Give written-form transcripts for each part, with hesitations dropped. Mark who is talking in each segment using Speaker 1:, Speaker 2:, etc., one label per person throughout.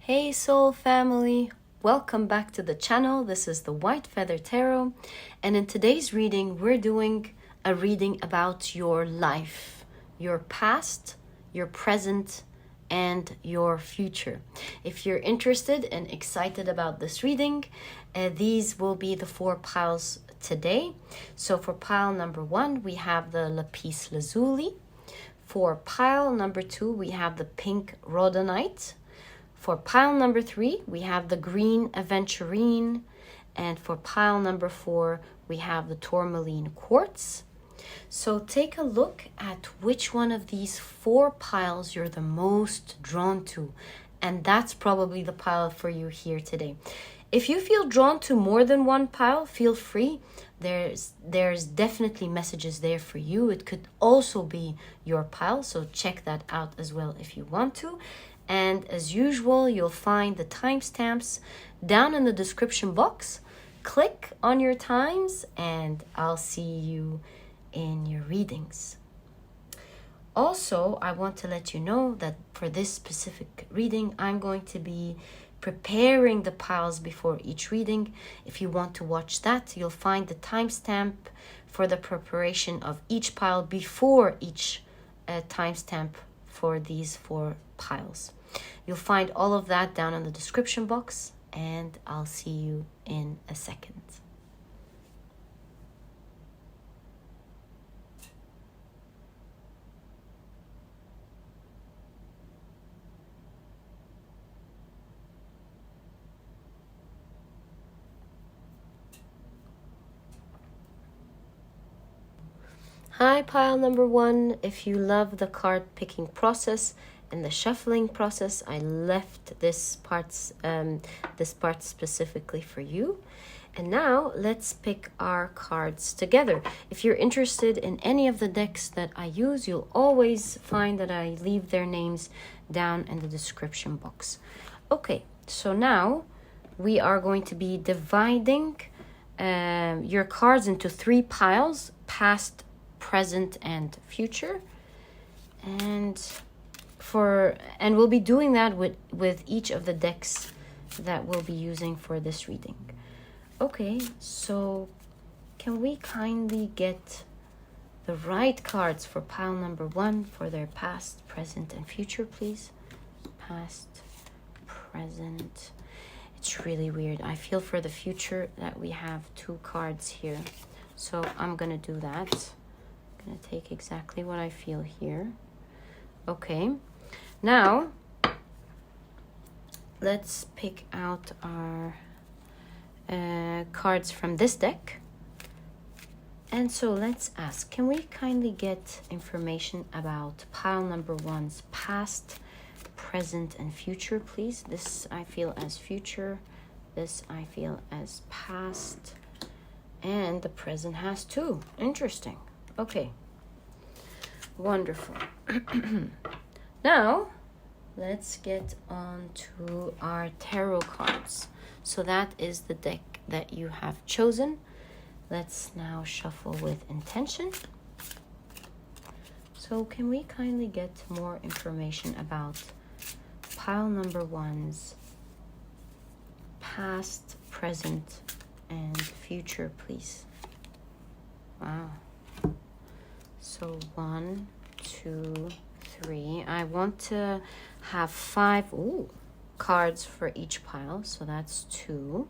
Speaker 1: Hey soul family, welcome back to the channel. This is the White Feather Tarot, and in today's reading we're doing a reading about your life, your past, your present, and your future. If you're interested and excited about this reading, these will be the 4 piles today. So for pile number 1 we have the Lapis Lazuli. For pile number 2 we have the pink Rhodonite. For pile number 3, we have the green Aventurine. And for pile number 4, we have the Tourmaline Quartz. So take a look at which one of these 4 piles you're the most drawn to. And that's probably the pile for you here today. If you feel drawn to more than one pile, feel free. There's definitely messages there for you. It could also be your pile, so check that out as well if you want to. And as usual, you'll find the timestamps down in the description box. Click on your times and I'll see you in your readings. Also, I want to let you know that for this specific reading, I'm going to be preparing the piles before each reading. If you want to watch that, you'll find the timestamp for the preparation of each pile before each timestamp for these 4 piles. You'll find all of that down in the description box, and I'll see you in a second. Hi, pile number 1. If you love the card picking process and the shuffling process, I left this part specifically for you. And now let's pick our cards together. If you're interested in any of the decks that I use, you'll always find that I leave their names down in the description box. Okay, so now we are going to be dividing your cards into 3 piles: past, present, and future. And we'll be doing that with each of the decks that we'll be using for this reading. Okay, so can we kindly get the right cards for pile number 1 for their past, present, and future, please? Past, present. It's really weird. I feel for the future that we have 2 cards here. So I'm gonna do that. I'm gonna take exactly what I feel here. Okay. Now, let's pick out our cards from this deck. And so let's ask, can we kindly get information about pile number 1's past, present, and future, please? This I feel as future. This I feel as past. And the present has 2. Interesting. Okay. Wonderful. Now, let's get on to our tarot cards. So that is the deck that you have chosen. Let's now shuffle with intention. So can we kindly get more information about pile number 1's past, present, and future, please? Wow. So 1, 2, 3. I want to have 5 cards for each pile, so that's 2.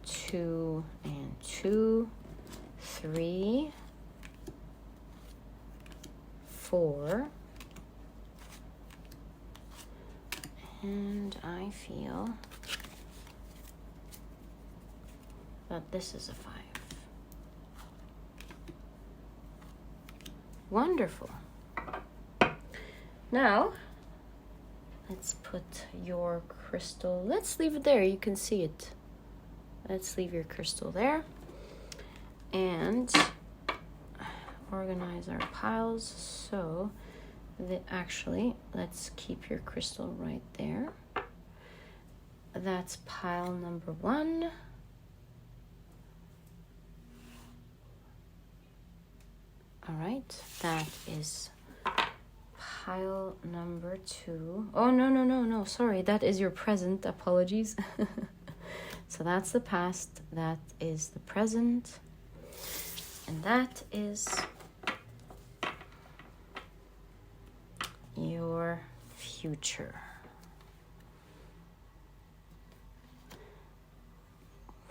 Speaker 1: 2 and 2, 3, 4, and I feel that this is a 5. Wonderful. Now, let's put your crystal. Let's leave it there. You can see it. Let's leave your crystal there. And organize our piles. So, actually, let's keep your crystal right there. That's pile number 1. All right, that is pile number 2. Oh, no. Sorry, that is your present. Apologies. So that's the past. That is the present. And that is your future.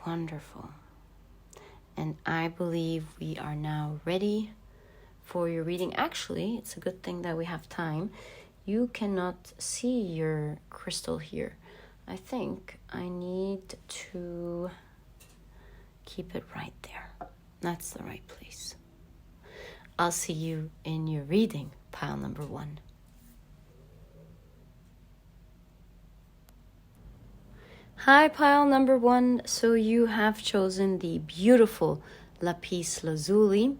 Speaker 1: Wonderful. And I believe we are now ready for your reading. Actually, it's a good thing that we have time. You cannot see your crystal here. I think I need to keep it right there. That's the right place. I'll see you in your reading, pile number 1. Hi, pile number 1. So you have chosen the beautiful Lapis Lazuli.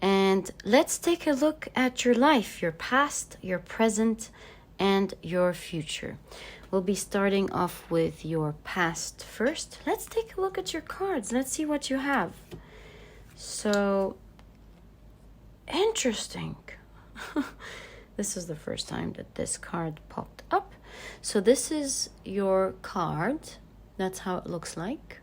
Speaker 1: And let's take a look at your life, your past, your present, and your future. We'll be starting off with your past first. Let's take a look at your cards. Let's see what you have. So, interesting. This is the first time that this card popped up. So this is your card. That's how it looks like.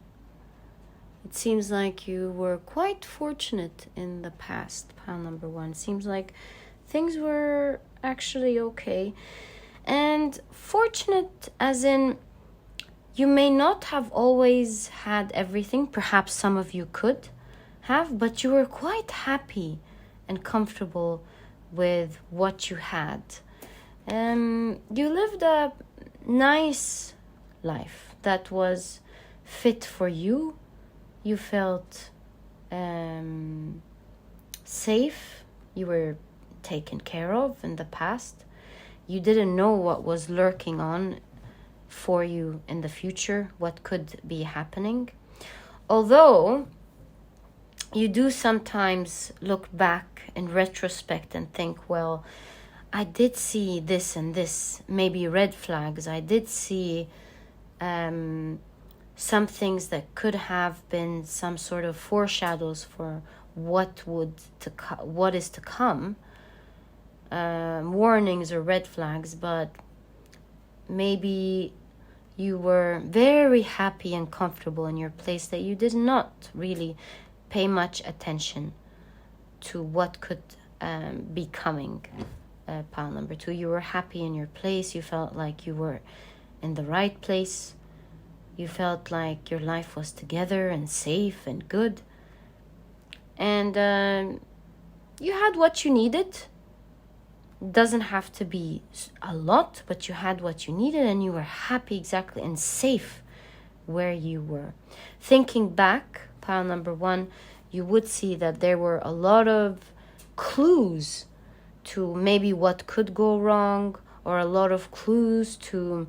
Speaker 1: It seems like you were quite fortunate in the past, pile number 1. Seems like things were actually okay. And fortunate as in you may not have always had everything. Perhaps some of you could have, but you were quite happy and comfortable with what you had. You lived a nice life that was fit for you. You felt safe. You were taken care of in the past. You didn't know what was lurking on for you in the future, what could be happening. Although you do sometimes look back in retrospect and think, well, I did see this and this, maybe red flags. I did see some things that could have been some sort of foreshadows for what is to come, warnings or red flags, but maybe you were very happy and comfortable in your place that you did not really pay much attention to what could be coming. Pile number 2, you were happy in your place. You felt like you were in the right place. You felt like your life was together and safe and good. And you had what you needed. Doesn't have to be a lot, but you had what you needed and you were happy exactly and safe where you were. Thinking back, pile number 1, you would see that there were a lot of clues to maybe what could go wrong, or a lot of clues to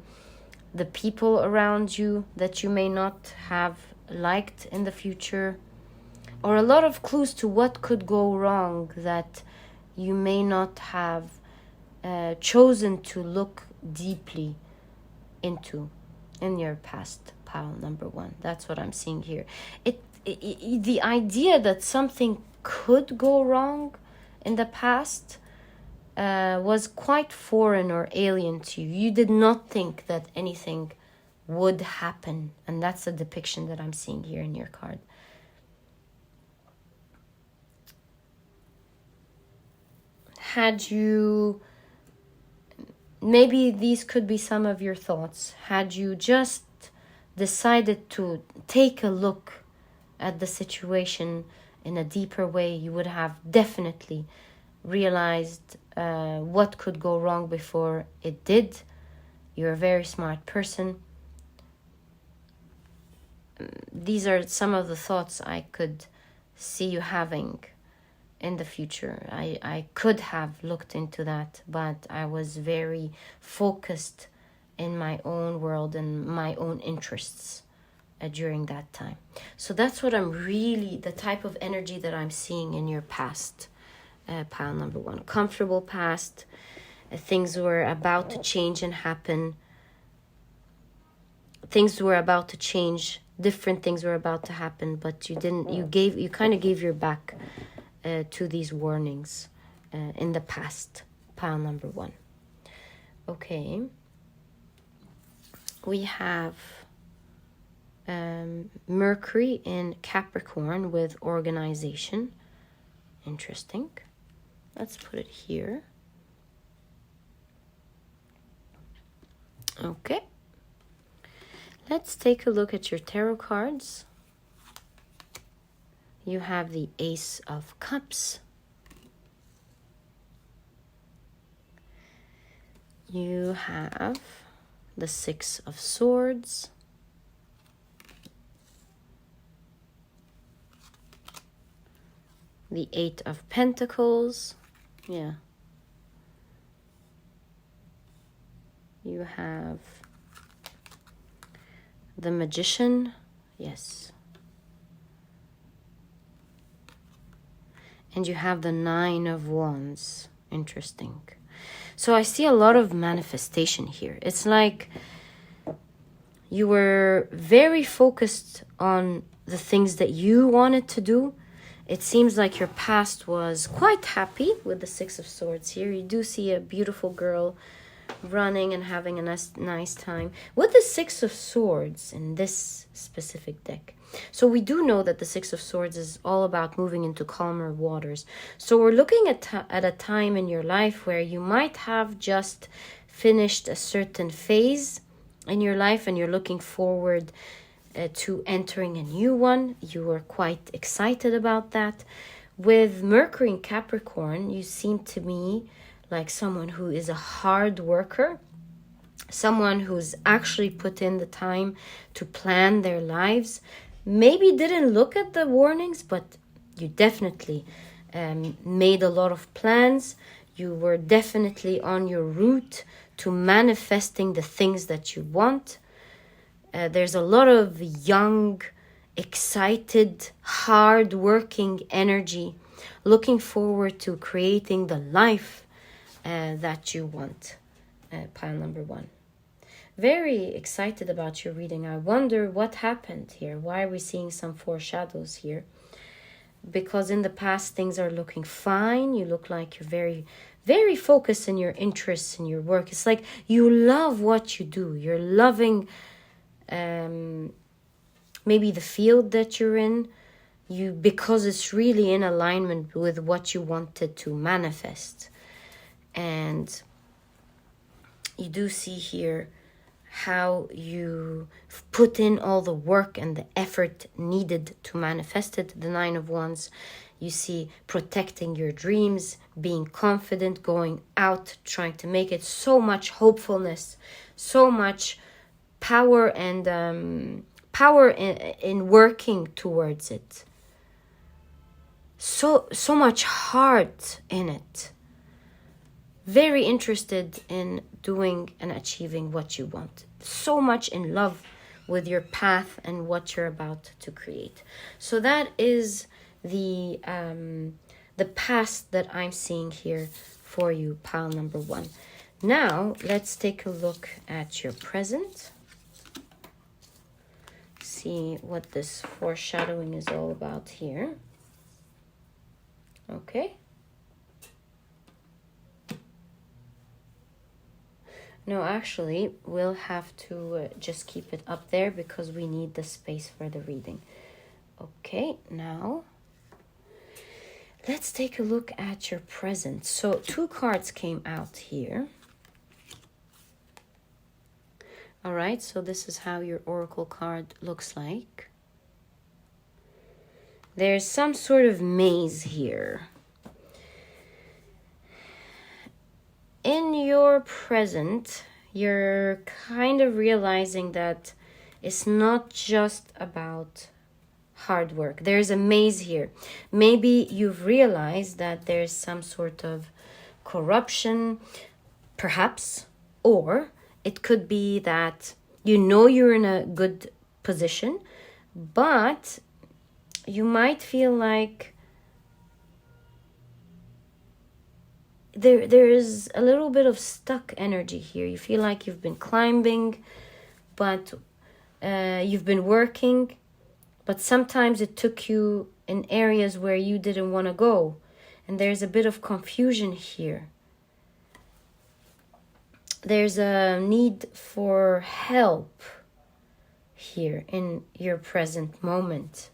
Speaker 1: the people around you that you may not have liked in the future, or a lot of clues to what could go wrong that you may not have chosen to look deeply into in your past, pile number 1. That's what I'm seeing here. The idea that something could go wrong in the past was quite foreign or alien to you. You did not think that anything would happen. And that's the depiction that I'm seeing here in your card. Had you... Maybe these could be some of your thoughts. Had you just decided to take a look at the situation in a deeper way, you would have definitely realized what could go wrong before it did. You're a very smart person. These are some of the thoughts I could see you having in the future. I could have looked into that, but I was very focused in my own world and my own interests during that time. So that's what I'm really, the type of energy that I'm seeing in your past, pile number 1. Comfortable past, things were about to change and happen. Things were about to change, different things were about to happen, but you kind of gave your back to these warnings in the past, pile number 1. Okay. We have Mercury in Capricorn with organization. Interesting. Let's put it here. Okay. Let's take a look at your tarot cards. You have the Ace of Cups. You have the Six of Swords. The Eight of Pentacles. Yeah. You have the Magician. Yes. And you have the Nine of Wands. Interesting. So I see a lot of manifestation here. It's like you were very focused on the things that you wanted to do. It seems like your past was quite happy with the Six of Swords here. You do see a beautiful girl running and having a nice time with the Six of Swords in this specific deck. So we do know that the Six of Swords is all about moving into calmer waters. So we're looking at a time in your life where you might have just finished a certain phase in your life and you're looking forward to entering a new one. You were quite excited about that. With Mercury in Capricorn, you seem to me like someone who is a hard worker, someone who's actually put in the time to plan their lives. Maybe didn't look at the warnings, but you definitely made a lot of plans. You were definitely on your route to manifesting the things that you want. There's a lot of young, excited, hard-working energy looking forward to creating the life that you want. Pile number 1. Very excited about your reading. I wonder what happened here. Why are we seeing some foreshadows here? Because in the past things are looking fine. You look like you're very, very focused in your interests in your work. It's like you love what you do. You're loving maybe the field that you're in, because it's really in alignment with what you wanted to manifest. And you do see here how you put in all the work and the effort needed to manifest it. The Nine of Wands, you see protecting your dreams, being confident, going out, trying to make it. So much hopefulness, so much power and power in working towards it. So much heart in it. Very interested in doing and achieving what you want. So much in love with your path and what you're about to create. So that is the past that I'm seeing here for you, pile number 1. Now let's take a look at your present. See what this foreshadowing is all about here. Okay. No, actually, we'll have to just keep it up there because we need the space for the reading. Okay, now let's take a look at your present. So 2 cards came out here. All right, so this is how your oracle card looks like. There's some sort of maze here. In your present, you're kind of realizing that it's not just about hard work. There's a maze here. Maybe you've realized that there's some sort of corruption, perhaps, or it could be that you know you're in a good position, but you might feel like there is a little bit of stuck energy here. You feel like you've been climbing, but you've been working, but sometimes it took you in areas where you didn't want to go. And there's a bit of confusion here. there's a need for help here in your present moment.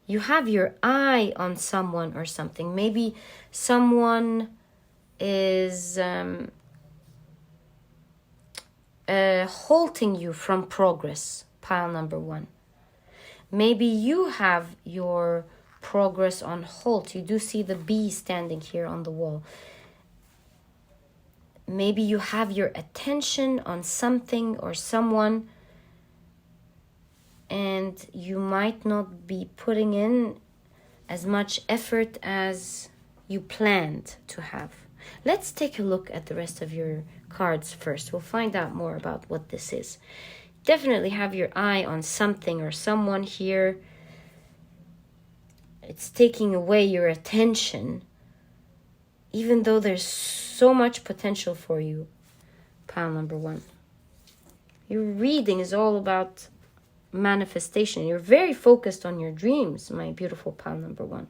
Speaker 1: You have your eye on someone or something. Maybe someone is halting you from progress, pile number 1. Maybe you have your progress on halt. You do see the bee standing here on the wall. Maybe you have your attention on something or someone, and you might not be putting in as much effort as you planned to have. Let's take a look at the rest of your cards first. We'll find out more about what this is. Definitely have your eye on something or someone here. It's taking away your attention, even though there's so much potential for you, pile number 1. Your reading is all about manifestation. You're very focused on your dreams, my beautiful pile number 1.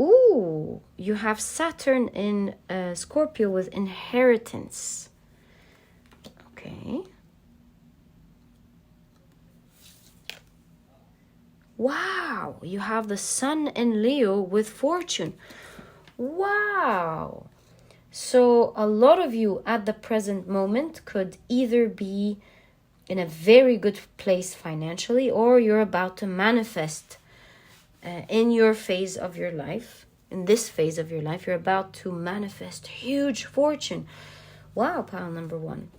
Speaker 1: Ooh, you have Saturn in Scorpio with inheritance. Okay. Wow, you have the Sun in Leo with fortune. Wow. So a lot of you at the present moment could either be in a very good place financially, or you're about to manifest in your phase of your life. In this phase of your life, you're about to manifest huge fortune. Wow, pile number 1.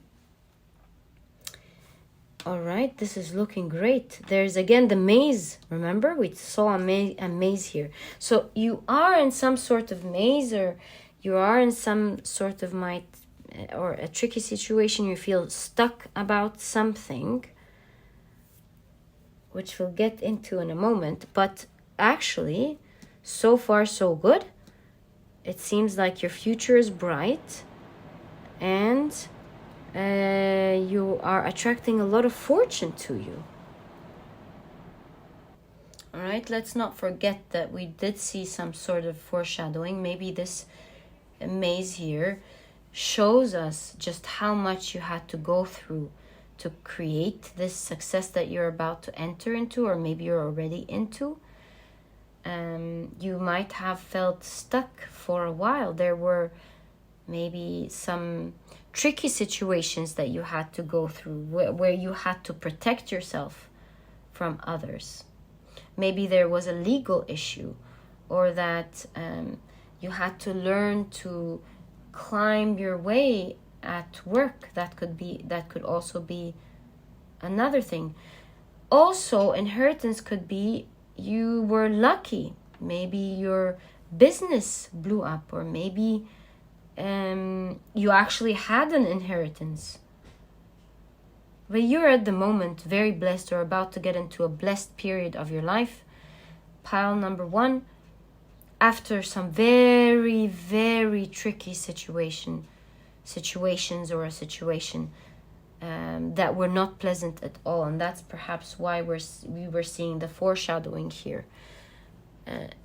Speaker 1: All right, this is looking great. There's again the maze. Remember, we saw a maze here. So you are in some sort of maze, or you are in some sort of or a tricky situation. You feel stuck about something, which we'll get into in a moment. But actually, so far so good. It seems like your future is bright, and you are attracting a lot of fortune to you. All right, let's not forget that we did see some sort of foreshadowing. Maybe this maze here shows us just how much you had to go through to create this success that you're about to enter into, or maybe you're already into. You might have felt stuck for a while. There were maybe some tricky situations that you had to go through, where you had to protect yourself from others. Maybe there was a legal issue, or that you had to learn to climb your way at work. That could also be another thing. Also, inheritance could be you were lucky. Maybe your business blew up, or maybe you actually had an inheritance. But you're at the moment very blessed, or about to get into a blessed period of your life. Pile number 1, after some very, very tricky situations, or a situation that were not pleasant at all. And that's perhaps why we were seeing the foreshadowing here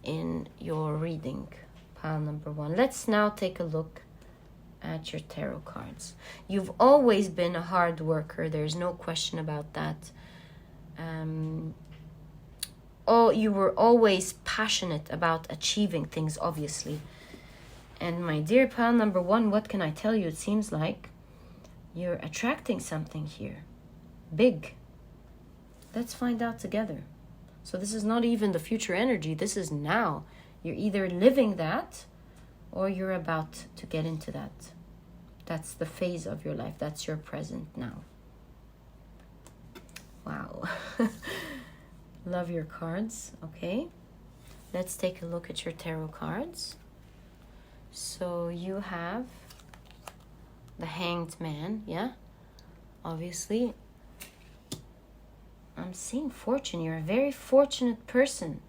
Speaker 1: in your reading, pile number 1. Let's now take a look at your tarot cards. You've always been a hard worker. There's no question about that. You were always passionate about achieving things, obviously. And my dear pile number 1, what can I tell you? It seems like you're attracting something here. Big. Let's find out together. So this is not even the future energy. This is now. You're either living that, or you're about to get into that. That's the phase of your life. That's your present now. Wow. Love your cards. Okay. Let's take a look at your tarot cards. So you have the Hanged Man. Yeah. Obviously. I'm seeing fortune. You're a very fortunate person.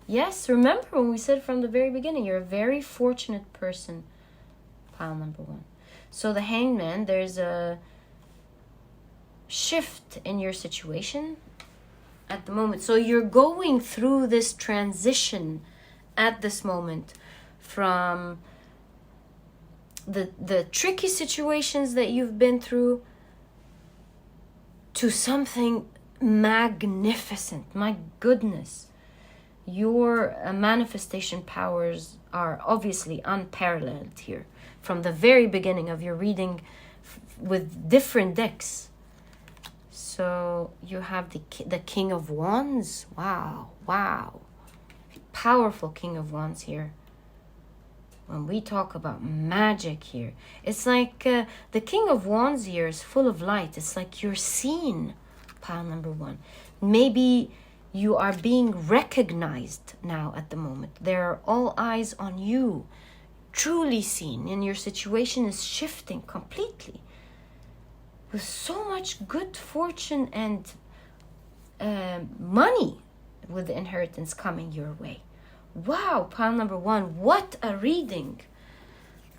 Speaker 1: Yes, remember when we said from the very beginning, you're a very fortunate person. Pile number 1. So the Hanged Man, there's a shift in your situation at the moment. So you're going through this transition at this moment from the tricky situations that you've been through to something magnificent. My goodness. Your manifestation powers are obviously unparalleled here. From the very beginning of your reading with different decks. So you have the King of Wands. Wow, wow. Powerful King of Wands here. When we talk about magic here, it's like the King of Wands here is full of light. It's like you're seen, pile number 1. Maybe you are being recognized now at the moment. There are all eyes on you, truly seen, and your situation is shifting completely. With so much good fortune and money with the inheritance coming your way. Wow, pile number 1, what a reading.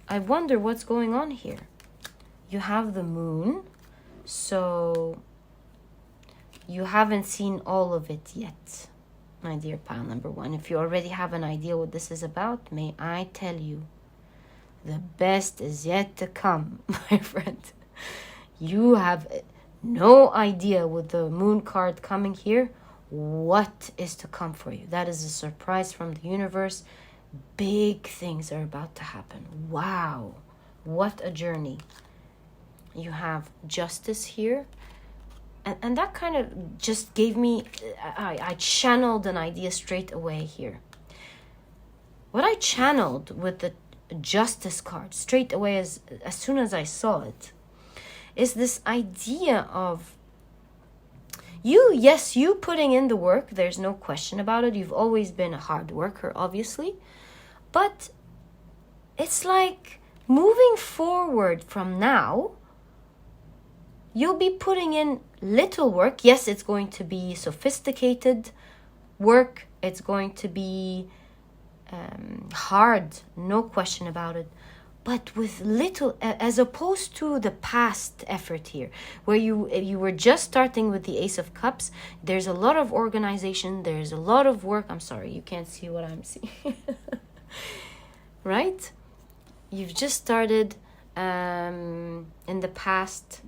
Speaker 1: I wonder what's going on here. You have the moon, so you haven't seen all of it yet, my dear pile number 1. If you already have an idea what this is about, may I tell you, the best is yet to come, my friend. You have no idea with the moon card coming here what is to come for you. That is a surprise from the universe. Big things are about to happen. Wow, what a journey. You have justice here. And that kind of just gave me, I channeled an idea straight away here. What I channeled with the justice card straight away as soon as I saw it is this idea of you putting in the work. There's no question about it. You've always been a hard worker, obviously. But it's like moving forward from now, you'll be putting in little work. Yes, it's going to be sophisticated work. It's going to be hard, no question about it. But with little, as opposed to the past effort here, where you were just starting with the Ace of Cups. There's a lot of organization. There's a lot of work. I'm sorry, you can't see what I'm seeing. Right? You've just started in the past.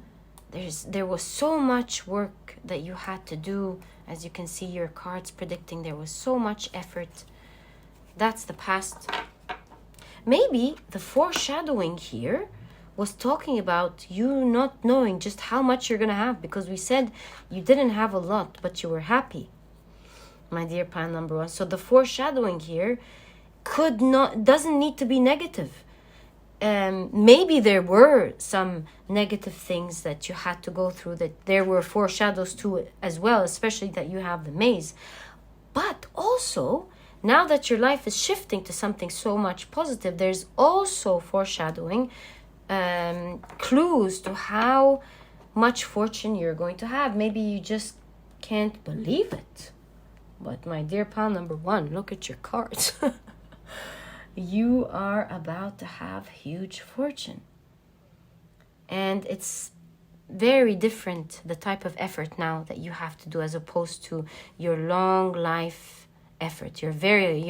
Speaker 1: There was so much work that you had to do. As you can see, your cards predicting there was so much effort. That's the past. Maybe the foreshadowing here was talking about you not knowing just how much you're going to have, because we said you didn't have a lot, but you were happy, my dear pile number 1. So the foreshadowing here doesn't need to be negative. Maybe there were some negative things that you had to go through, that there were foreshadows to it as well, especially that you have the maze. But also, now that your life is shifting to something so much positive, there's also foreshadowing, clues to how much fortune you're going to have. Maybe you just can't believe it. But my dear pile number 1, look at your cards. You are about to have huge fortune. And it's very different, the type of effort now that you have to do, as opposed to your long life effort. You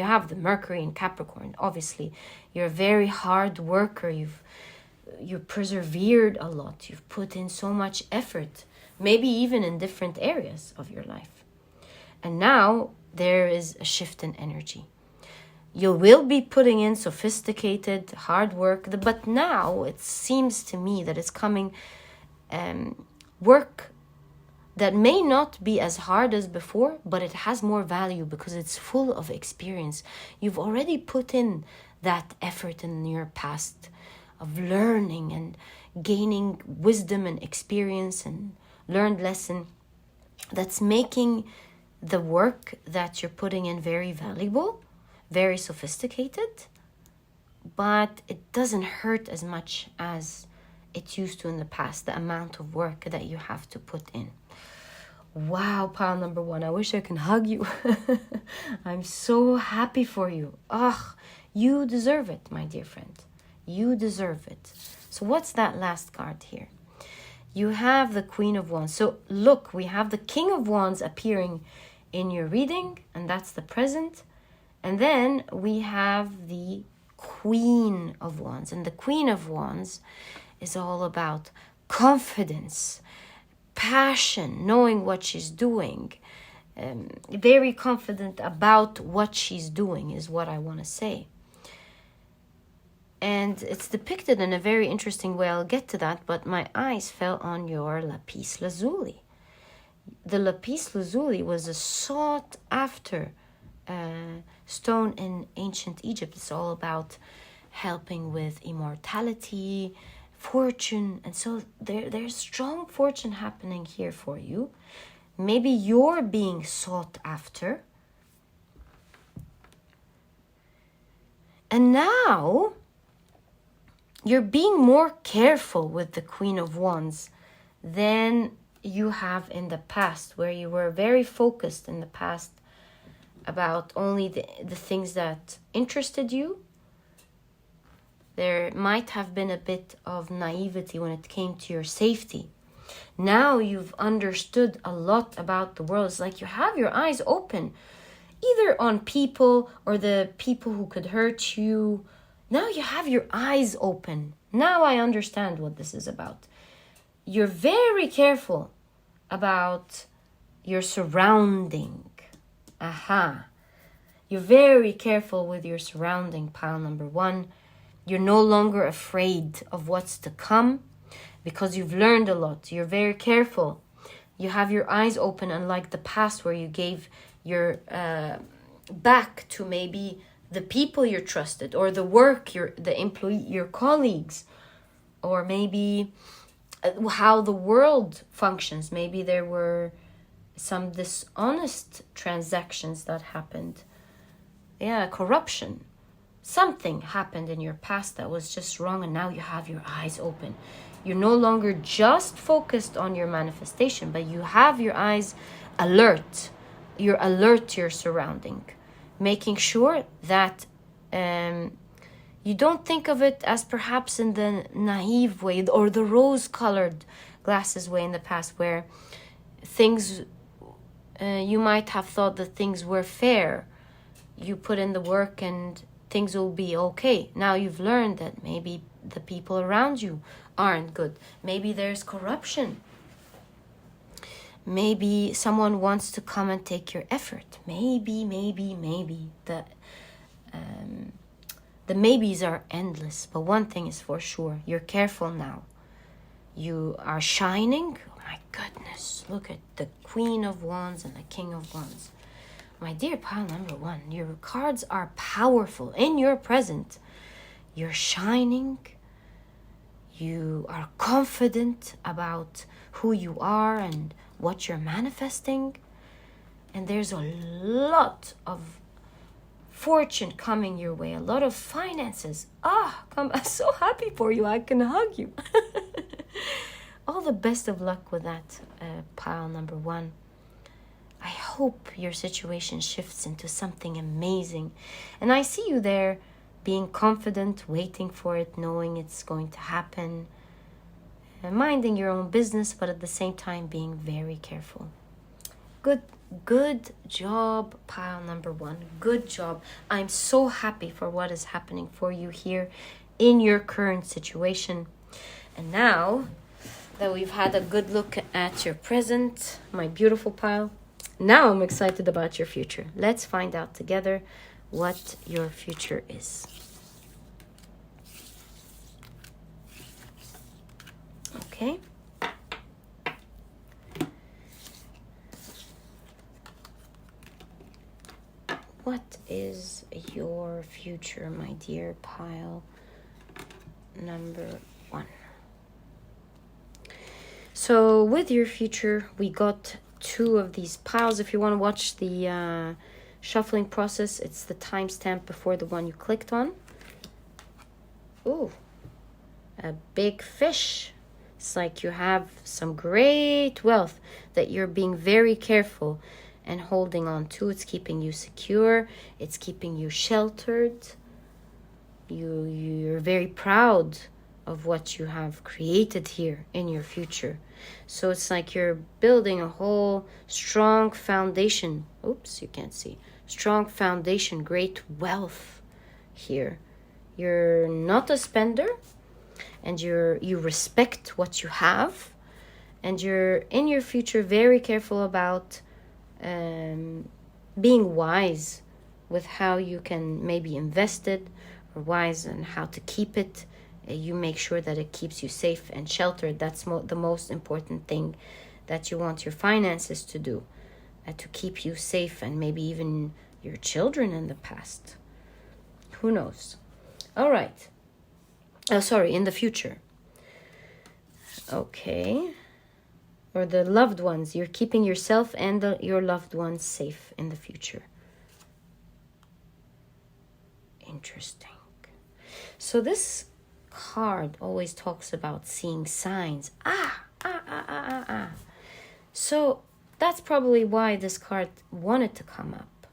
Speaker 1: have the Mercury in Capricorn, obviously. You're a very hard worker. You persevered a lot. You've put in so much effort, maybe even in different areas of your life. And now there is a shift in energy. You will be putting in sophisticated hard work, but now it seems to me that it's coming work that may not be as hard as before, but it has more value because it's full of experience. You've already put in that effort in your past of learning and gaining wisdom and experience and learned lesson. That's making the work that you're putting in very valuable, very sophisticated, but it doesn't hurt as much as it used to in the past, the amount of work that you have to put in. Wow, pile number 1, I wish I can hug you. I'm so happy for you. You deserve it, my dear friend. You deserve it. So what's that last card here? You have the Queen of Wands. So look, we have the King of Wands appearing in your reading, and that's the present. And then we have the Queen of Wands. And the Queen of Wands is all about confidence, passion, knowing what she's doing. Very confident about what she's doing is what I want to say. And it's depicted in a very interesting way. I'll get to that, but my eyes fell on your Lapis Lazuli. The Lapis Lazuli was a sought after stone in ancient Egypt. It's all about helping with immortality, fortune, and so there's strong fortune happening here for you. Maybe you're being sought after. And now you're being more careful with the Queen of Wands than you have in the past, where you were very focused in the past about only the things that interested you. There might have been a bit of naivety when it came to your safety. Now you've understood a lot about the world. It's like you have your eyes open, either on people or the people who could hurt you. Now you have your eyes open. Now I understand what this is about. You're very careful about your surrounding. Aha. You're very careful with your surrounding, pile number 1. You're no longer afraid of what's to come because you've learned a lot. You're very careful. You have your eyes open, unlike the past where you gave your back to maybe the people you trusted, or the work, the employee, your colleagues, or maybe how the world functions. Maybe there were some dishonest transactions that happened. Yeah, corruption. Something happened in your past that was just wrong, and now you have your eyes open. You're no longer just focused on your manifestation, but you have your eyes alert. You're alert to your surrounding, making sure that you don't think of it as perhaps in the naive way or the rose-colored glasses way in the past, where things, you might have thought that things were fair. You put in the work and things will be okay. Now you've learned that maybe the people around you aren't good. Maybe there's corruption. Maybe someone wants to come and take your effort. Maybe. The maybes are endless, but one thing is for sure. You're careful now. You are shining. Oh my goodness. Look at the Queen of Wands and the King of Wands. My dear pile number 1, your cards are powerful in your present. You're shining. You are confident about who you are and what you're manifesting. And there's a lot of fortune coming your way, a lot of finances. I'm so happy for you. I can hug you. All the best of luck with that, pile number 1. I hope your situation shifts into something amazing. And I see you there being confident, waiting for it, knowing it's going to happen, minding your own business, but at the same time being very careful. Good job, pile number 1. Good job. I'm so happy for what is happening for you here in your current situation. And now that we've had a good look at your present, my beautiful pile, now I'm excited about your future. Let's find out together what your future is. Okay. What is your future, my dear pile number 1? So with your future, we got 2 of these piles. If you want to watch the shuffling process, it's the timestamp before the one you clicked on. Ooh, a big fish. It's like you have some great wealth that you're being very careful and holding on to. It's keeping you secure. It's keeping you sheltered. You're very proud of what you have created here in your future. So it's like you're building a whole strong foundation. Oops, you can't see. Strong foundation, great wealth here. You're not a spender, and you respect what you have, and you're in your future very careful about being wise with how you can maybe invest it, or wise on how to keep it. You make sure that it keeps you safe and sheltered. That's the most important thing that you want your finances to do, to keep you safe, and maybe even your children in the past. Who knows? All right. Oh, sorry, in the future. Okay. Or the loved ones. You're keeping yourself and your loved ones safe in the future. Interesting. So this card always talks about seeing signs. So that's probably why this card wanted to come up.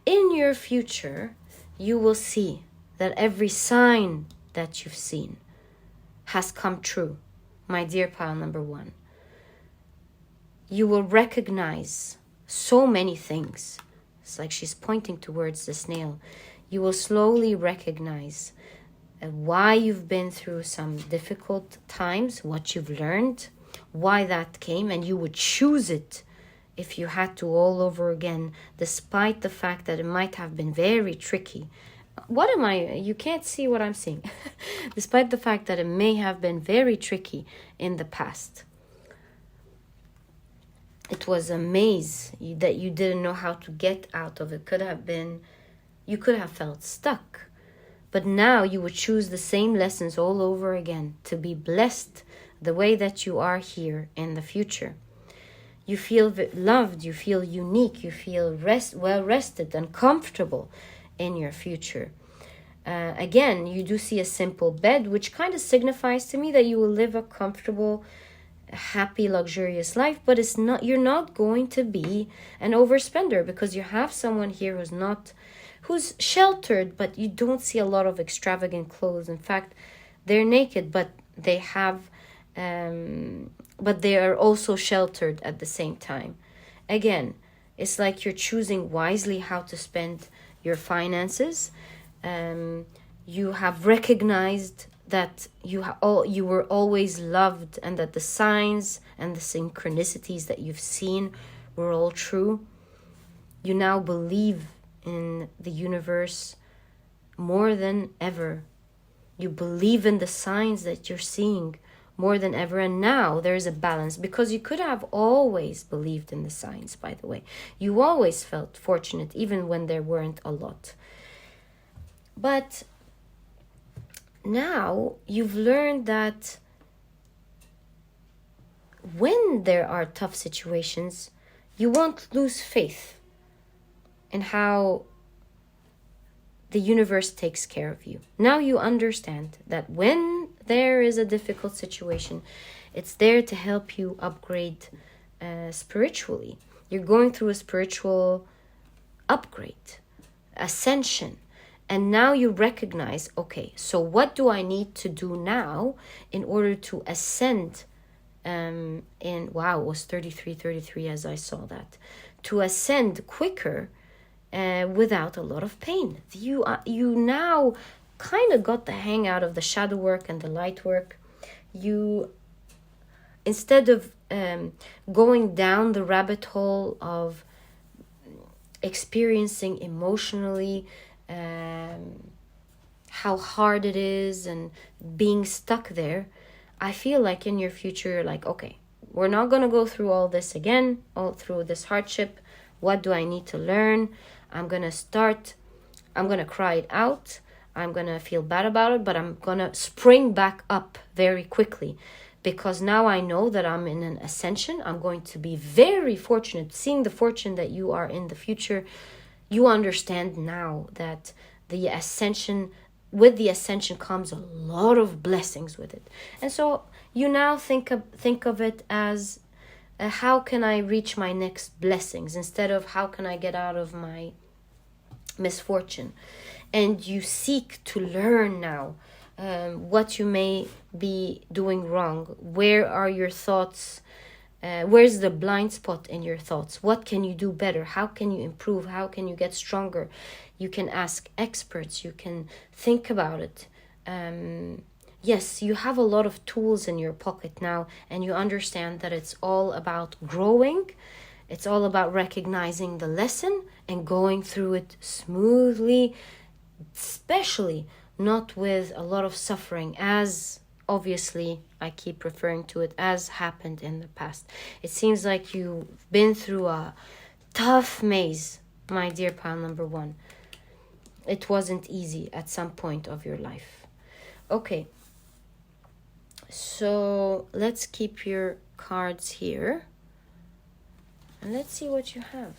Speaker 1: In your future, you will see that every sign that you've seen has come true, my dear pile number 1. You will recognize so many things. It's like she's pointing towards the snail. You will slowly recognize why you've been through some difficult times, what you've learned, why that came, and you would choose it if you had to all over again, despite the fact that it might have been very tricky. You can't see what I'm seeing. Despite the fact that it may have been very tricky in the past. It was a maze that you didn't know how to get out of. You could have felt stuck. But now you would choose the same lessons all over again to be blessed the way that you are here in the future. You feel loved, you feel unique, you feel well rested and comfortable in your future. Again, you do see a simple bed, which kind of signifies to me that you will live a comfortable, happy, luxurious life, but you're not going to be an overspender, because you have someone here who's sheltered, but you don't see a lot of extravagant clothes. In fact, they're naked, but they have but they are also sheltered at the same time. Again, it's like you're choosing wisely how to spend your finances. You have recognized that you were always loved, and that the signs and the synchronicities that you've seen were all true. You now believe in the universe more than ever. You believe in the signs that you're seeing more than ever, and now there's a balance, because you could have always believed in the signs, by the way. You always felt fortunate, even when there weren't a lot. But now you've learned that when there are tough situations, you won't lose faith in how the universe takes care of you. Now you understand that when there is a difficult situation, it's there to help you upgrade spiritually. You're going through a spiritual upgrade, ascension. And now you recognize, okay, so what do I need to do now in order to ascend it was 33 as I saw that. To ascend quicker without a lot of pain. You now kind of got the hang out of the shadow work and the light work. You, instead of going down the rabbit hole of experiencing emotionally how hard it is and being stuck there, I feel like in your future you're like, okay, we're not going to go through all this again, all through this hardship. What do I need to learn? I'm going to cry it out. I'm going to feel bad about it, but I'm going to spring back up very quickly, because now I know that I'm in an ascension. I'm going to be very fortunate. Seeing the fortune that you are in the future, you understand now that with the ascension comes a lot of blessings with it. And so you now think of it as how can I reach my next blessings, instead of how can I get out of my misfortune. And you seek to learn now what you may be doing wrong. Where are your thoughts Where's the blind spot in your thoughts? What can you do better? How can you improve? How can you get stronger? You can ask experts. You can think about it. Yes, you have a lot of tools in your pocket now, and you understand that it's all about growing. It's all about recognizing the lesson and going through it smoothly, especially not with a lot of suffering, as obviously I keep referring to it as happened in the past. It seems like you've been through a tough maze, my dear pile number one. It wasn't easy at some point of your life. Okay, so let's keep your cards here and let's see what you have.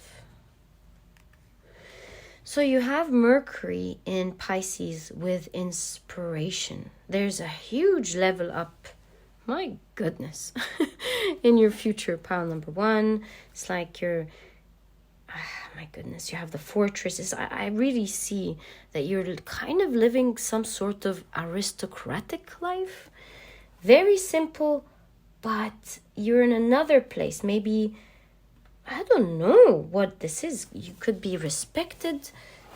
Speaker 1: So you have Mercury in Pisces with inspiration. There's a huge level up, my goodness, in your future, pile number one. It's like you're, my goodness, you have the fortresses. I really see that you're kind of living some sort of aristocratic life. Very simple, but you're in another place. Maybe, I don't know what this is. You could be respected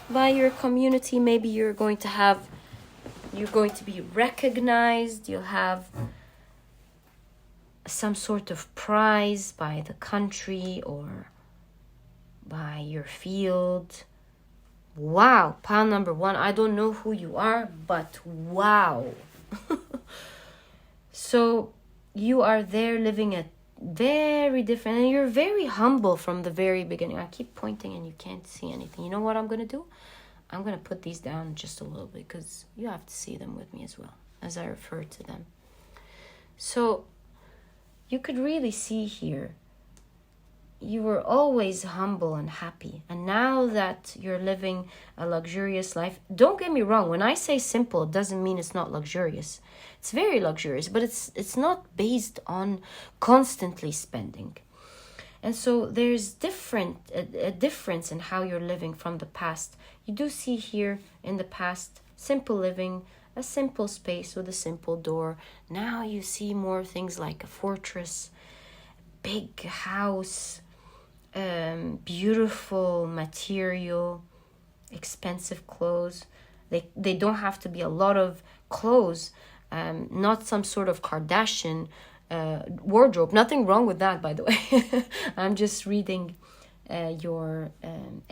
Speaker 1: by your community. Maybe you're going to be recognized. You'll have some sort of prize by the country or by your field. Wow, pile number one. I don't know who you are, but wow. So you are there living a very different, and you're very humble from the very beginning. I keep pointing and you can't see anything. You know what I'm going to do? I'm going to put these down just a little bit because you have to see them with me as well as I refer to them. So you could really see here, you were always humble and happy. And now that you're living a luxurious life, don't get me wrong, when I say simple, it doesn't mean it's not luxurious. It's very luxurious, but it's not based on constantly spending. And so there's a difference in how you're living from the past. You do see here in the past, simple living, a simple space with a simple door. Now you see more things like a fortress, big house, beautiful material, expensive clothes. They don't have to be a lot of clothes, not some sort of Kardashian wardrobe. Nothing wrong with that, by the way. I'm just reading your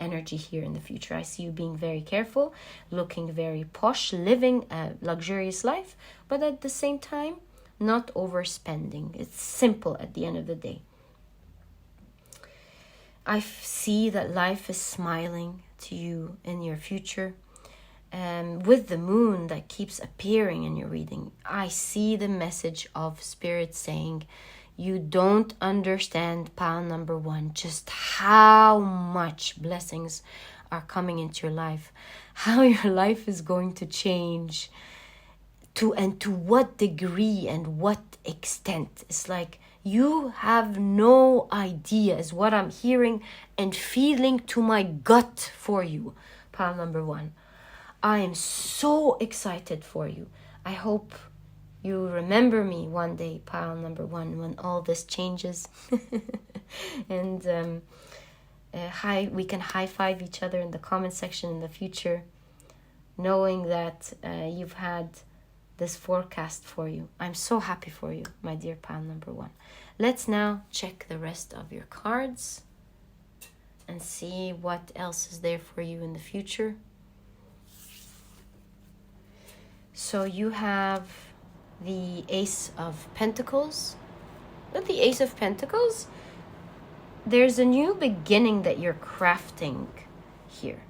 Speaker 1: energy here in the future. I see you being very careful, looking very posh, living a luxurious life, but at the same time, not overspending. It's simple at the end of the day. I see that life is smiling to you in your future. With the moon that keeps appearing in your reading, I see the message of Spirit saying, you don't understand, pile number one, just how much blessings are coming into your life, how your life is going to change, to what degree and what extent. It's like you have no idea, is what I'm hearing and feeling to my gut for you, pile number one. I am so excited for you. I hope you remember me one day, pile number one, when all this changes. And we can high-five each other in the comment section in the future, knowing that you've had this forecast for you. I'm so happy for you, my dear pile number one. Let's now check the rest of your cards and see what else is there for you in the future. So you have the Ace of Pentacles. With the Ace of Pentacles, there's a new beginning that you're crafting here.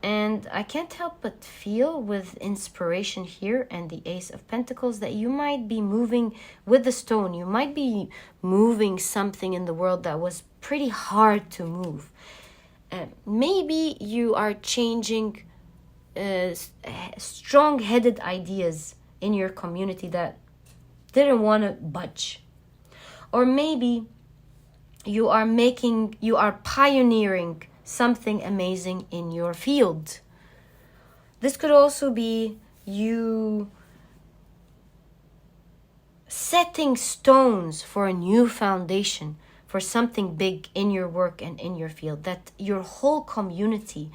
Speaker 1: And I can't help but feel with inspiration here and the Ace of Pentacles that you might be moving with the stone. You might be moving something in the world that was pretty hard to move. Maybe you are changing strong-headed ideas in your community that didn't want to budge. Or maybe you are pioneering something amazing in your field. This could also be you setting stones for a new foundation, for something big in your work and in your field, that your whole community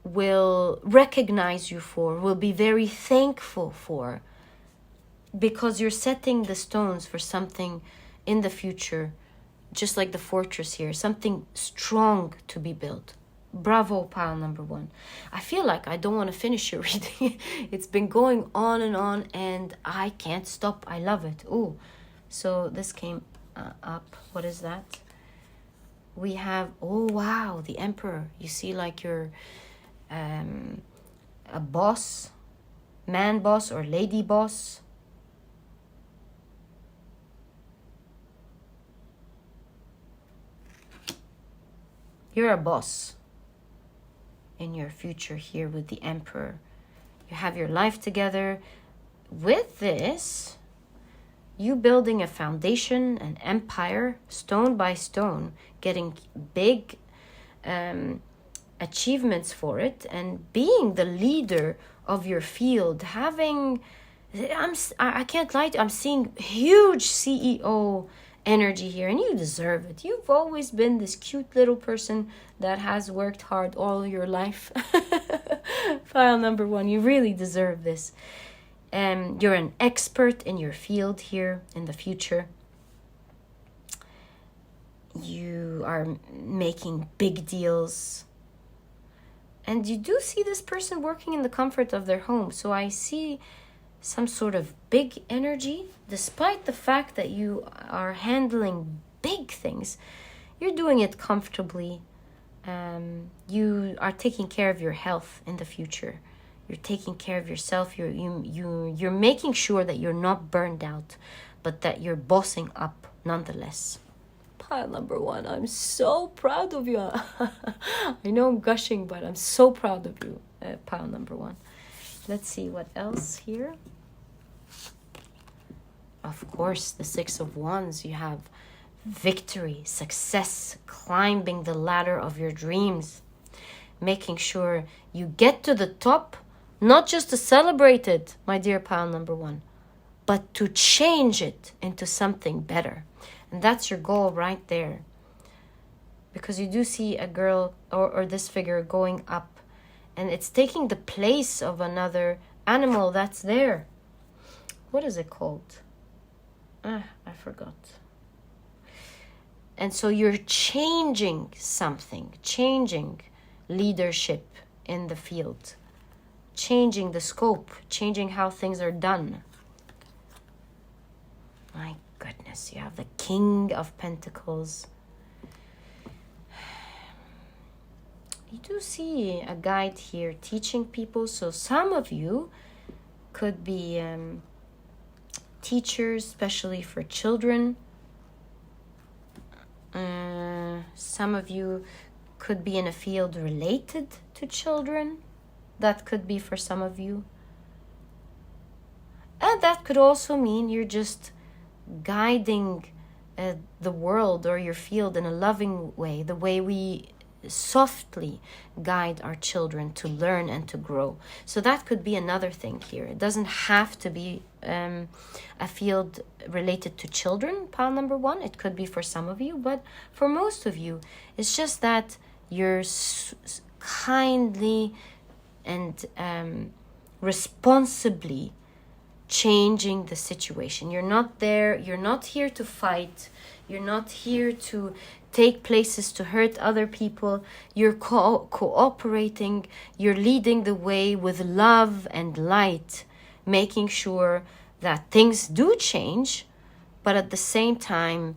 Speaker 1: will recognize you for, will be very thankful for, because you're setting the stones for something in the future, just like the fortress here, something strong to be built. Bravo, pile number 1. I feel like I don't want to finish your reading. It's been going on, and I can't stop. I love it. Oh, so this came up. What is that? We have, oh wow, the Emperor. You see, like you're a boss, man boss or lady boss. You're a boss in your future here with the Emperor. You have your life together. With this, you building a foundation, an empire, stone by stone, getting big achievements for it, and being the leader of your field, having, I can't lie to you, I'm seeing huge CEO energy here, and you deserve it. You've always been this cute little person that has worked hard all your life. File number 1, you really deserve this. You're an expert in your field here in the future. You are making big deals. And you do see this person working in the comfort of their home. So I see some sort of big energy, despite the fact that you are handling big things. You're doing it comfortably. You are taking care of your health in the future. You're taking care of yourself. You're making sure that you're not burned out, but that you're bossing up nonetheless. Pile number 1, I'm so proud of you. I know I'm gushing, but I'm so proud of you. Pile number 1. Let's see what else here. Of course, the 6 of Wands. You have victory, success, climbing the ladder of your dreams, making sure you get to the top, not just to celebrate it, my dear pile number 1, but to change it into something better. And that's your goal right there. Because you do see a girl or this figure going up, and it's taking the place of another animal that's there. What is it called? I forgot. And so you're changing something, changing leadership in the field, changing the scope, changing how things are done. My goodness, you have the King of Pentacles. You do see a guide here teaching people. So some of you could be teachers, especially for children. Some of you could be in a field related to children. That could be for some of you. And that could also mean you're just guiding the world or your field in a loving way, the way we softly guide our children to learn and to grow. So that could be another thing here. It doesn't have to be a field related to children, pile number 1. It could be for some of you, but for most of you, it's just that you're kindly and responsibly changing the situation. You're not there, you're not here to fight, you're not here to take places to hurt other people. You're cooperating, you're leading the way with love and light, making sure that things do change, but at the same time,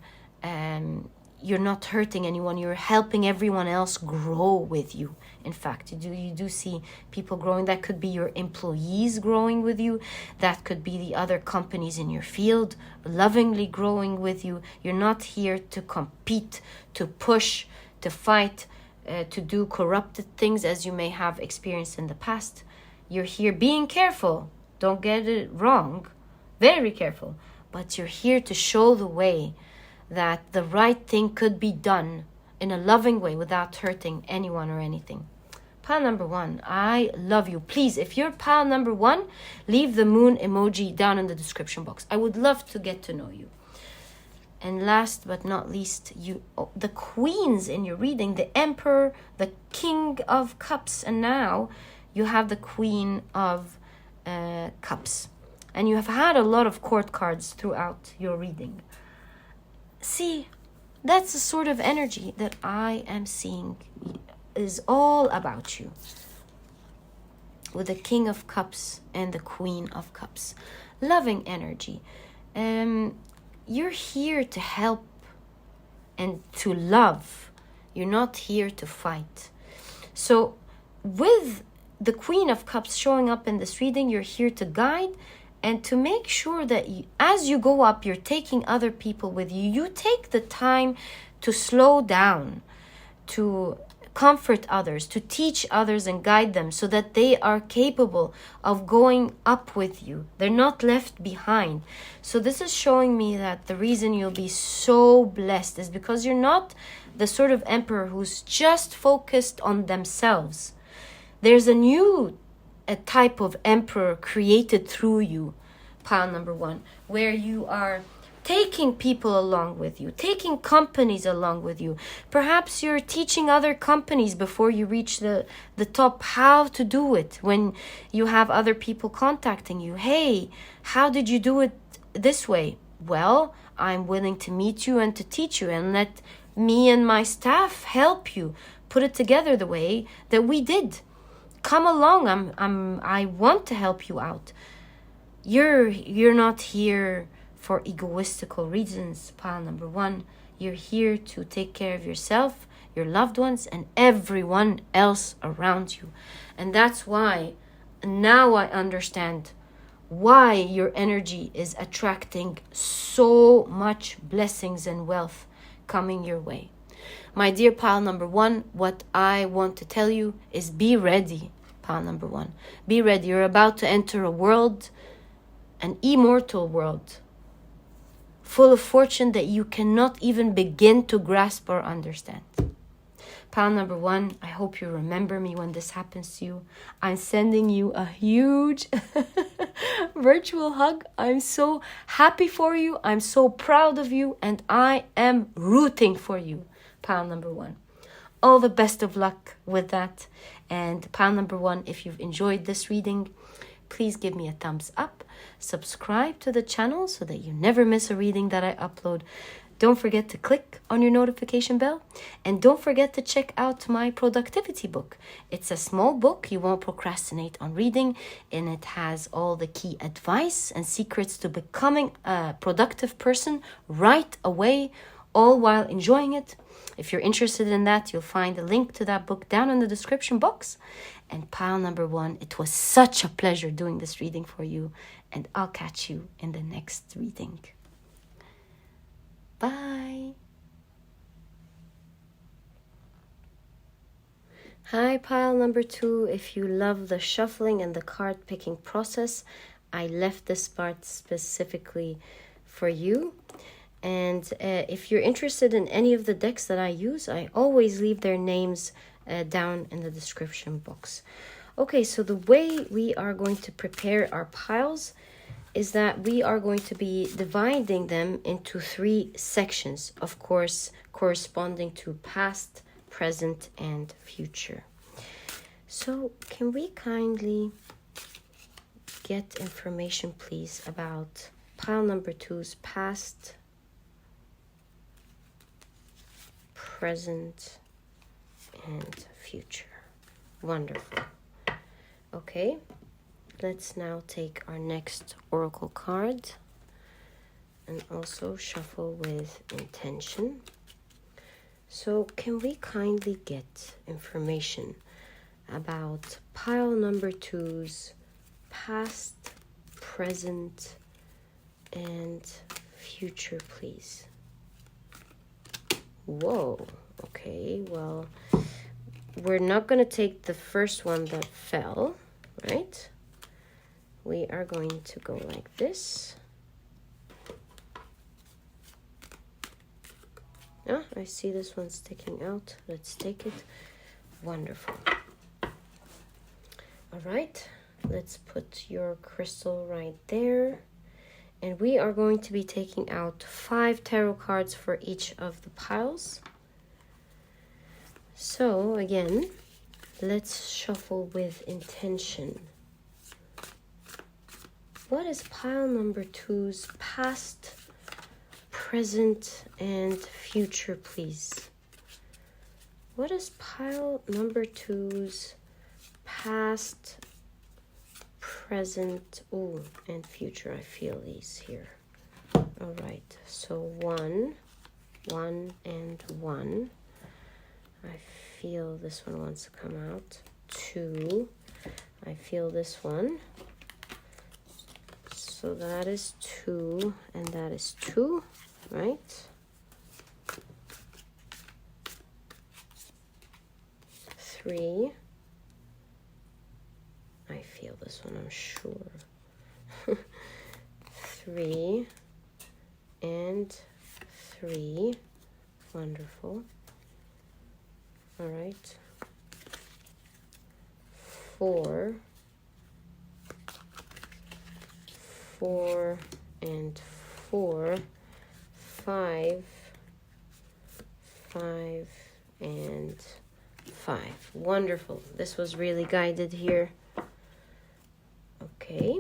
Speaker 1: you're not hurting anyone. You're helping everyone else grow with you. In fact, you do see people growing. That could be your employees growing with you. That could be the other companies in your field lovingly growing with you. You're not here to compete, to push, to fight, to do corrupted things as you may have experienced in the past. You're here being careful. Don't get it wrong. Very careful. But you're here to show the way that the right thing could be done in a loving way without hurting anyone or anything. Pile number one, I love you. Please, if you're pile number one, leave the moon emoji down in the description box. I would love to get to know you. And last but not least, the queens in your reading, the Emperor, the King of Cups, and now you have the Queen of Cups. And you have had a lot of court cards throughout your reading. See, that's the sort of energy that I am seeing is all about you. With the King of Cups and the Queen of Cups. Loving energy. You're here to help and to love. You're not here to fight. So with the Queen of Cups showing up in this reading, you're here to guide and to make sure that as you go up, you're taking other people with you. You take the time to slow down, to comfort others, to teach others and guide them so that they are capable of going up with you. They're not left behind. So this is showing me that the reason you'll be so blessed is because you're not the sort of emperor who's just focused on themselves. There's a type of emperor created through you, pile number one, where you are taking people along with you, taking companies along with you. Perhaps you're teaching other companies before you reach the top how to do it. When you have other people contacting you, hey, how did you do it this way? Well, I'm willing to meet you and to teach you and let me and my staff help you put it together the way that we did. Come along. I want to help you out. You're not here for egoistical reasons, pile number one. You're here to take care of yourself, your loved ones, and everyone else around you. And that's why now I understand why your energy is attracting so much blessings and wealth coming your way. My dear pile number one, what I want to tell you is be ready, pile number one. Be ready. You're about to enter a world, an immortal world, full of fortune that you cannot even begin to grasp or understand. Pile number one, I hope you remember me when this happens to you. I'm sending you a huge virtual hug. I'm so happy for you. I'm so proud of you. And I am rooting for you, pile number one. All the best of luck with that. And pile number one, if you've enjoyed this reading, please give me a thumbs up. Subscribe to the channel so that you never miss a reading that I upload. Don't forget to click on your notification bell. And don't forget to check out my productivity book. It's a small book you won't procrastinate on reading. And it has all the key advice and secrets to becoming a productive person right away, all while enjoying it. If you're interested in that, you'll find a link to that book down in the description box. And pile number one, it was such a pleasure doing this reading for you. And I'll catch you in the next reading. Bye. Hi, pile number two. If you love the shuffling and the card picking process, I left this part specifically for you. And if you're interested in any of the decks that I use, I always leave their names down in the description box. Okay, so the way we are going to prepare our piles is that we are going to be dividing them into 3 sections, of course, corresponding to past, present, and future. So can we kindly get information, please, about pile number two's past, present, and future? Wonderful. Okay, let's now take our next oracle card and also shuffle with intention. So can we kindly get information about pile number two's past, present, and future, please? Whoa, okay, well, we're not going to take the first one that fell, right? We are going to go like this. Ah, I see this one sticking out. Let's take it. Wonderful. All right, let's put your crystal right there. And we are going to be taking out 5 tarot cards for each of the piles. So again, let's shuffle with intention. What is pile number 2's past, present, and future, please? What is pile number 2's past, present, and future? I feel these here. All right, so 1, 1, and 1. I feel this one wants to come out. 2, I feel this one. So that is 2, and that is 2, right? 3. I feel this one, I'm sure. 3 and 3. Wonderful. All right. 4. 4 and 4. 5. 5 and 5. Wonderful. This was really guided here. Okay.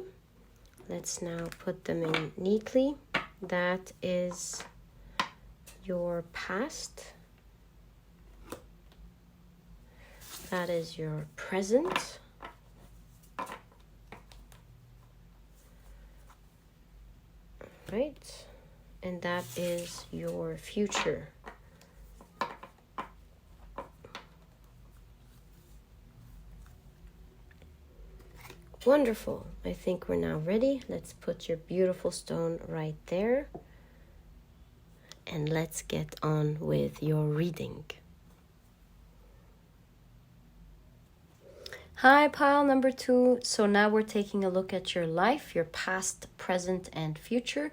Speaker 1: Let's now put them in neatly. That is your past. That is your present. Right? And that is your future. Wonderful. I think we're now ready. Let's put your beautiful stone right there. And let's get on with your reading. Hi, pile number 2. So now we're taking a look at your life, your past, present, and future.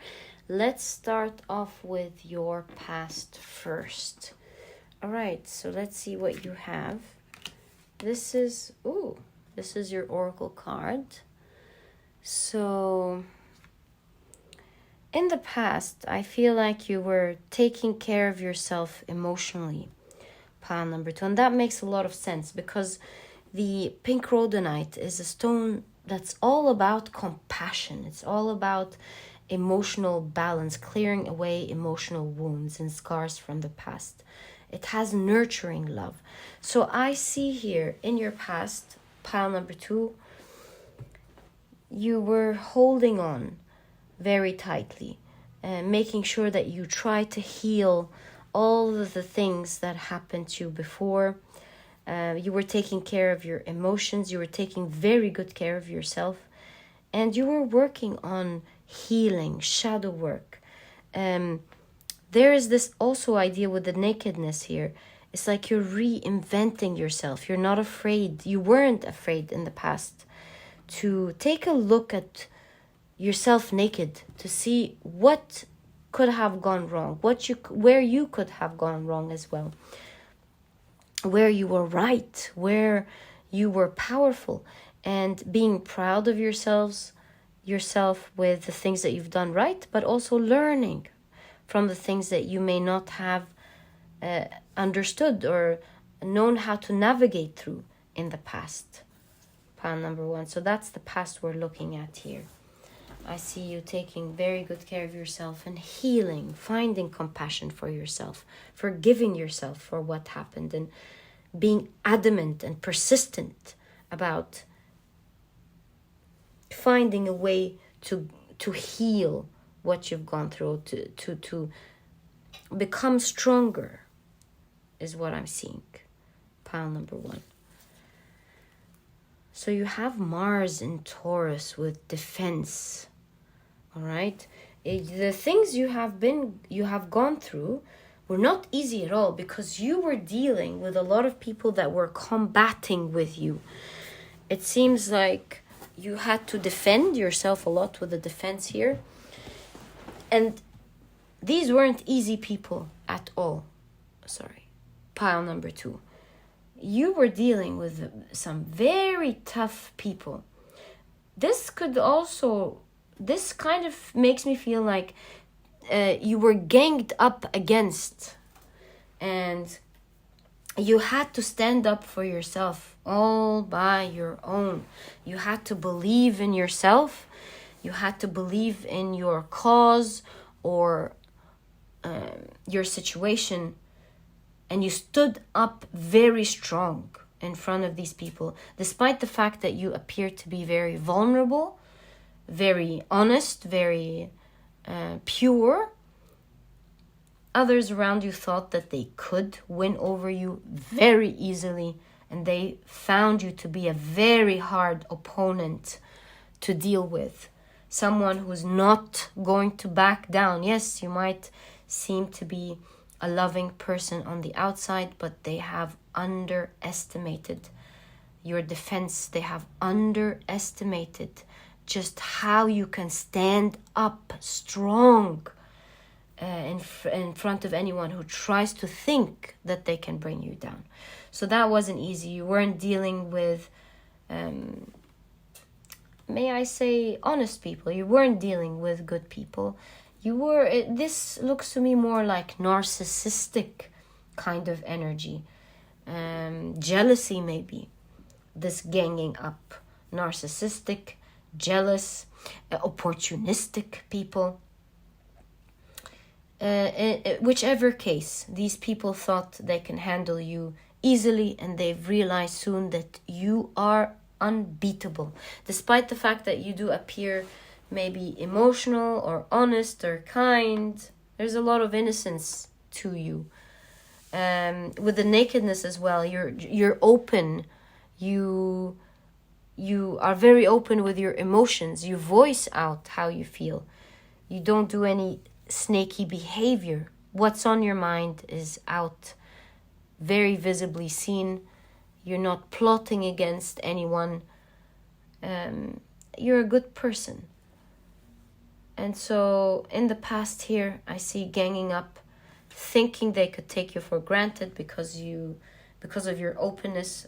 Speaker 1: Let's start off with your past first. All right, so let's see what you have. This is your oracle card. So in the past, I feel like you were taking care of yourself emotionally, pile number 2. And that makes a lot of sense because the pink rhodonite is a stone that's all about compassion. It's all about emotional balance, clearing away emotional wounds and scars from the past. It has nurturing love. So I see here in your past, pile number 2, you were holding on very tightly, making sure that you try to heal all of the things that happened to you before. You were taking care of your emotions. You were taking very good care of yourself. And you were working on healing, shadow work. There is this also idea with the nakedness here. It's like you're reinventing yourself. You're not afraid. You weren't afraid in the past to take a look at yourself naked to see what could have gone wrong, where you could have gone wrong as well, where you were right, where you were powerful, and being proud of yourself with the things that you've done right, but also learning from the things that you may not have understood or known how to navigate through in the past. Pile number 1. So that's the past we're looking at here. I see you taking very good care of yourself and healing, finding compassion for yourself, forgiving yourself for what happened, and being adamant and persistent about finding a way to heal what you've gone through, to become stronger is what I'm seeing. Pile number 1. So you have Mars in Taurus with defense. All right. The things you have gone through were not easy at all because you were dealing with a lot of people that were combating with you. It seems like you had to defend yourself a lot with the defense here. And these weren't easy people at all. Sorry. Pile number 2. you were dealing with some very tough people. This kind of makes me feel like you were ganged up against, and you had to stand up for yourself all by your own. You had to believe in yourself. You had to believe in your cause or your situation. And you stood up very strong in front of these people, despite the fact that you appeared to be very vulnerable, very honest, very pure. Others around you thought that they could win over you very easily, and they found you to be a very hard opponent to deal with. Someone who's not going to back down. Yes, you might seem to be a loving person on the outside, but they have underestimated your defense. They have underestimated just how you can stand up strong in front of anyone who tries to think that they can bring you down. So that wasn't easy. You weren't dealing with, may I say, honest people. You weren't dealing with good people. This looks to me more like narcissistic kind of energy. Jealousy, maybe. This ganging up. Narcissistic, jealous, opportunistic people. Whichever case, these people thought they can handle you easily, and they've realized soon that you are unbeatable. Despite the fact that you do appear maybe emotional or honest or kind, there's a lot of innocence to you. With the nakedness as well, you're open. You are very open with your emotions. You voice out how you feel. You don't do any snaky behavior. What's on your mind is out, very visibly seen. You're not plotting against anyone. You're a good person. And so in the past here, I see ganging up, thinking they could take you for granted because of your openness,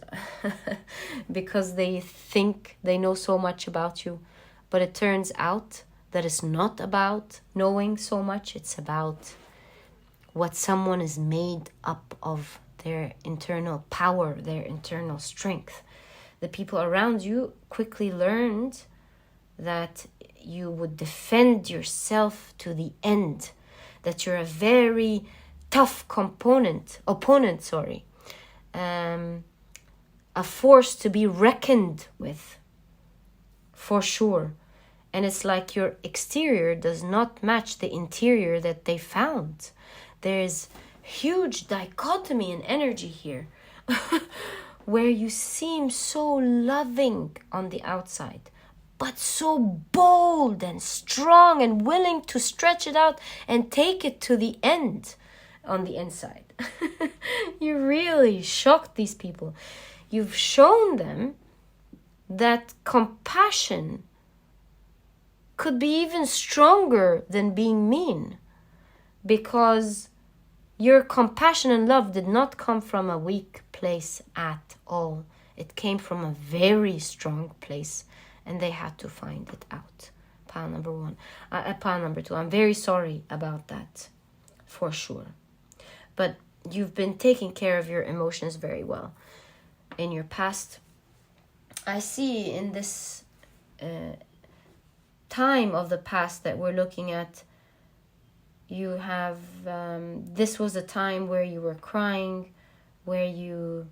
Speaker 1: because they think they know so much about you. But it turns out that it's not about knowing so much. It's about what someone is made up of, their internal power, their internal strength. The people around you quickly learned that you would defend yourself to the end, that you're a very tough opponent, a force to be reckoned with, for sure. And it's like your exterior does not match the interior that they found. There's huge dichotomy in energy here, where you seem so loving on the outside, but so bold and strong and willing to stretch it out and take it to the end on the inside. You really shocked these people. You've shown them that compassion could be even stronger than being mean, because your compassion and love did not come from a weak place at all. It came from a very strong place, and they had to find it out. Pile number one. Pile number two. I'm very sorry about that, for sure. But you've been taking care of your emotions very well in your past. I see in this time of the past that we're looking at, you have this was a time where you were crying, where you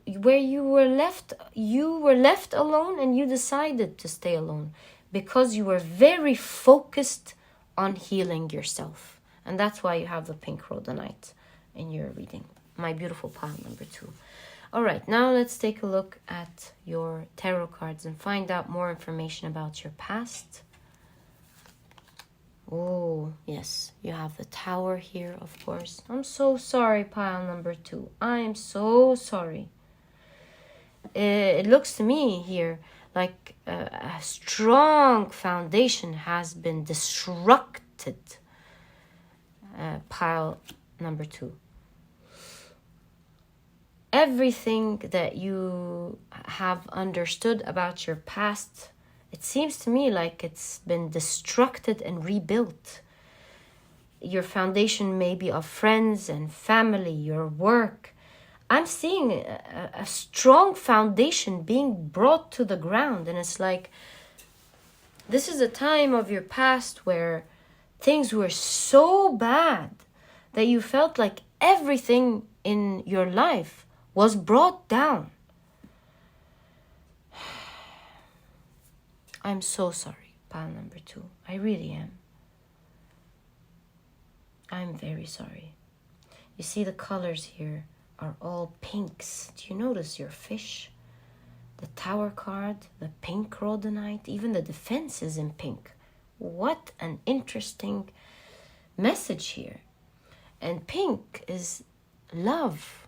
Speaker 1: were left alone, and you decided to stay alone because you were very focused on healing yourself. And that's why you have the pink rhodonite in your reading. My beautiful pile number 2. All right, now let's take a look at your tarot cards and find out more information about your past. Oh, yes, you have the Tower here, of course. I'm so sorry, pile number 2. I am so sorry. It looks to me here like a strong foundation has been disrupted. Pile number 2. everything that you have understood about your past, it seems to me like it's been destructed and rebuilt. Your foundation maybe of friends and family, your work. I'm seeing a strong foundation being brought to the ground. And it's like, this is a time of your past where things were so bad that you felt like everything in your life was brought down. I'm so sorry, pile number 2. I really am. I'm very sorry. You see the colors here are all pinks. Do you notice your fish? The Tower card, the pink Rhodonite, even the defense is in pink. What an interesting message here. And pink is love.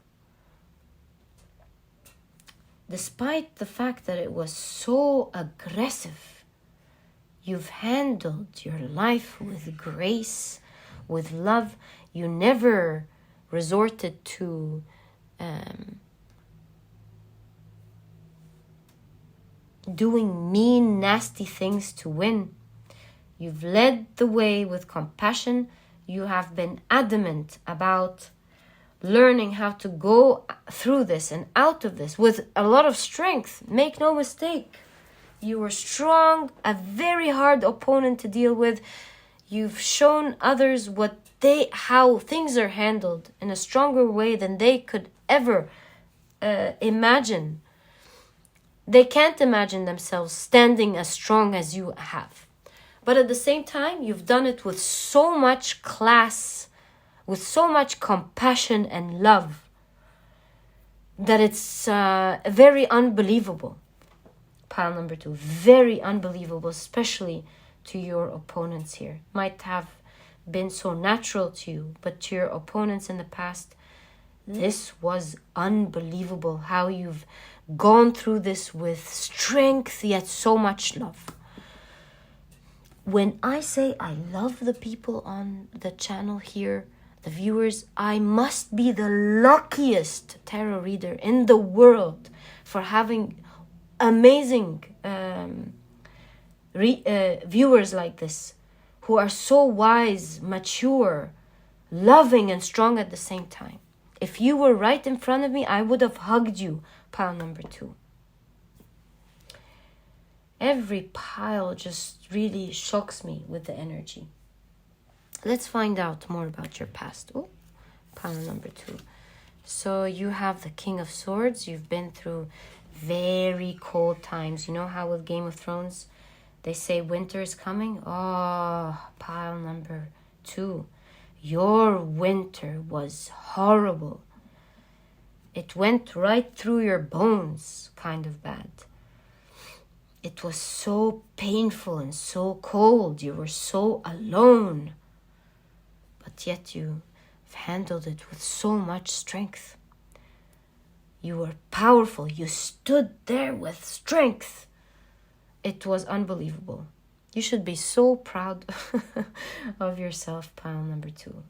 Speaker 1: Despite the fact that it was so aggressive, you've handled your life with grace, with love. You never resorted to doing mean, nasty things to win. You've led the way with compassion. You have been adamant about learning how to go through this and out of this with a lot of strength. Make no mistake. You were strong, a very hard opponent to deal with. You've shown others how things are handled in a stronger way than they could ever imagine. They can't imagine themselves standing as strong as you have. But at the same time, you've done it with so much class, with so much compassion and love, that it's very unbelievable. Pile number 2, very unbelievable, especially to your opponents here. Might have been so natural to you, but to your opponents in the past, this was unbelievable how you've gone through this with strength yet so much love. When I say I love the people on the channel here, the viewers, I must be the luckiest tarot reader in the world for having amazing viewers like this, who are so wise, mature, loving and strong at the same time. If you were right in front of me, I would have hugged you, pile number 2. Every pile just really shocks me with the energy. Let's find out more about your past. Oh, pile number 2. So you have the King of Swords. You've been through very cold times. You know how with Game of Thrones, they say winter is coming? Oh, pile number 2. Your winter was horrible. It went right through your bones, kind of bad. It was so painful and so cold. You were so alone. But yet you've handled it with so much strength. You were powerful. You stood there with strength. It was unbelievable. You should be so proud of yourself, pile number 2.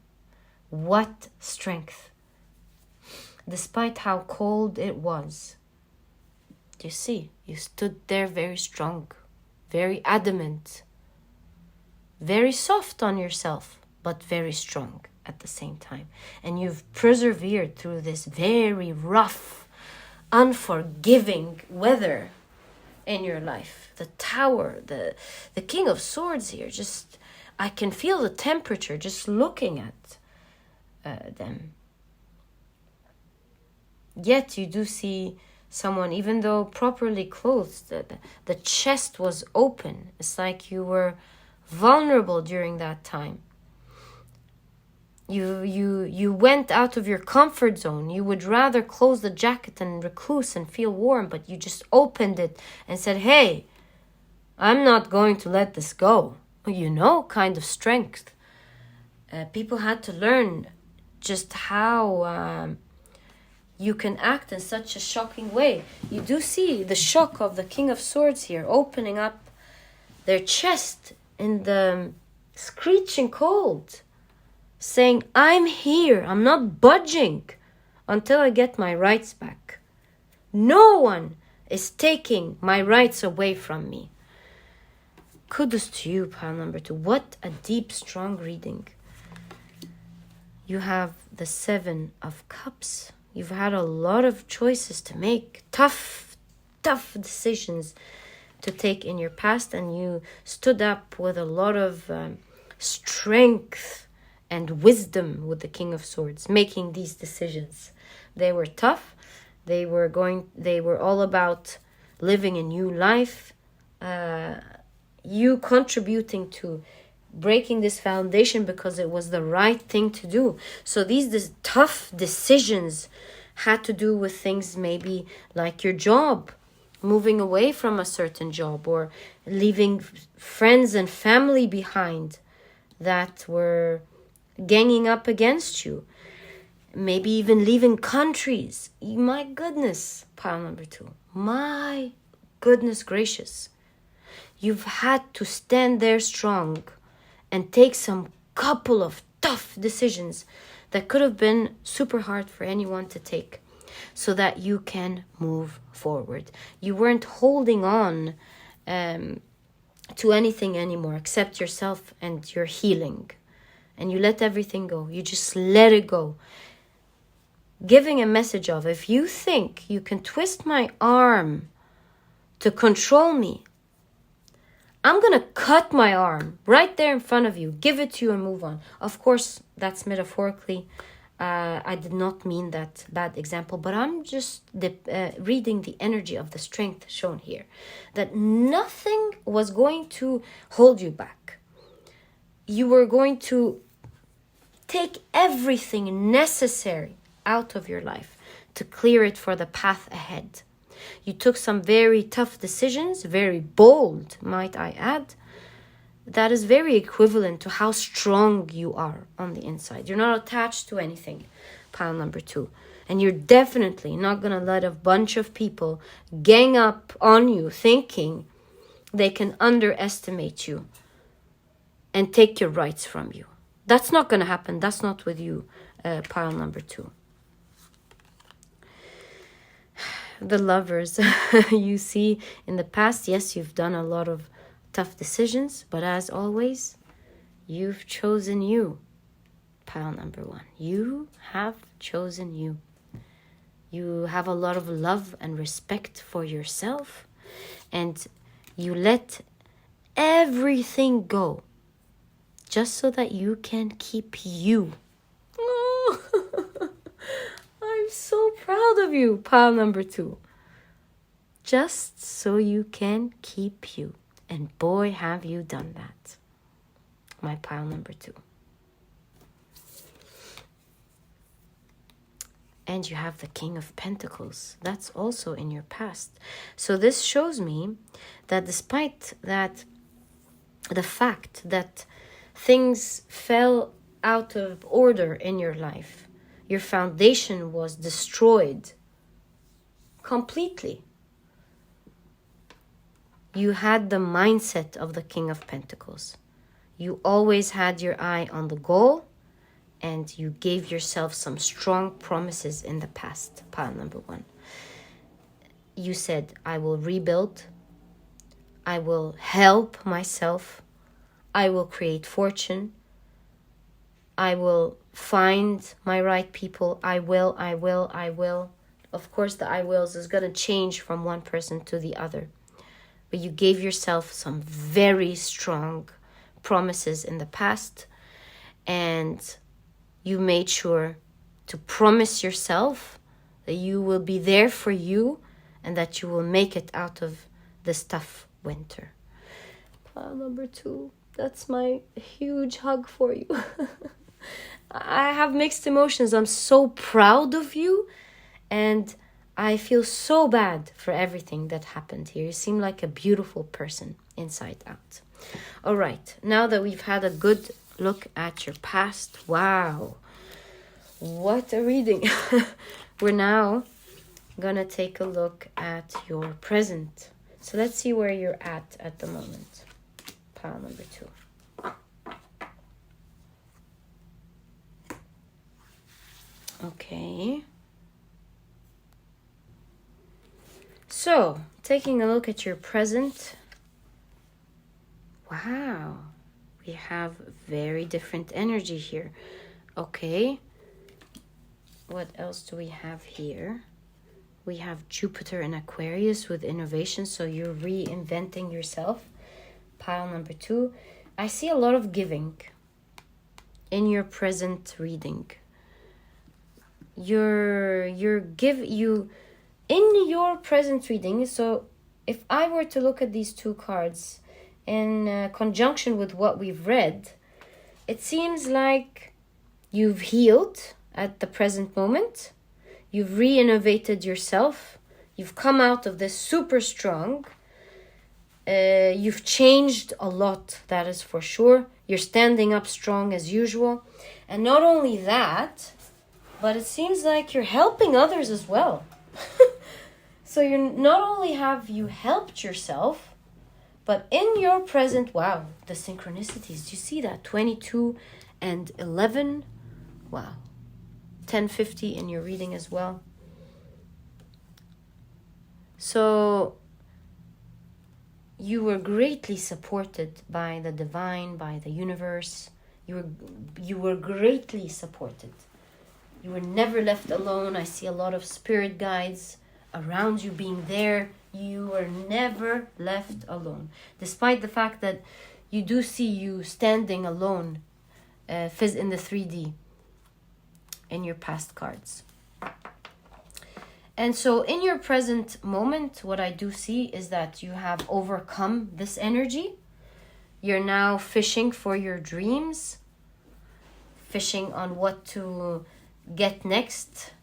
Speaker 1: What strength. Despite how cold it was. You see, you stood there very strong, very adamant, very soft on yourself, but very strong at the same time. And you've persevered through this very rough, unforgiving weather in your life. The Tower, the King of Swords here, just, I can feel the temperature just looking at them. Yet you do see someone, even though properly clothed, the chest was open. It's like you were vulnerable during that time. You went out of your comfort zone. You would rather close the jacket and recluse and feel warm, but you just opened it and said, hey, I'm not going to let this go. You know, kind of strength. People had to learn just how you can act in such a shocking way. You do see the shock of the King of Swords here, opening up their chest in the screeching cold, saying, I'm here, I'm not budging. until I get my rights back. No one is taking my rights away from me. Kudos to you, pile number 2. What a deep, strong reading. You have the 7 of Cups. You've had a lot of choices to make. Tough decisions to take in your past. And you stood up with a lot of strength and wisdom with the King of Swords, making these decisions. They were tough. They were all about living a new life. You contributing to breaking this foundation because it was the right thing to do. So these tough decisions had to do with things maybe like your job, moving away from a certain job, or leaving friends and family behind that were ganging up against you. Maybe even leaving countries. My goodness, pile number 2. My goodness gracious. You've had to stand there strong and take some couple of tough decisions that could have been super hard for anyone to take so that you can move forward. You weren't holding on to anything anymore except yourself and your healing. And you let everything go. You just let it go. Giving a message of, if you think you can twist my arm to control me, I'm going to cut my arm right there in front of you, give it to you and move on. Of course, that's metaphorically. I did not mean that bad example, but I'm just reading the energy of the strength shown here. That nothing was going to hold you back. You were going to take everything necessary out of your life to clear it for the path ahead. You took some very tough decisions, very bold, might I add. That is very equivalent to how strong you are on the inside. You're not attached to anything, pile number 2. And you're definitely not going to let a bunch of people gang up on you thinking they can underestimate you and take your rights from you. That's not going to happen. That's not with you, pile number 2. The Lovers. You see, in the past, yes, you've done a lot of tough decisions, but as always, you've chosen you. Pile number 1. You have chosen you. You have a lot of love and respect for yourself, and you let everything go just so that you can keep you. Oh, I'm so proud of you, pile number 2. Just so you can keep you. And boy, have you done that. My pile number 2. And you have the King of Pentacles. That's also in your past. So this shows me that despite that, the fact that things fell out of order in your life, your foundation was destroyed completely. You had the mindset of the King of Pentacles. You always had your eye on the goal, and you gave yourself some strong promises in the past, pile number 1. You said, I will rebuild. I will help myself. I will create fortune. I will find my right people. I will. Of course, the I wills is going to change from one person to the other. But you gave yourself some very strong promises in the past, and you made sure to promise yourself that you will be there for you and that you will make it out of this tough winter. Pile number 2, that's my huge hug for you. I have mixed emotions. I'm so proud of you, and I feel so bad for everything that happened here. You seem like a beautiful person inside out. All right, now that we've had a good look at your past, wow, what a reading. We're now gonna take a look at your present. So let's see where you're at the moment. Pile number 2. Okay. So, taking a look at your present. Wow, we have very different energy here. Okay, what else do we have here? We have Jupiter in Aquarius with innovation, so you're reinventing yourself. Pile number 2. I see a lot of giving in your present reading. In your present reading, so if I were to look at these 2 cards in conjunction with what we've read, it seems like you've healed at the present moment. You've re-innovated yourself. You've come out of this super strong. You've changed a lot, that is for sure. You're standing up strong as usual. And not only that, but it seems like you're helping others as well. So you're not only have you helped yourself, but in your present, wow, the synchronicities. Do you see that? 22 and 11. Wow. 1050 in your reading as well. So you were greatly supported by the divine, by the universe. You were greatly supported. You were never left alone. I see a lot of spirit guides around you being there. You were never left alone. Despite the fact that you do see you standing alone in the 3D in your past cards. And so in your present moment, what I do see is that you have overcome this energy. You're now fishing for your dreams, fishing on what to get next.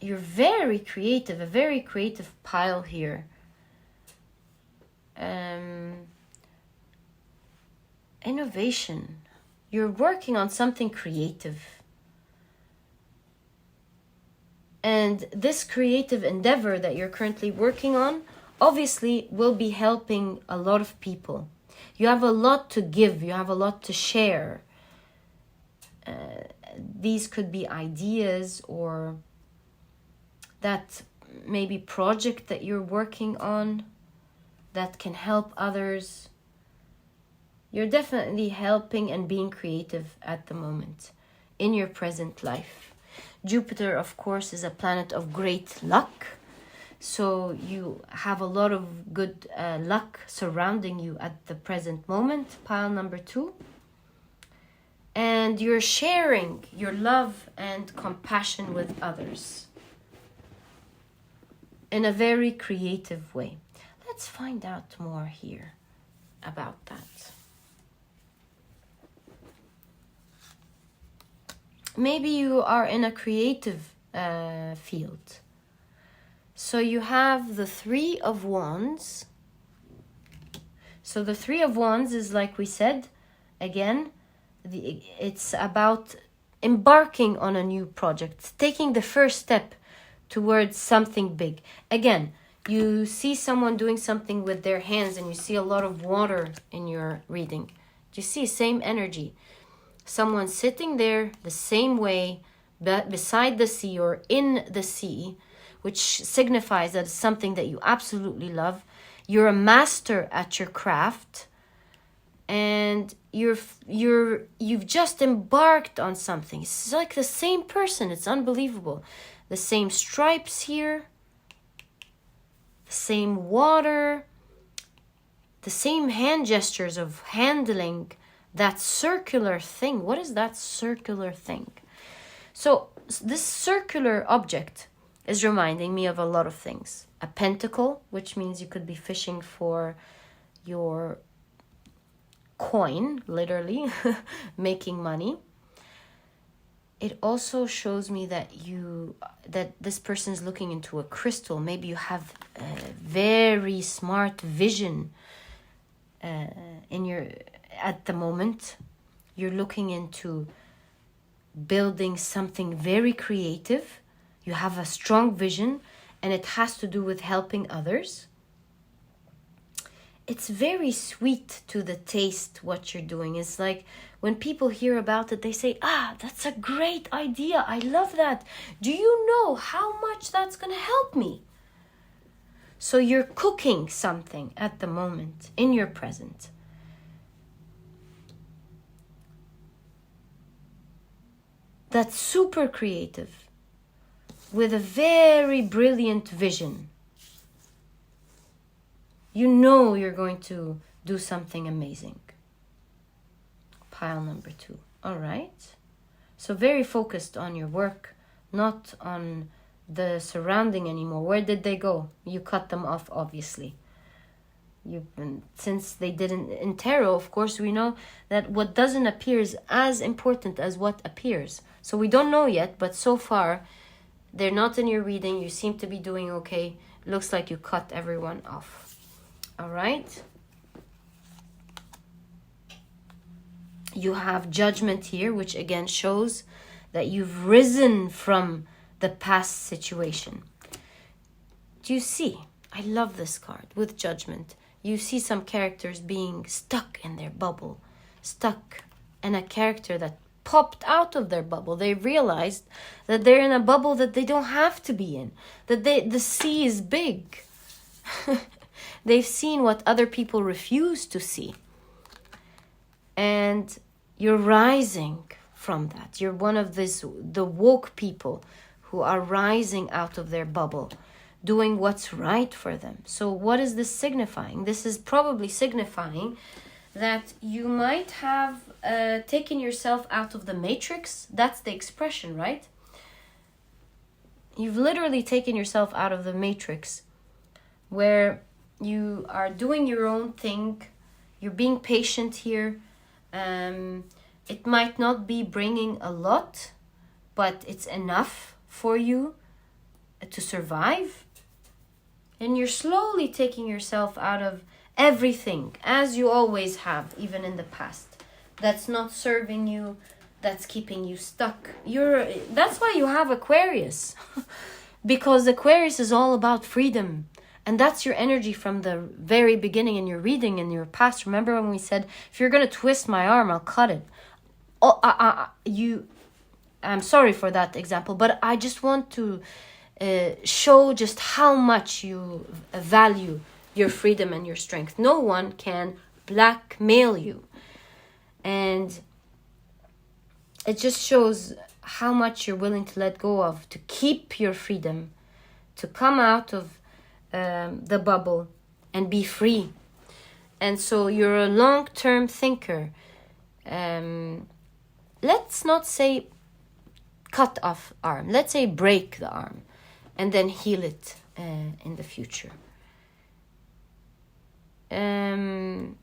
Speaker 1: You're very creative, a very creative pile here. Innovation. You're working on something creative. And this creative endeavor that you're currently working on obviously will be helping a lot of people. You have a lot to give. You have a lot to share. These could be ideas or that maybe project that you're working on that can help others. You're definitely helping and being creative at the moment in your present life. Jupiter, of course, is a planet of great luck. So you have a lot of good luck surrounding you at the present moment, pile number 2. And you're sharing your love and compassion with others in a very creative way. Let's find out more here about that. Maybe you are in a creative field. So you have the 3 of Wands. So the 3 of Wands is, like we said, again, it's about embarking on a new project, taking the first step towards something big. Again, you see someone doing something with their hands and you see a lot of water in your reading. Do you see same energy? Someone sitting there the same way, but beside the sea or in the sea, which signifies that it's something that you absolutely love. You're a master at your craft, and you've just embarked on something. It's like the same person. It's unbelievable. The same stripes here, the same water, the same hand gestures of handling that circular thing. What is that circular thing? So this circular object is reminding me of a lot of things. A pentacle, which means you could be fishing for your coin, literally, making money. It also shows me that this person is looking into a crystal. Maybe you have a very smart vision at the moment. You're looking into building something very creative. You have a strong vision, and it has to do with helping others. It's very sweet to the taste what you're doing. It's like when people hear about it, they say, that's a great idea. I love that. Do you know how much that's going to help me? So you're cooking something at the moment in your present. That's super creative, with a very brilliant vision. You know you're going to do something amazing. Pile number 2. All right. So very focused on your work, not on the surrounding anymore. Where did they go? You cut them off, obviously. Since they didn't, in tarot, of course, we know that what doesn't appear is as important as what appears. So we don't know yet, but so far, they're not in your reading. You seem to be doing okay. Looks like you cut everyone off. All right. You have Judgment here, which again shows that you've risen from the past situation. Do you see? I love this card with Judgment. You see some characters being stuck in their bubble, stuck, and a character that popped out of their bubble. They realized that they're in a bubble that they don't have to be in, that the sea is big. They've seen what other people refuse to see. And you're rising from that. You're one of the woke people who are rising out of their bubble, doing what's right for them. So what is this signifying? This is probably signifying that you might have taken yourself out of the matrix. That's the expression, right? You've literally taken yourself out of the matrix, where you are doing your own thing. You're being patient here. It might not be bringing a lot, but it's enough for you to survive. And you're slowly taking yourself out of everything, as you always have, even in the past, that's not serving you, that's keeping you stuck. That's why you have Aquarius, because Aquarius is all about freedom. And that's your energy from the very beginning in your reading, in your past. Remember when we said, if you're going to twist my arm, I'll cut it. I'm sorry for that example, but I just want to show just how much you value your freedom and your strength. No one can blackmail you. And it just shows how much you're willing to let go of, to keep your freedom, to come out of the bubble and be free. And so you're a long-term thinker. Let's not say cut off arm. Let's say break the arm and then heal it in the future. And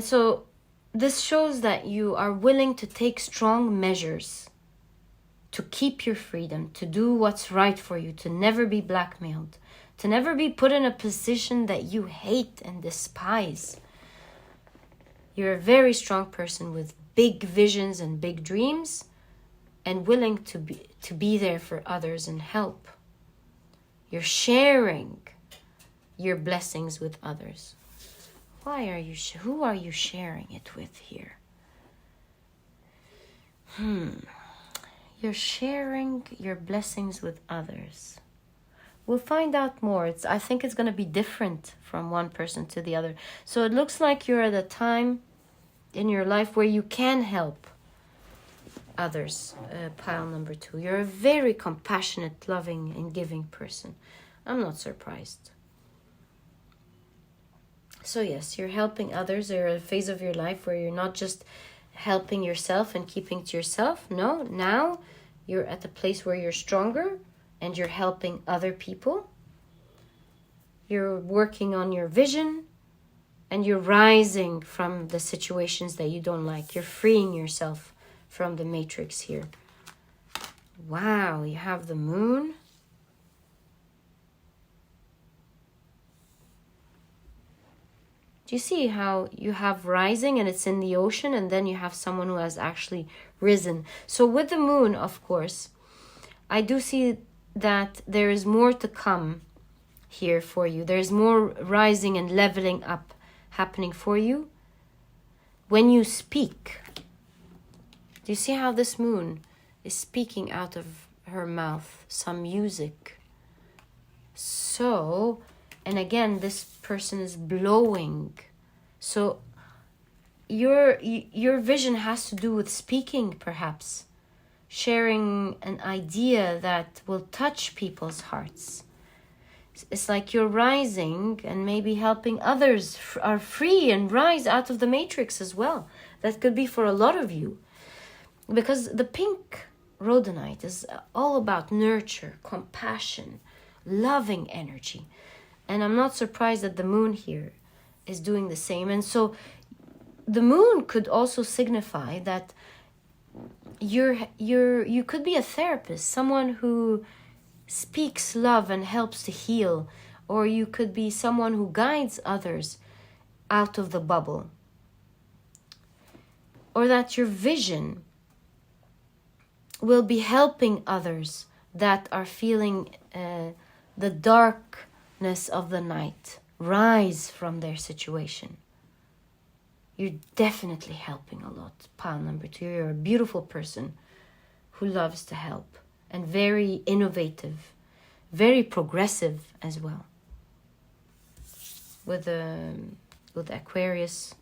Speaker 1: so this shows that you are willing to take strong measures to keep your freedom, to do what's right for you, to never be blackmailed, to never be put in a position that you hate and despise. You're a very strong person with big visions and big dreams, and willing to be there for others and help. You're sharing your blessings with others. Who are you sharing it with here? You're sharing your blessings with others. We'll find out more. I think it's going to be different from one person to the other. So it looks like you're at a time in your life where you can help others. Pile number 2. You're a very compassionate, loving, and giving person. I'm not surprised. So yes, you're helping others. You're at a phase of your life where you're not just helping yourself and keeping to yourself. No, now you're at a place where you're stronger and you're helping other people. You're working on your vision and you're rising from the situations that you don't like. You're freeing yourself from the matrix here. Wow, you have the moon. Do you see how you have rising and it's in the ocean, and then you have someone who has actually risen? So with the moon, of course, I do see that there is more to come here for you. There's more rising and leveling up happening for you when you speak. Do you see how this moon is speaking out of her mouth some music So, and again, this person is blowing. So your vision has to do with speaking, perhaps. Sharing an idea that will touch people's hearts. It's like you're rising and maybe helping others are free and rise out of the matrix as well. That could be for a lot of you. Because the pink rhodonite is all about nurture, compassion, loving energy. And I'm not surprised that the moon here is doing the same. And so the moon could also signify that you could be a therapist, someone who speaks love and helps to heal, or you could be someone who guides others out of the bubble, or that your vision will be helping others that are feeling the darkness of the night rise from their situation. You're definitely helping a lot. Pile number 2, you're a beautiful person who loves to help and very innovative, very progressive as well. With Aquarius,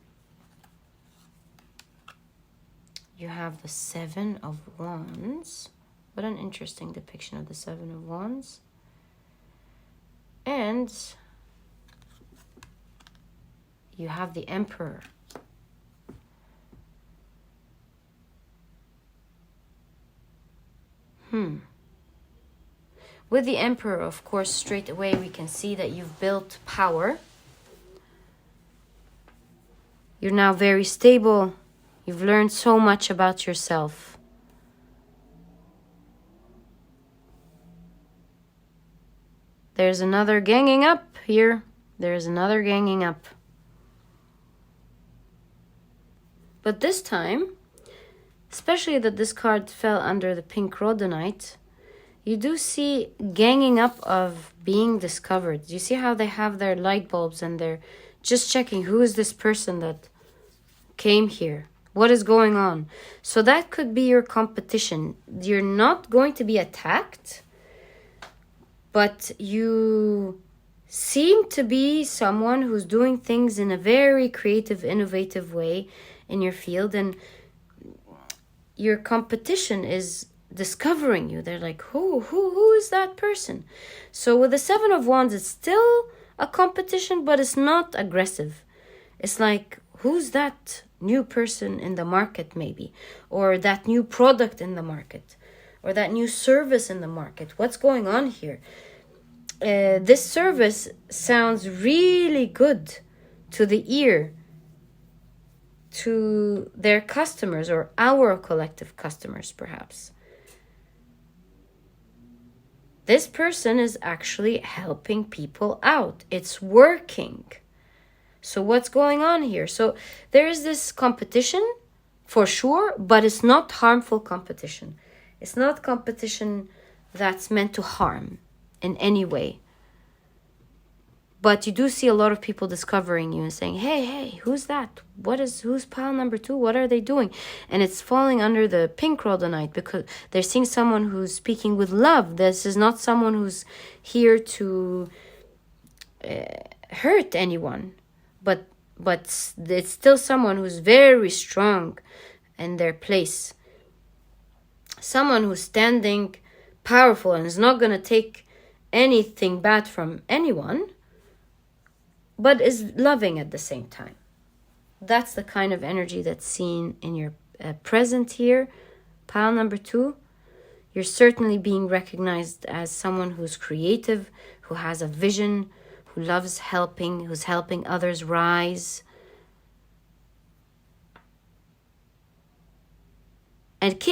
Speaker 1: you have the 7 of Wands. What an interesting depiction of the 7 of Wands. And you have the Emperor. With the Emperor, of course, straight away we can see that you've built power. You're now very stable. You've learned so much about yourself. There's another ganging up here. There's another ganging up. But this time, especially that this card fell under the pink rhodonite, you do see ganging up of being discovered. You see how they have their light bulbs and they're just checking who is this person that came here? What is going on? So that could be your competition. You're not going to be attacked, but you seem to be someone who's doing things in a very creative, innovative way in your field, and your competition is discovering you. They're like, who is that person? So with the 7 of Wands, it's still a competition, but it's not aggressive. It's like, who's that new person in the market maybe? Or that new product in the market? Or that new service in the market? What's going on here? This service sounds really good to the ear, to their customers or our collective customers perhaps. This person is actually helping people out. It's working. So what's going on here? So there is this competition for sure, but it's not harmful competition. It's not competition that's meant to harm in any way. But you do see a lot of people discovering you and saying, hey, who's that? Who's pile number 2? What are they doing? And it's falling under the pink rhodonite because they're seeing someone who's speaking with love. This is not someone who's here to hurt anyone. But it's still someone who's very strong in their place. Someone who's standing powerful and is not going to take anything bad from anyone, but is loving at the same time. That's the kind of energy that's seen in your present here. Pile number 2, you're certainly being recognized as someone who's creative, who has a vision, who loves helping, who's helping others rise. And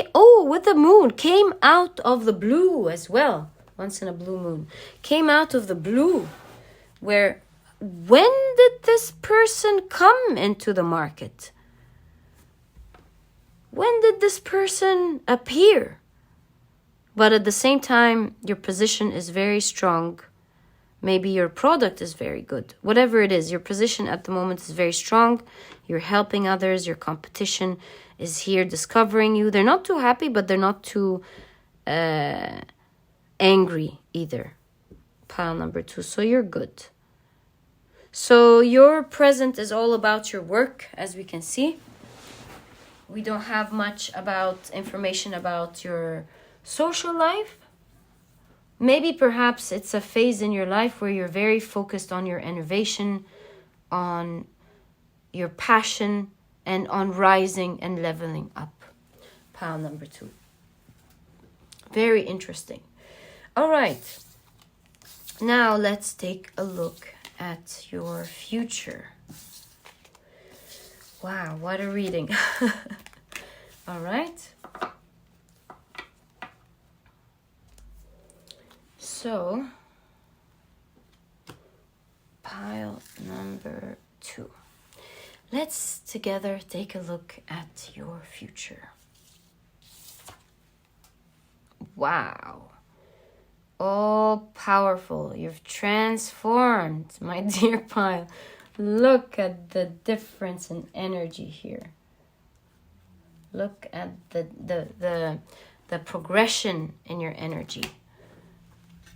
Speaker 1: with the moon, came out of the blue as well. Once in a blue moon. Came out of the blue, where when did this person come into the market? When did this person appear? But at the same time, your position is very strong. Maybe your product is very good. Whatever it is, your position at the moment is very strong. You're helping others. Your competition is here discovering you. They're not too happy, but they're not too angry either. pile number 2. So you're good. So your present is all about your work, as we can see. We don't have much about information about your social life. Maybe perhaps it's a phase in your life where you're very focused on your innovation, on your passion, and on rising and leveling up. Pile number 2. Very interesting. All right. Now let's take a look at your future. Wow, what a reading. All right. So, pile number 2. Let's together take a look at your future. Wow. All powerful. You've transformed, my dear pile. Look at the difference in energy here. Look at the progression in your energy.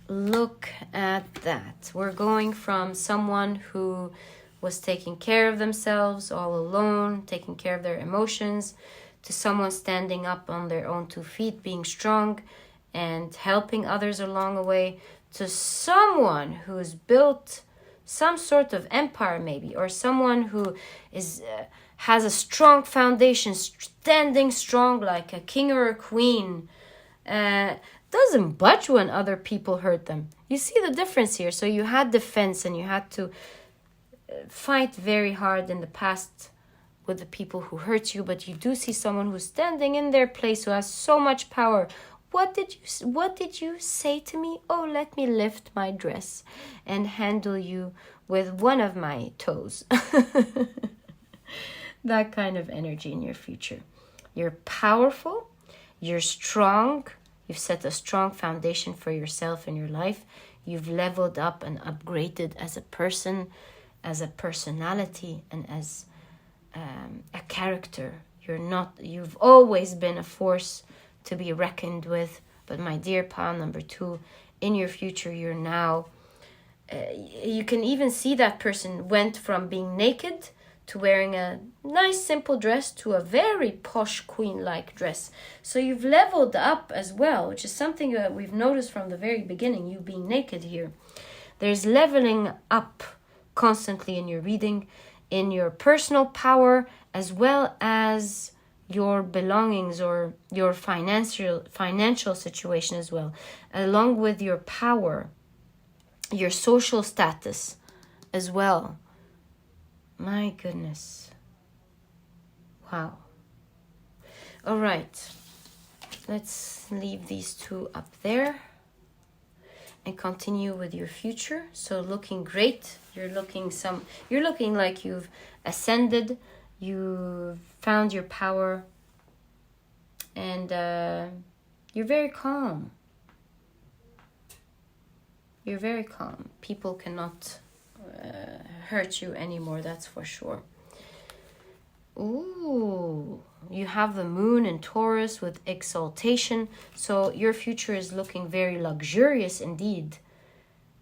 Speaker 1: Look at that. We're going from someone who was taking care of themselves all alone, taking care of their emotions, to someone standing up on their own 2 feet, being strong and helping others along the way, to someone who's built some sort of empire maybe, or someone who is has a strong foundation, standing strong like a king or a queen, doesn't budge when other people hurt them. You see the difference here. So you had defense and you had to fight very hard in the past with the people who hurt you, but you do see someone who's standing in their place, who has so much power. What did you say to me? Oh, let me lift my dress and handle you with one of my toes. That kind of energy in your future. You're powerful, you're strong, you've set a strong foundation for yourself in your life. You've leveled up and upgraded as a person, as a personality, and as a character. You've always been a force to be reckoned with. But my dear pile number 2, in your future, you're now, you can even see that person went from being naked to wearing a nice simple dress to a very posh queen-like dress. So you've leveled up as well, which is something that we've noticed from the very beginning, you being naked here. There's leveling up constantly in your reading, in your personal power, as well as your belongings or your financial situation as well, along with your power, your social status as well. My goodness. Wow. All right. Let's leave these 2 up there and continue with your future. So looking great. You're looking like you've ascended. You've found your power. And you're very calm. You're very calm. People cannot hurt you anymore, that's for sure. Ooh, you have the moon in Taurus with exaltation. So your future is looking very luxurious indeed.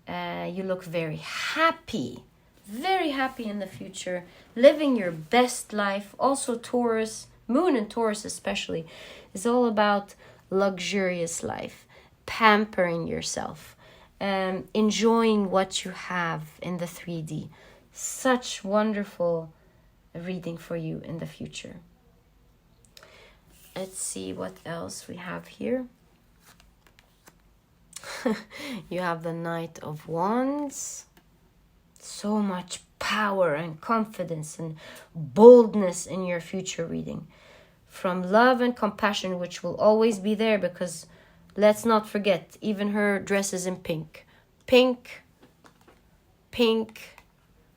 Speaker 1: You look very happy in the future, living your best life. Also Taurus, moon in Taurus especially, is all about luxurious life, pampering yourself, enjoying what you have in the 3D. Such wonderful reading for you in the future. Let's see what else we have here. You have the Knight of Wands. So much power and confidence and boldness in your future reading. From love and compassion, which will always be there, because let's not forget, even her dress is in pink. Pink.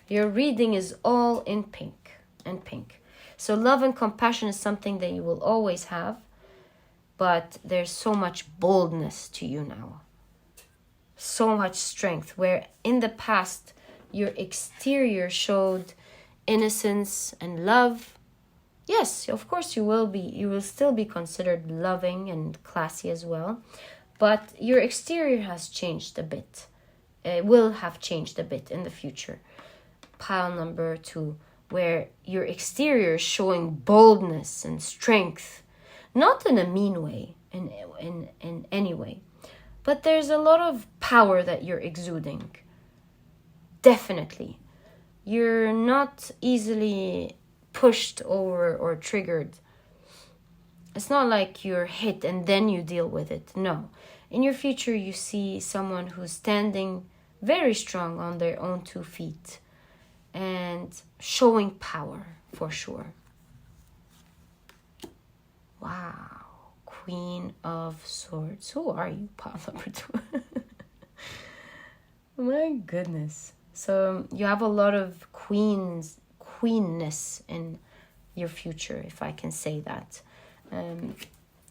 Speaker 1: Your reading is all in pink and pink. So love and compassion is something that you will always have, but there's so much boldness to you now. So much strength, where in the past your exterior showed innocence and love. Yes, of course you will still be considered loving and classy as well, but your exterior has changed a bit. will have changed a bit in the future. Pile number 2, where your exterior is showing boldness and strength, not in a mean way, in any way, but there's a lot of power that you're exuding. Definitely. You're not easily pushed over or triggered. It's not like you're hit and then you deal with it. No. In your future, you see someone who's standing very strong on their own 2 feet and showing power for sure. Wow. Queen of Swords. Who are you, pile number 2? My goodness. So you have a lot of queenness in your future, if I can say that.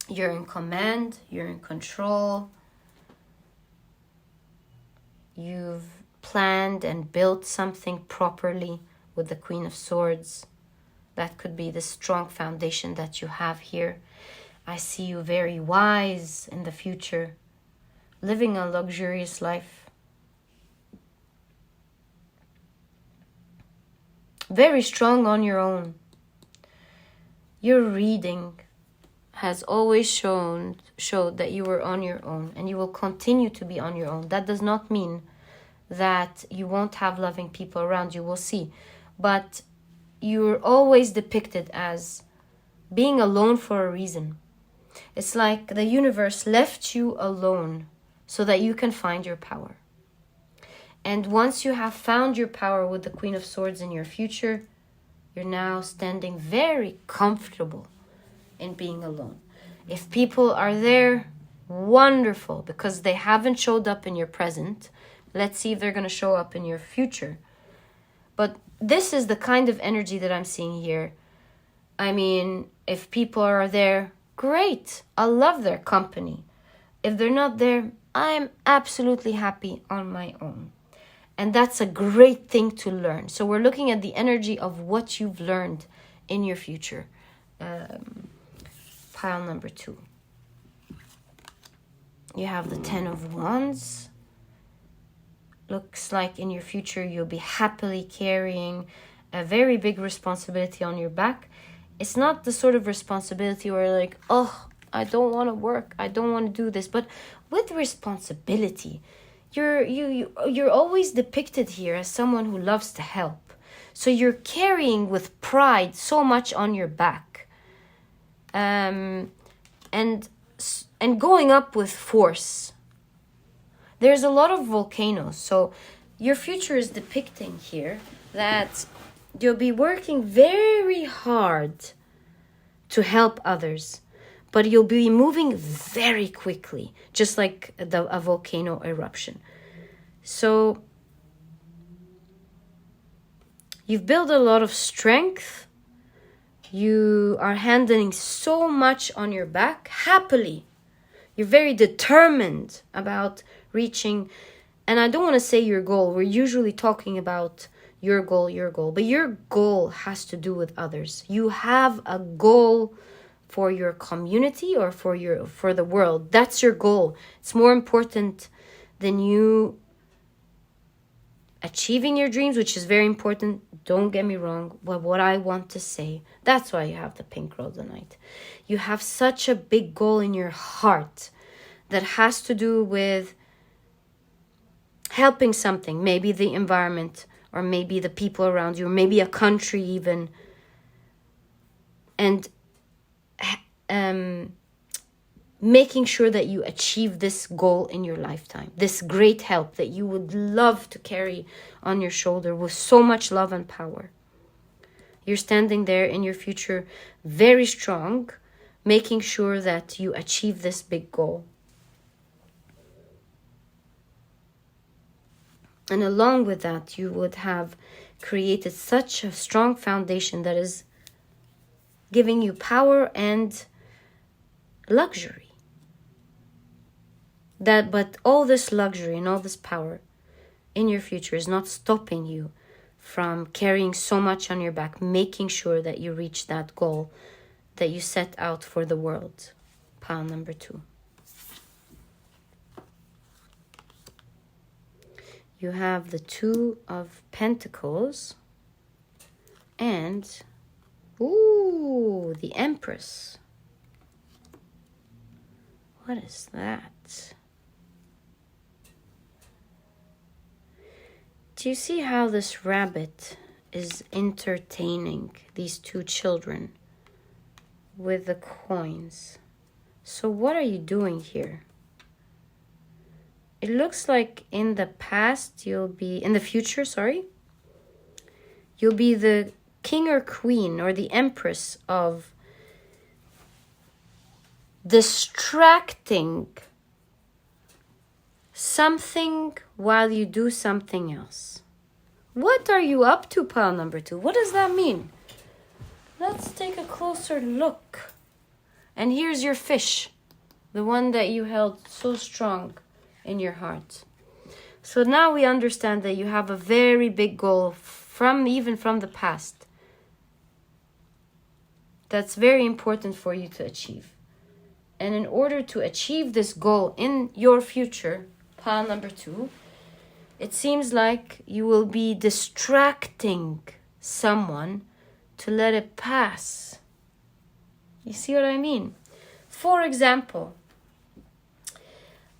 Speaker 1: You're in command, you're in control. You've planned and built something properly with the Queen of Swords. That could be the strong foundation that you have here. I see you very wise in the future, living a luxurious life. Very strong on your own. Your reading has always showed that you were on your own, and you will continue to be on your own. That does not mean that you won't have loving people around you, we'll see. But you're always depicted as being alone for a reason. It's like the universe left you alone so that you can find your power. And once you have found your power with the Queen of Swords in your future, you're now standing very comfortable in being alone. If people are there, wonderful, because they haven't showed up in your present. Let's see if they're going to show up in your future. But this is the kind of energy that I'm seeing here. I mean, if people are there, great. I love their company. If they're not there, I'm absolutely happy on my own. And that's a great thing to learn. So we're looking at the energy of what you've learned in your future. Pile number 2. You have the 10 of Wands. Looks like in your future you'll be happily carrying a very big responsibility on your back. It's not the sort of responsibility where like, oh, I don't want to work, I don't want to do this. But with responsibility, you're always depicted here as someone who loves to help. So you're carrying with pride so much on your back, and going up with force. There's a lot of volcanoes. So your future is depicting here that you'll be working very hard to help others, but you'll be moving very quickly, just like a volcano eruption. So you've built a lot of strength. You are handling so much on your back happily. You're very determined about reaching, and I don't want to say your goal. We're usually talking about your goal, but your goal has to do with others. You have a goal for your community or for the world. That's your goal. It's more important than you achieving your dreams, which is very important. Don't get me wrong. But what I want to say, that's why you have the pink Rhodonite. You have such a big goal in your heart that has to do with helping something, maybe the environment, or maybe the people around you, or maybe a country even. And making sure that you achieve this goal in your lifetime, this great help that you would love to carry on your shoulder with so much love and power. You're standing there in your future very strong, making sure that you achieve this big goal. And along with that, you would have created such a strong foundation that is giving you power and luxury. But all this luxury and all this power in your future is not stopping you from carrying so much on your back, making sure that you reach that goal that you set out for the world. Pile number 2. You have the Two of Pentacles and, ooh, the Empress. What is that? Do you see how this rabbit is entertaining these two children with the coins? So what are you doing here? It looks like in the past in the future, you'll be the king or queen or the empress of distracting something while you do something else. What are you up to, pile number 2? What does that mean? Let's take a closer look. And here's your fish, the one that you held so strong in your heart. So now we understand that you have a very big goal even from the past. That's very important for you to achieve. And in order to achieve this goal in your future, pile number 2, it seems like you will be distracting someone to let it pass. You see what I mean? For example,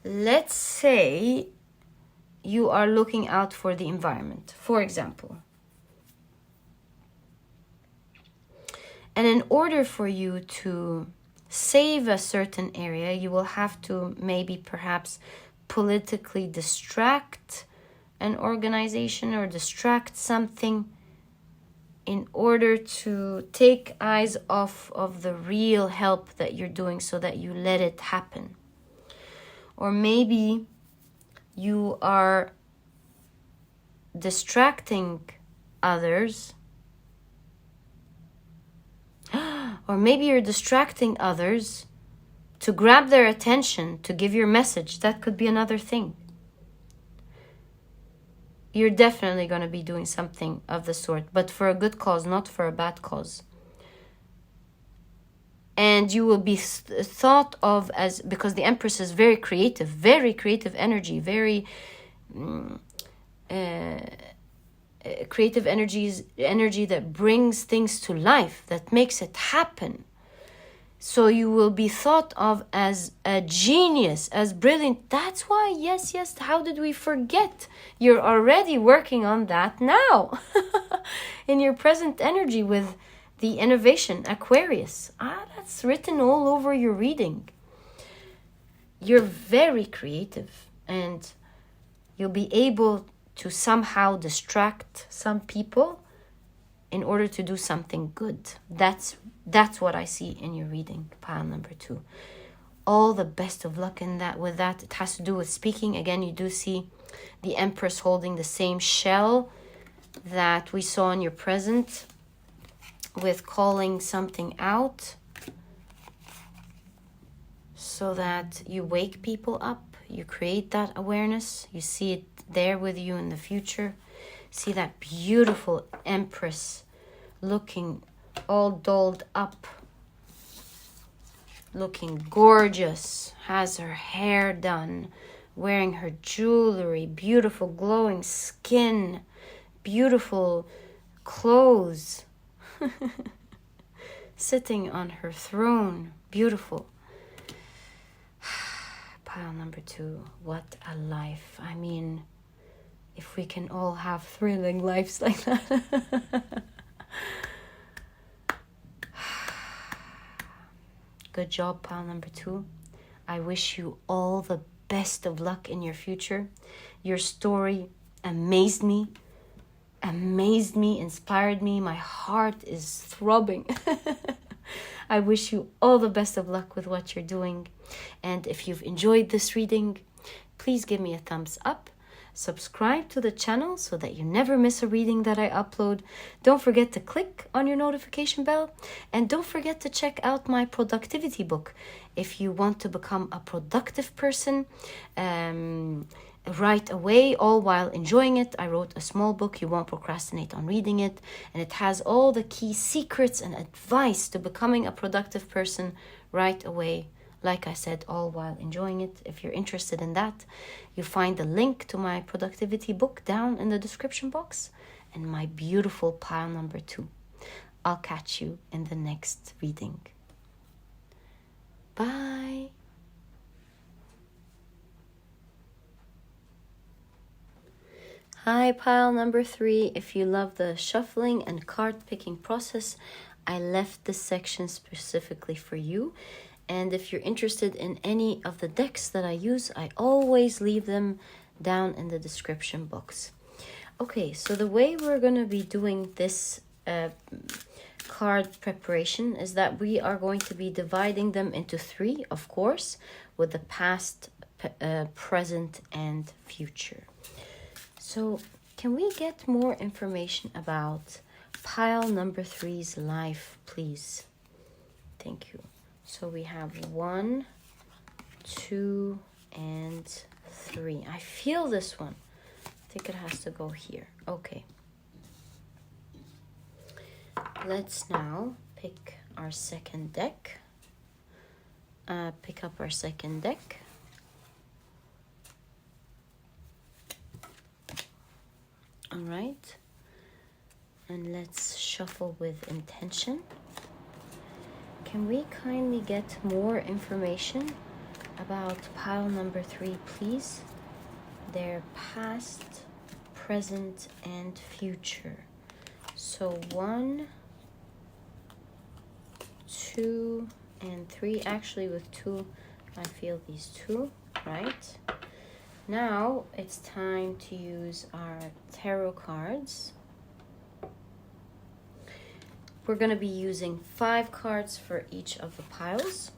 Speaker 1: let's say you are looking out for the environment, for example. And in order for you to save a certain area, you will have to maybe perhaps politically distract an organization or distract something in order to take eyes off of the real help that you're doing so that you let it happen. Or maybe you are distracting others. Or maybe you're distracting others to grab their attention, to give your message. That could be another thing. You're definitely going to be doing something of the sort, but for a good cause, not for a bad cause. And you will be thought of as, because the Empress is very creative energy, very creative energy that brings things to life, that makes it happen. So you will be thought of as a genius, as brilliant. That's why, yes, how did we forget? You're already working on that now. In your present energy with the innovation, Aquarius. That's written all over your reading. You're very creative and you'll be able to somehow distract some people in order to do something good. That's what I see in your reading, pile number 2. All the best of luck in that. With that, it has to do with speaking. Again, you do see the Empress holding the same shell that we saw in your present with calling something out so that you wake people up. You create that awareness. You see it there with you in the future. See that beautiful Empress looking all dolled up, looking gorgeous, has her hair done, wearing her jewelry, beautiful glowing skin, beautiful clothes, sitting on her throne, beautiful. Pile number 2, what a life. I mean, if we can all have thrilling lives like that. Good job, pile number 2. I wish you all the best of luck in your future. Your story amazed me, inspired me. My heart is throbbing. I wish you all the best of luck with what you're doing. And if you've enjoyed this reading, please give me a thumbs up. Subscribe to the channel so that you never miss a reading that I upload. Don't forget to click on your notification bell. And don't forget to check out my productivity book. If you want to become a productive person right away, all while enjoying it, I wrote a small book. You won't procrastinate on reading it. And it has all the key secrets and advice to becoming a productive person right away like I said, all while enjoying it. If you're interested in that, you find the link to my productivity book down in the description box and my beautiful pile number 2. I'll catch you in the next reading. Bye. Hi, pile number 3. If you love the shuffling and card picking process, I left this section specifically for you. And if you're interested in any of the decks that I use, I always leave them down in the description box. Okay, so the way we're going to be doing this card preparation is that we are going to be dividing them into 3, of course, with the past, present, and future. So can we get more information about pile number 3's life, please? Thank you. So we have 1, 2, and 3. I feel this one. I think it has to go here. Okay. Let's now pick our second deck. Pick up our second deck. All right. And let's shuffle with intention. Can we kindly get more information about pile number 3, please? Their past, present, and future. So 1, 2, and 3. Actually, with 2, I feel these 2, right? Now it's time to use our tarot cards. We're going to be using 5 cards for each of the piles.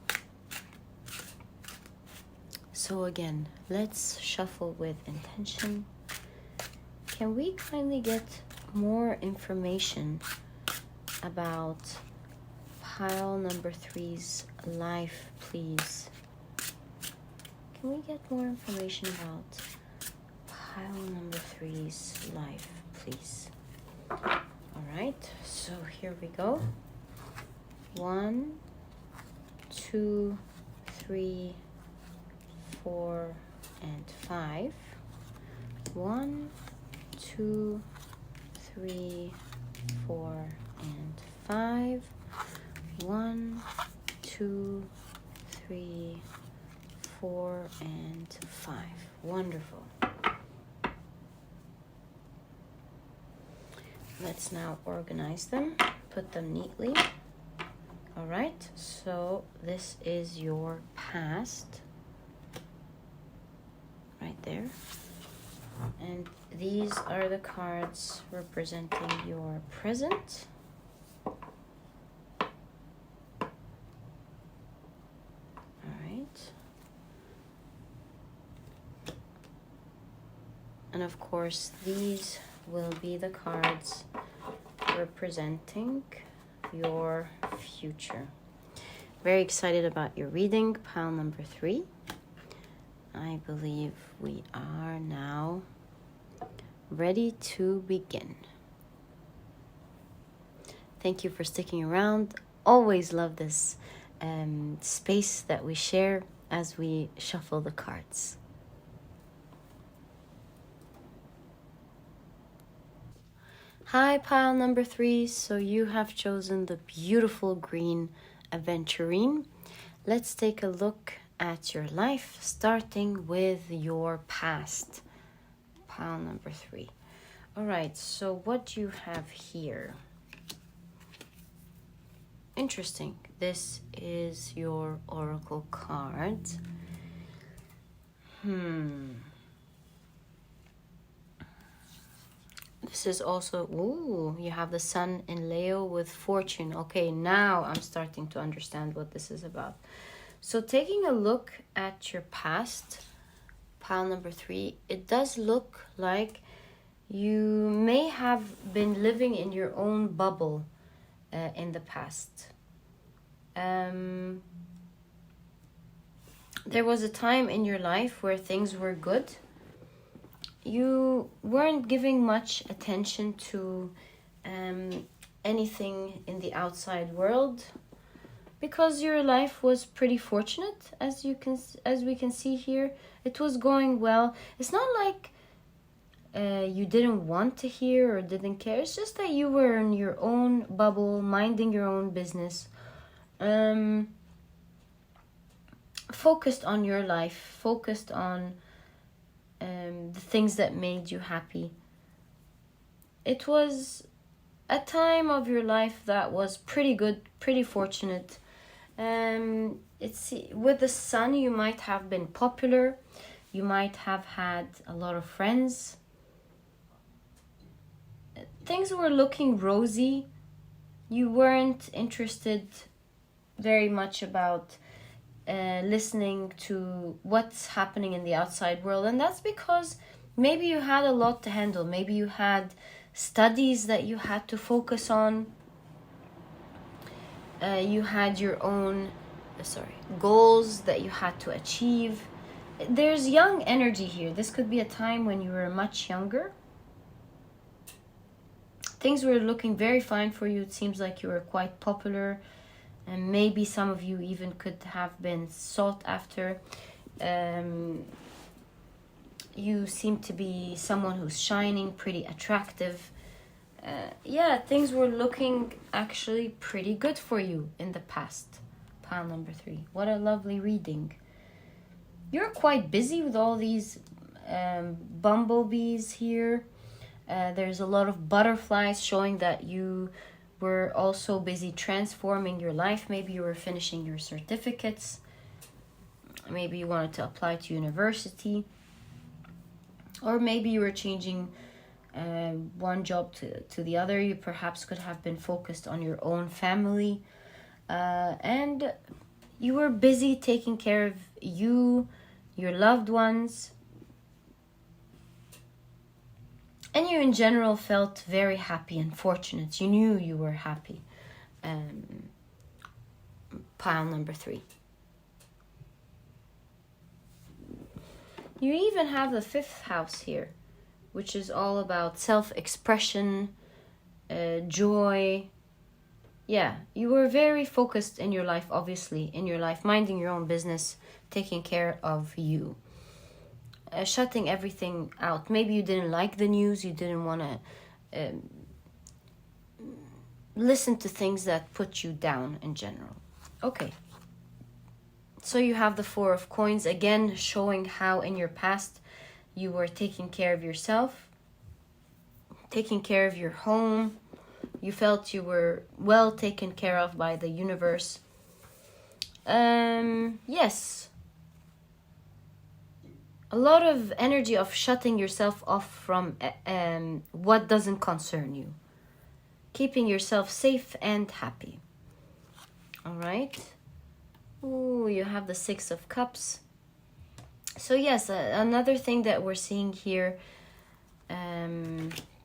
Speaker 1: So again, let's shuffle with intention. Can we kindly get more information about pile number 3's life, please? Can we get more information about pile number 3's life, please? All right, so here we go. 1, 2, 3, 4, and 5. 1, 2, 3, 4, and 5. 1, 2, 3, 4, and 5. Wonderful. Let's now organize them, put them neatly. All right, so this is your past, right there. And these are the cards representing your present. All right. And of course, these will be the cards representing your future. Very excited about your reading, pile number 3. I believe we are now ready to begin. Thank you for sticking around. Always love this space that we share as we shuffle the cards. Hi, pile number 3. So you have chosen the beautiful green Aventurine. Let's take a look at your life, starting with your past. Pile number 3. All right, so what do you have here? Interesting. This is your oracle card. This is also, ooh, you have the sun in Leo with fortune. Okay, now I'm starting to understand what this is about. So taking a look at your past, pile number 3, it does look like you may have been living in your own bubble in the past. There was a time in your life where things were good. You weren't giving much attention to anything in the outside world because your life was pretty fortunate, as we can see here. It was going well. It's not like you didn't want to hear or didn't care. It's just that you were in your own bubble, minding your own business, focused on your life, focused on the things that made you happy. It was a time of your life that was pretty good, pretty fortunate. With the sun, you might have been popular. You might have had a lot of friends. Things were looking rosy. You weren't interested very much about listening to what's happening in the outside world. And that's because maybe you had a lot to handle. Maybe you had studies that you had to focus on. You had your own goals that you had to achieve. There's young energy here. This could be a time when you were much younger. Things were looking very fine for you. It seems like you were quite popular, and maybe some of you even could have been sought after. You seem to be someone who's shining, pretty attractive. Things were looking actually pretty good for you in the past. Pile number 3. What a lovely reading. You're quite busy with all these bumblebees here. There's a lot of butterflies showing that you were also busy transforming your life. Maybe you were finishing your certificates. Maybe you wanted to apply to university. Or maybe you were changing one job to the other. You perhaps could have been focused on your own family. And you were busy taking care of you, your loved ones. And you in general felt very happy and fortunate. You knew you were happy. Pile number 3. You even have the 5th house here, which is all about self-expression, joy. Yeah, you were very focused in your life, obviously, minding your own business, taking care of you. Shutting everything out. Maybe you didn't like the news, you didn't want to listen to things that put you down in general. Okay. So you have the 4 of coins, again showing how in your past you were taking care of yourself, taking care of your home. You felt you were well taken care of by the universe. Yes. A lot of energy of shutting yourself off from what doesn't concern you. Keeping yourself safe and happy. All right. Ooh, you have the 6 of Cups. So yes, another thing that we're seeing here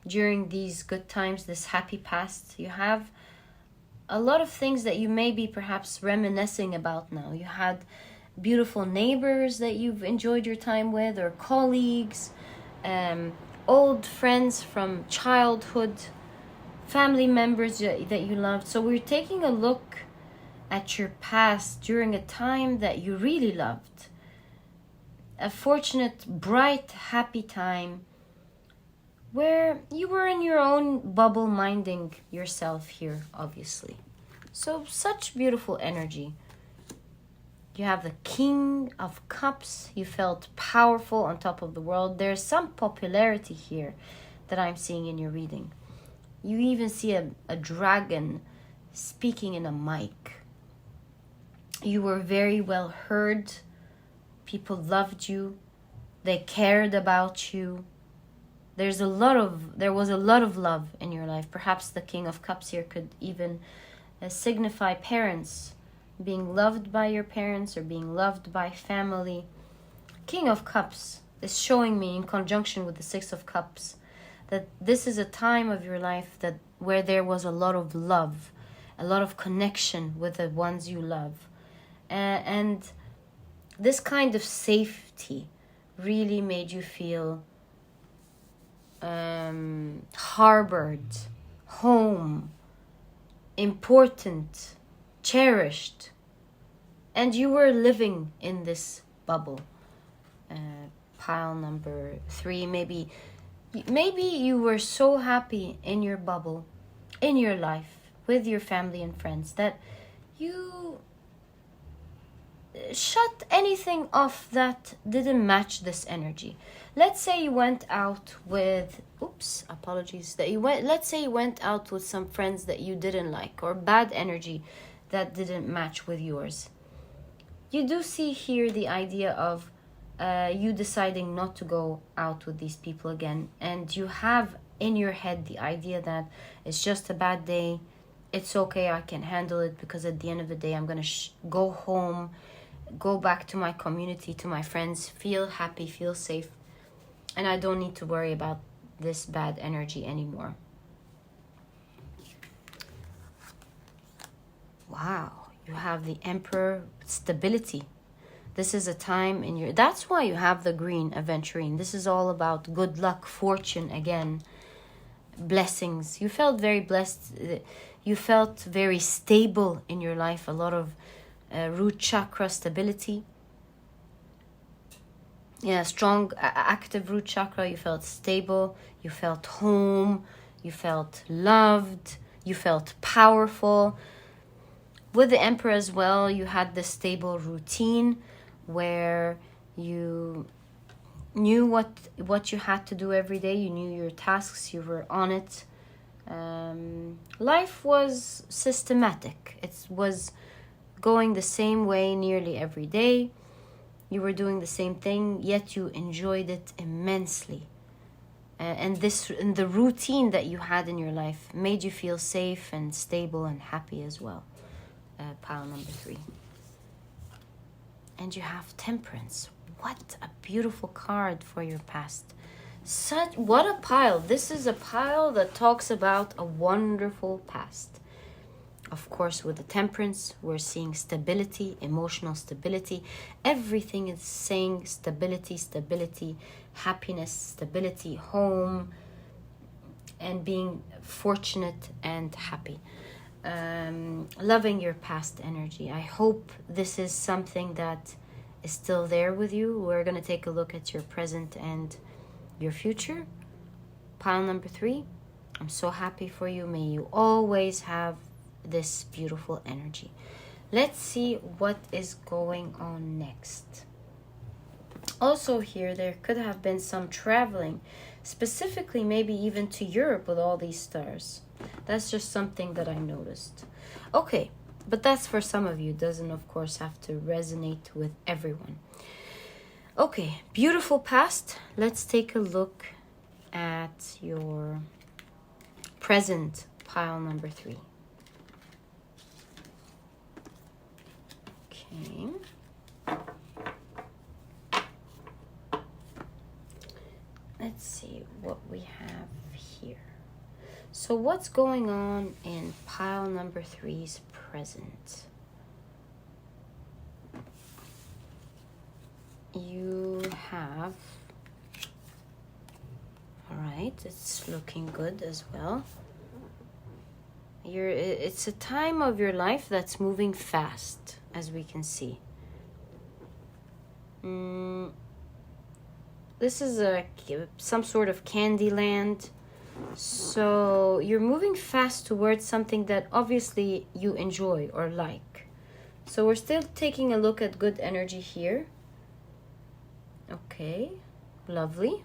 Speaker 1: during these good times, this happy past, you have a lot of things that you may be perhaps reminiscing about now. You had beautiful neighbors that you've enjoyed your time with, or colleagues, old friends from childhood, family members that you loved. So we're taking a look at your past during a time that you really loved. A fortunate, bright, happy time where you were in your own bubble, minding yourself here, obviously. So such beautiful energy. You have the King of Cups. You felt powerful, on top of the world. There's some popularity here that I'm seeing in your reading. You even see a dragon speaking in a mic. You were very well heard. People loved you. They cared about you. There was a lot of love in your life. Perhaps the King of Cups here could even signify parents, being loved by your parents or being loved by family. King of Cups is showing me, in conjunction with the 6 of Cups, that this is a time of your life where there was a lot of love, a lot of connection with the ones you love. And this kind of safety really made you feel harbored, home, important, cherished, and you were living in this bubble. Pile number 3, maybe you were so happy in your bubble, in your life, with your family and friends, that you shut anything off that didn't match this energy. Let's say you went out with, let's say you went out with some friends that you didn't like, or bad energy that didn't match with yours. You do see here the idea of you deciding not to go out with these people again, and you have in your head the idea that it's just a bad day, it's okay, I can handle it, because at the end of the day I'm gonna go home, go back to my community, to my friends, feel happy, feel safe, and I don't need to worry about this bad energy anymore. Wow, you have the Emperor, stability. This is a time in your... That's why you have the green Aventurine. This is all about good luck, fortune again, blessings. You felt very blessed. You felt very stable in your life. A lot of root chakra stability. Yeah, strong, active root chakra. You felt stable. You felt home. You felt loved. You felt powerful. With the Emperor as well, you had this stable routine where you knew what you had to do every day. You knew your tasks. You were on it. Life was systematic. It was going the same way nearly every day. You were doing the same thing, yet you enjoyed it immensely. And the routine that you had in your life made you feel safe and stable and happy as well. Pile number 3. And you have Temperance. What a beautiful card for your past. What a pile. This is a pile that talks about a wonderful past. Of course, with the Temperance, we're seeing stability, emotional stability. Everything is saying stability, happiness, stability, home, and being fortunate and happy. Loving your past energy. I hope this is something that is still there with you. We're going to take a look at your present and your future. Pile number 3. I'm so happy for you. May you always have this beautiful energy. Let's see what is going on next. Also here, there could have been some traveling, specifically maybe even to Europe with all these stars. That's just something that I noticed. Okay, but that's for some of you. It doesn't, of course, have to resonate with everyone. Okay, beautiful past. Let's take a look at your present, pile number 3. Okay. Let's see what we have here. So what's going on in pile number 3's present? You have... Alright, it's looking good as well. It's a time of your life that's moving fast, as we can see. This is some sort of candy land. So you're moving fast towards something that obviously you enjoy or like. So we're still taking a look at good energy here. Okay, lovely.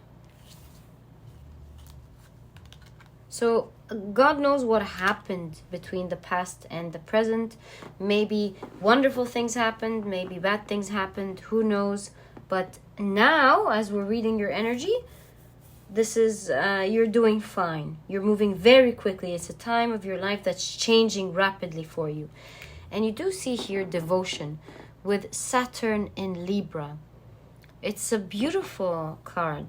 Speaker 1: So God knows what happened between the past and the present. Maybe wonderful things happened, maybe bad things happened, who knows. But now, as we're reading your energy, this is, you're doing fine. You're moving very quickly. It's a time of your life that's changing rapidly for you. And you do see here devotion with Saturn in Libra. It's a beautiful card.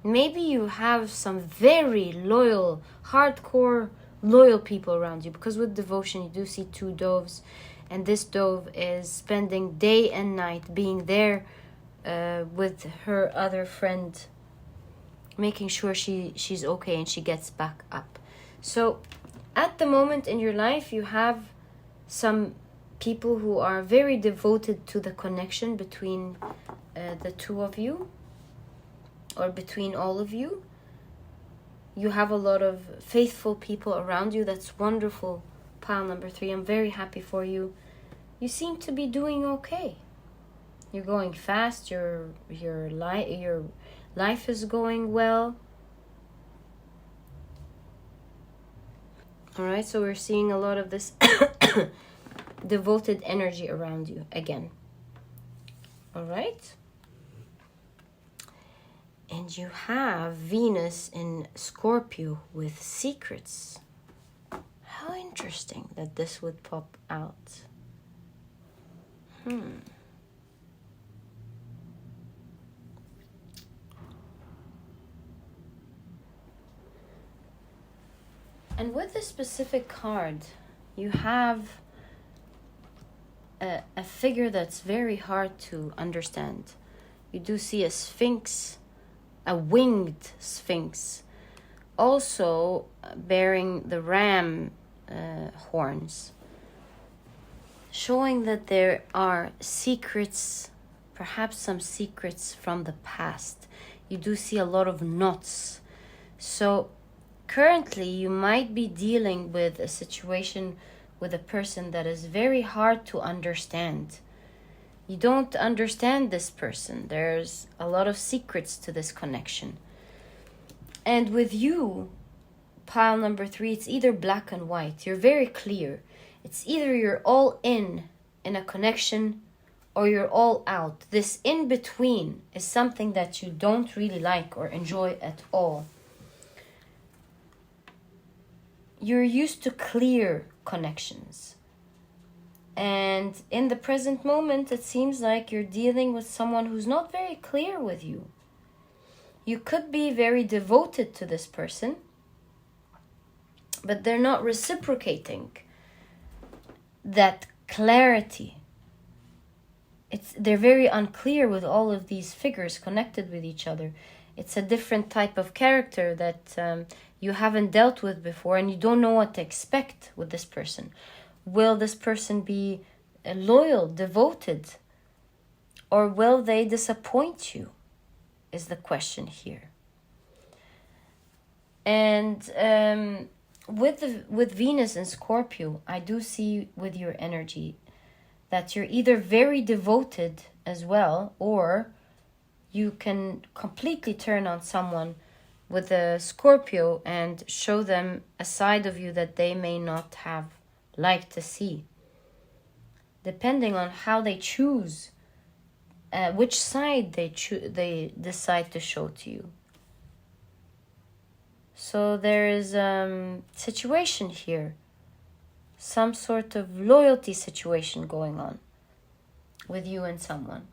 Speaker 1: Maybe you have some very loyal, hardcore, loyal people around you. Because with devotion, you do see 2 doves. And this dove is spending day and night being there with her other friend, making sure she's okay and she gets back up. So at the moment in your life, you have some people who are very devoted to the connection between the two of you, or between all of you. You have a lot of faithful people around you. That's wonderful, pile number 3. I'm very happy for you. You seem to be doing okay. You're going fast. Your life is going well. All right, so we're seeing a lot of this devoted energy around you again. All right. And you have Venus in Scorpio with secrets. How interesting that this would pop out. And with this specific card, you have a figure that's very hard to understand. You do see a sphinx, a winged sphinx, also bearing the ram horns, showing that there are secrets, perhaps some secrets from the past. You do see a lot of knots. So currently you might be dealing with a situation with a person that is very hard to understand. You don't understand this person. There's a lot of secrets to this connection. And with you, pile number 3, it's either black and white. You're very clear. It's either you're all in a connection, or you're all out. This in between is something that you don't really like or enjoy at all. You're used to clear connections. And in the present moment, it seems like you're dealing with someone who's not very clear with you. You could be very devoted to this person, but they're not reciprocating that clarity. They're very unclear with all of these figures connected with each other. It's a different type of character that you haven't dealt with before, and you don't know what to expect with this person. Will this person be loyal, devoted, or will they disappoint you, is the question here. And with Venus in Scorpio, I do see with your energy that you're either very devoted as well, or you can completely turn on someone with a Scorpio and show them a side of you that they may not have liked to see, depending on how they choose, which side they decide to show to you. So there is a situation here, some sort of loyalty situation going on with you and someone.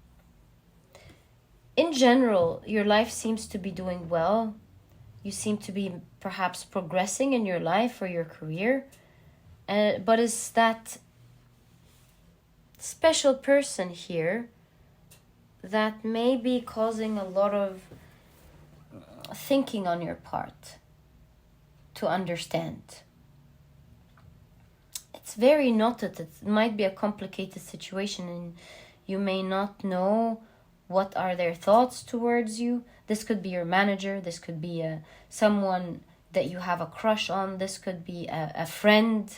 Speaker 1: In general, your life seems to be doing well. You seem to be perhaps progressing in your life or your career. But is that special person here that may be causing a lot of thinking on your part to understand. It's very knotted. It might be a complicated situation, and you may not know what are their thoughts towards you. This could be your manager. This could be someone that you have a crush on. This could be a friend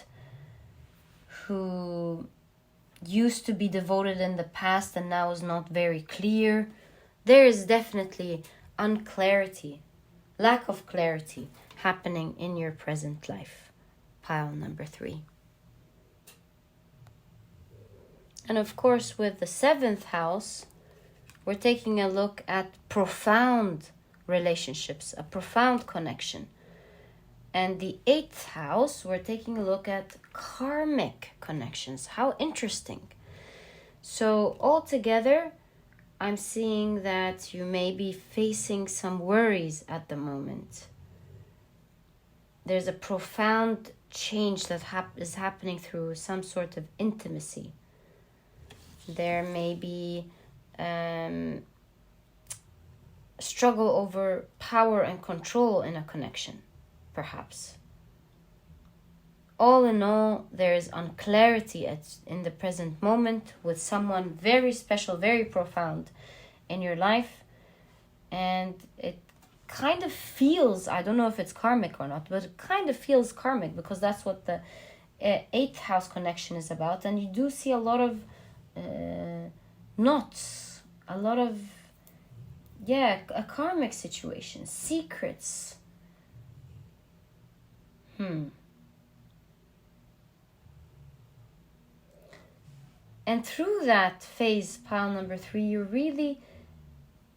Speaker 1: who used to be devoted in the past and now is not very clear. There is definitely unclarity, lack of clarity happening in your present life. Pile number 3. And of course, with the 7th house, we're taking a look at profound relationships, a profound connection. And the 8th house, we're taking a look at karmic connections. How interesting. So altogether, I'm seeing that you may be facing some worries at the moment. There's a profound change that is happening through some sort of intimacy. There may be struggle over power and control in a connection, perhaps. all in all, there's unclarity in the present moment with someone very special, very profound in your life. And it kind of feels, I don't know if it's karmic or not, but it kind of feels karmic, because that's what the 8th house connection is about. And you do see a lot of knots, a lot of, a karmic situation, secrets. And through that phase, pile number 3, you're really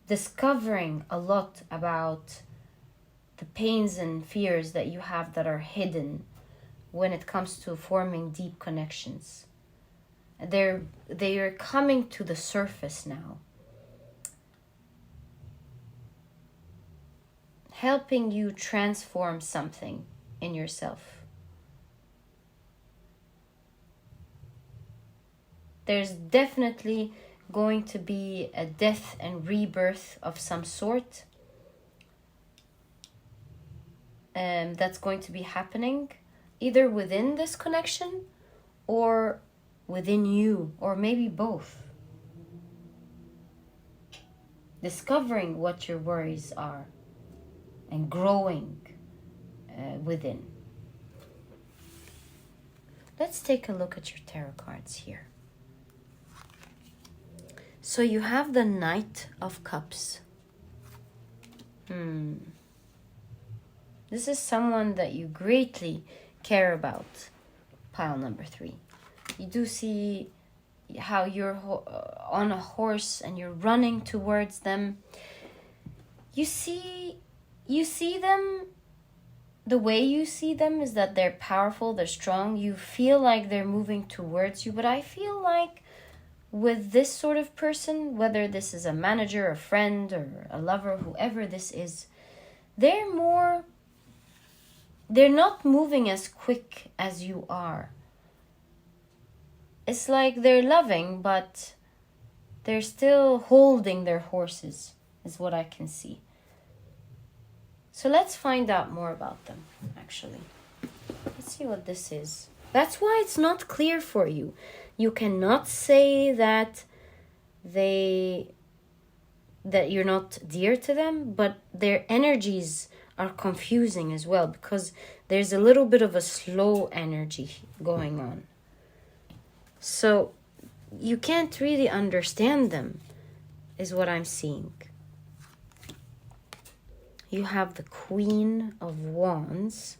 Speaker 1: discovering a lot about the pains and fears that you have that are hidden when it comes to forming deep connections. They are coming to the surface now, helping you transform something in yourself. There's definitely going to be a death and rebirth of some sort that's going to be happening, either within this connection or within you, or maybe both. Discovering what your worries are and growing within. Let's take a look at your tarot cards here. So you have the Knight of Cups. This is someone that you greatly care about, pile number 3. You do see how you're on a horse and you're running towards them. You see them, the way you see them is that they're powerful, they're strong. You feel like they're moving towards you, but I feel like with this sort of person, whether this is a manager, a friend, or a lover, whoever this is, they're not moving as quick as you are. It's like they're loving, but they're still holding their horses, is what I can see. So let's find out more about them, actually. Let's see what this is. That's why it's not clear for you. You cannot say that you're not dear to them, but their energies are confusing as well, because there's a little bit of a slow energy going on. So you can't really understand them, is what I'm seeing. You have the Queen of Wands.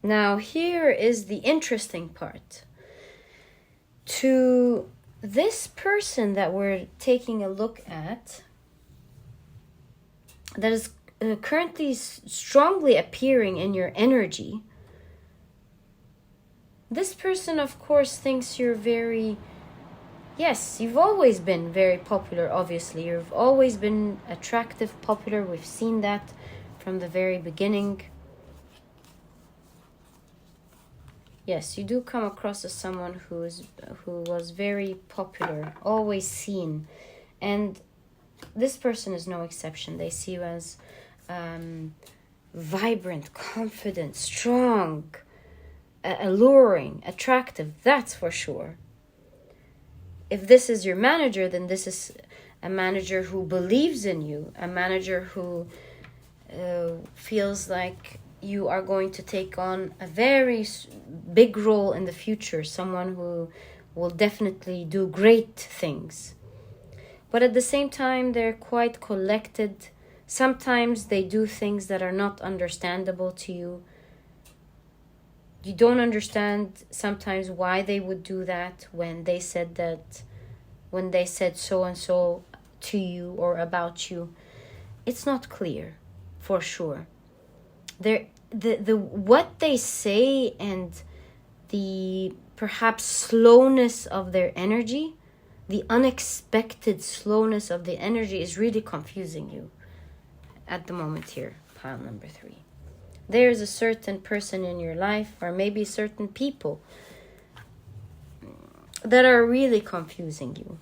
Speaker 1: Now, here is the interesting part. To this person that we're taking a look at, that is currently strongly appearing in your energy, this person, of course, thinks you're very... Yes, you've always been very popular, obviously. You've always been attractive, popular. We've seen that from the very beginning. Yes, you do come across as someone who was very popular, always seen. And this person is no exception. They see you as vibrant, confident, strong, alluring, attractive, that's for sure. If this is your manager, then this is a manager who believes in you, a manager who feels like you are going to take on a very big role in the future, someone who will definitely do great things. But at the same time, they're quite collected. Sometimes they do things that are not understandable to you. You don't understand sometimes why they would do that when they said so and so to you or about you. It's not clear, for sure. The what they say and the perhaps slowness of their energy, the unexpected slowness of the energy is really confusing you at the moment here, pile number 3. There's a certain person in your life, or maybe certain people, that are really confusing you.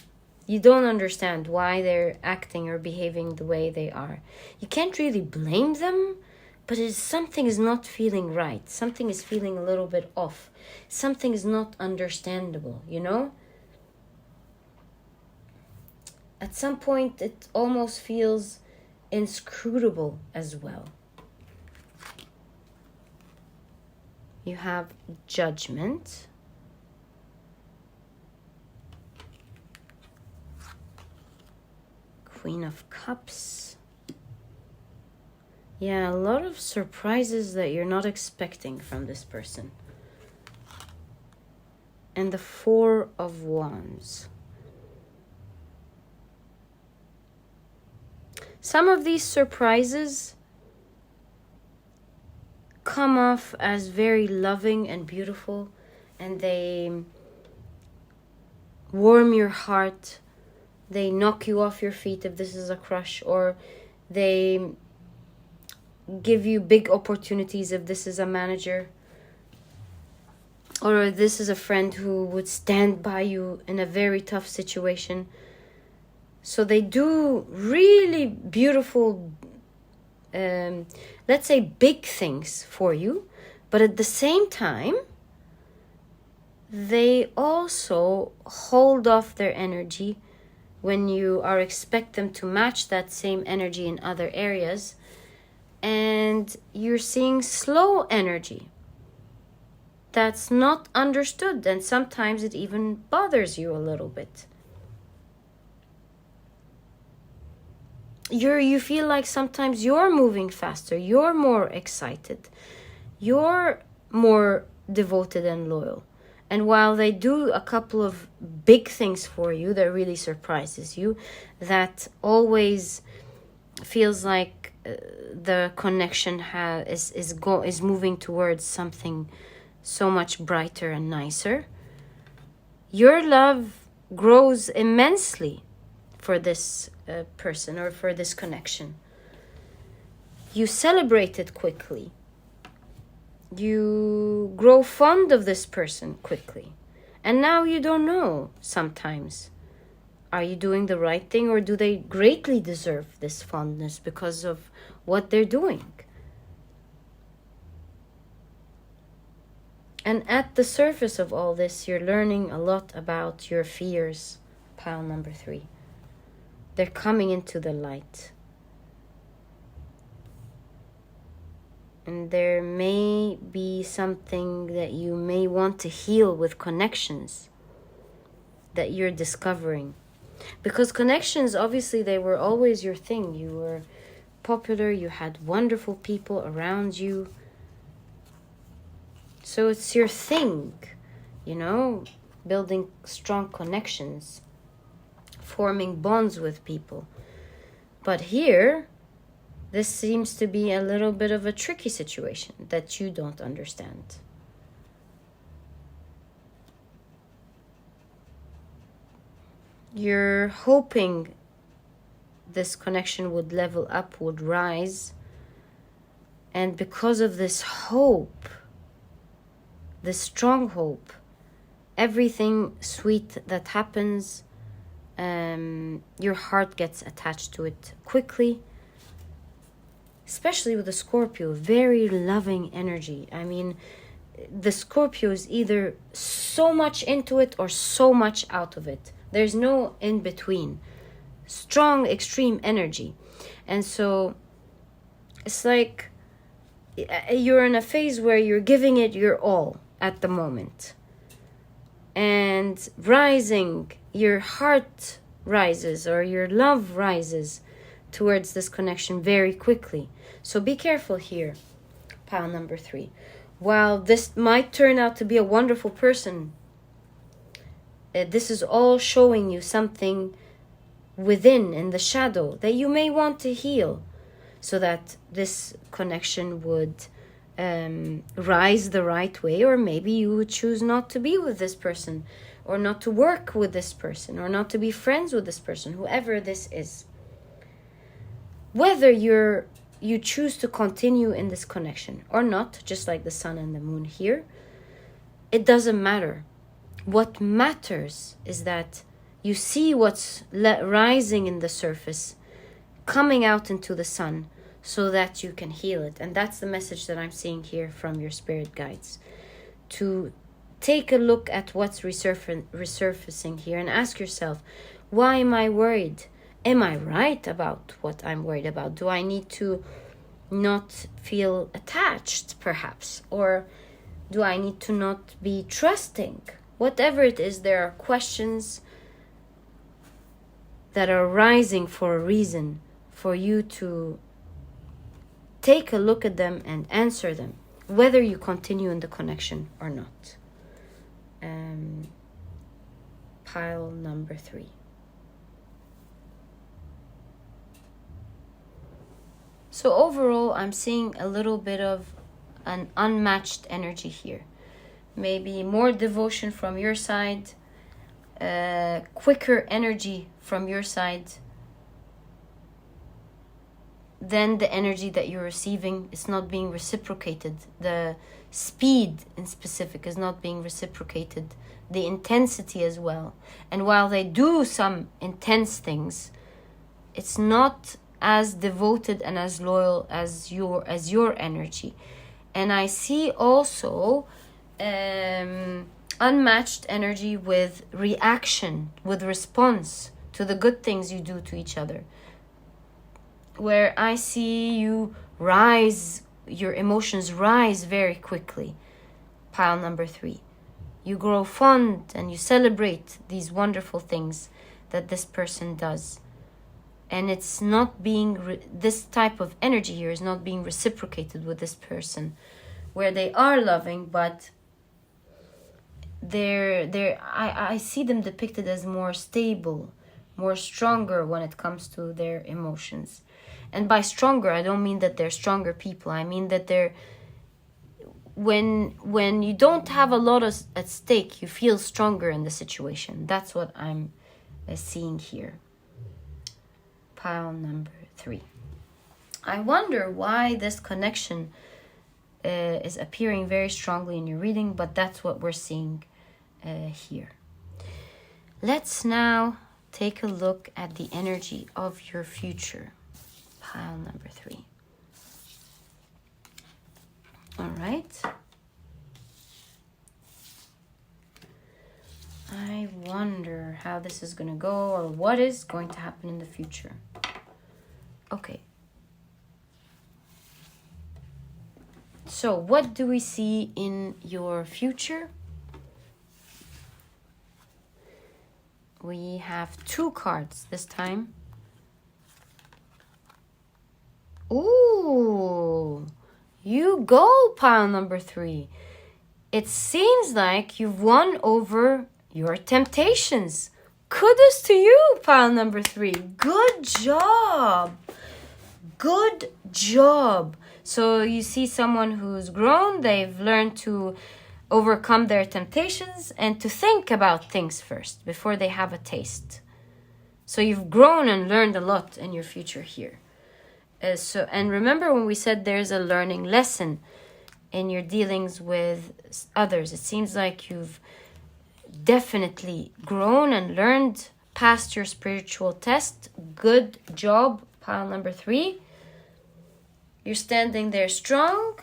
Speaker 1: You don't understand why they're acting or behaving the way they are. You can't really blame them, but something is not feeling right. Something is feeling a little bit off. Something is not understandable, you know? At some point, it almost feels inscrutable as well. You have Judgment. Queen of Cups. Yeah, a lot of surprises that you're not expecting from this person. And the Four of Wands. Some of these surprises come off as very loving and beautiful, and they warm your heart. They knock you off your feet if this is a crush, or they give you big opportunities if this is a manager, or this is a friend who would stand by you in a very tough situation. So they do really beautiful, let's say big things for you, but at the same time, they also hold off their energy when you are expect them to match that same energy in other areas, and you're seeing slow energy that's not understood, and sometimes it even bothers you a little bit. You feel like sometimes you're moving faster, you're more excited, you're more devoted and loyal. And while they do a couple of big things for you that really surprises you, that always feels like the connection is moving towards something so much brighter and nicer, your love grows immensely for this person or for this connection. You celebrate it quickly. You grow fond of this person quickly. And now you don't know sometimes. Are you doing the right thing, or do they greatly deserve this fondness because of what they're doing? And at the surface of all this, you're learning a lot about your fears, pile number 3. They're coming into the light. And there may be something that you may want to heal with connections that you're discovering. Because connections, obviously, they were always your thing. You were popular, you had wonderful people around you. So it's your thing, you know, building strong connections, forming bonds with people. But here, this seems to be a little bit of a tricky situation that you don't understand. You're hoping this connection would level up, would rise. And because of this hope, this strong hope, everything sweet that happens, your heart gets attached to it quickly. Especially with the Scorpio, very loving energy. I mean, the Scorpio is either so much into it or so much out of it. There's no in between. Strong, extreme energy. And so it's like you're in a phase where you're giving it your all at the moment. And rising, your heart rises or your love rises towards this connection very quickly. So be careful here, pile number 3. While this might turn out to be a wonderful person, this is all showing you something within, in the shadow, that you may want to heal, so that this connection would rise the right way, or maybe you would choose not to be with this person, or not to work with this person, or not to be friends with this person, whoever this is. Whether you choose to continue in this connection or not, just like the sun and the moon here, it doesn't matter. What matters is that you see what's rising in the surface, coming out into the sun, so that you can heal it. And that's the message that I'm seeing here from your spirit guides. To take a look at what's resurfacing here and ask yourself, why am I worried? Am I right about what I'm worried about? Do I need to not feel attached, perhaps? Or do I need to not be trusting? Whatever it is, there are questions that are rising for a reason, for you to take a look at them and answer them, whether you continue in the connection or not. Pile number 3. So overall, I'm seeing a little bit of an unmatched energy here. Maybe more devotion from your side, quicker energy from your side than the energy that you're receiving. Is not being reciprocated. The speed in specific is not being reciprocated. The intensity as well. And while they do some intense things, it's not as devoted and as loyal as your energy. And I see also unmatched energy with reaction, with response to the good things you do to each other, where I see you rise, your emotions rise very quickly. Pile number 3. You grow fond and you celebrate these wonderful things that this person does. And it's not being, this type of energy here is not being reciprocated with this person, where they are loving, but I see them depicted as more stable, more stronger when it comes to their emotions. And by stronger, I don't mean that they're stronger people. I mean that they're, when you don't have a lot at stake, you feel stronger in the situation. That's what I'm seeing here. Pile number 3. I wonder why this connection is appearing very strongly in your reading, but that's what we're seeing here. Let's now take a look at the energy of your future. Pile number 3. All right. I wonder how this is going to go, or what is going to happen in the future. Okay. So what do we see in your future? We have 2 cards this time. Ooh, you go, pile number 3. It seems like you've won over your temptations. Kudos to you, pile number 3. Good job. Good job. So you see someone who's grown. They've learned to overcome their temptations and to think about things first before they have a taste. So you've grown and learned a lot in your future here. And remember when we said there's a learning lesson in your dealings with others. It seems like you've definitely grown and learned past your spiritual test. Good job, pile number 3. You're standing there strong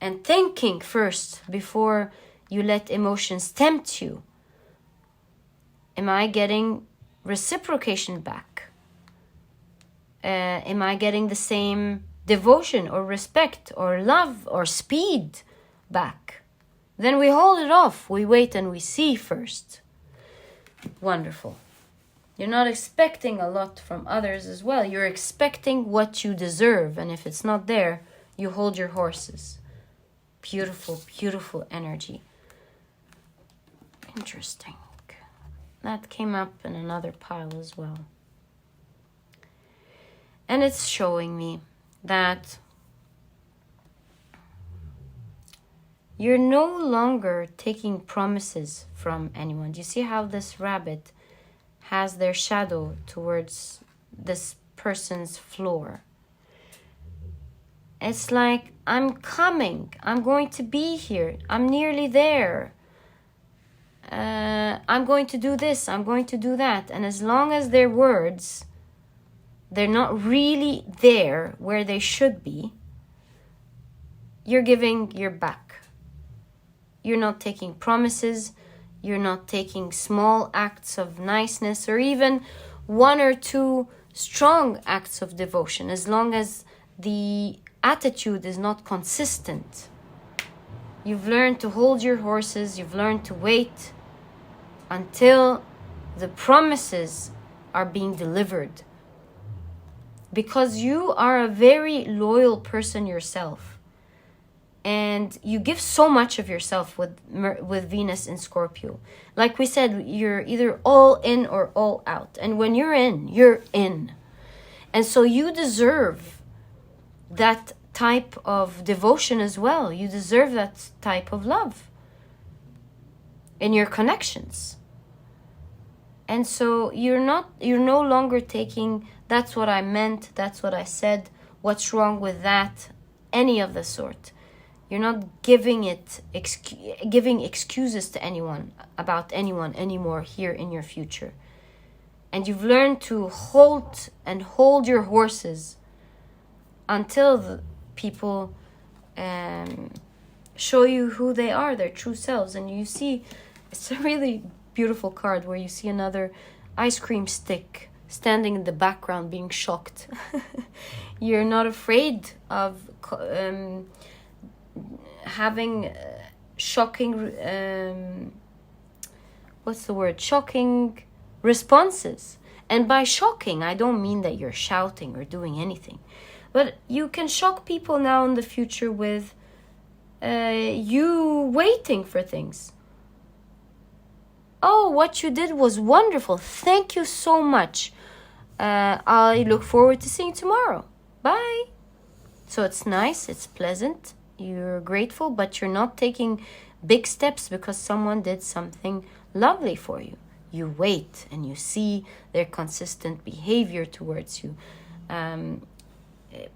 Speaker 1: and thinking first before you let emotions tempt you. Am I getting reciprocation back? Am I getting the same devotion or respect or love or speed back? Then we hold it off. We wait and we see first. Wonderful. You're not expecting a lot from others as well. You're expecting what you deserve. And if it's not there, you hold your horses. Beautiful, beautiful energy. Interesting. That came up in another pile as well. And it's showing me that you're no longer taking promises from anyone. Do you see how this rabbit has their shadow towards this person's floor? It's like, I'm coming. I'm going to be here. I'm nearly there. I'm going to do this. I'm going to do that. And as long as they're words, they're not really there where they should be, you're giving your back. You're not taking promises. You're not taking small acts of niceness or even one or two strong acts of devotion, as long as the attitude is not consistent. You've learned to hold your horses. You've learned to wait until the promises are being delivered. Because you are a very loyal person yourself. And you give so much of yourself with Venus in Scorpio. Like we said, you're either all in or all out. And when you're in, you're in. And so you deserve that type of devotion as well. You deserve that type of love in your connections. And so you're no longer taking, that's what I meant, that's what I said, what's wrong with that, any of the sort. You're not giving excuses to anyone about anyone anymore here in your future. And you've learned to hold your horses until the people show you who they are, their true selves. And you see, it's a really beautiful card where you see another ice cream stick standing in the background being shocked. You're not afraid of having shocking shocking responses. And by shocking, I don't mean that you're shouting or doing anything, but you can shock people now in the future with you waiting for things. Oh, what you did was wonderful. Thank you so much. I look forward to seeing you tomorrow. Bye. So it's nice, it's pleasant. You're grateful, but you're not taking big steps because someone did something lovely for you. You wait and you see their consistent behavior towards you.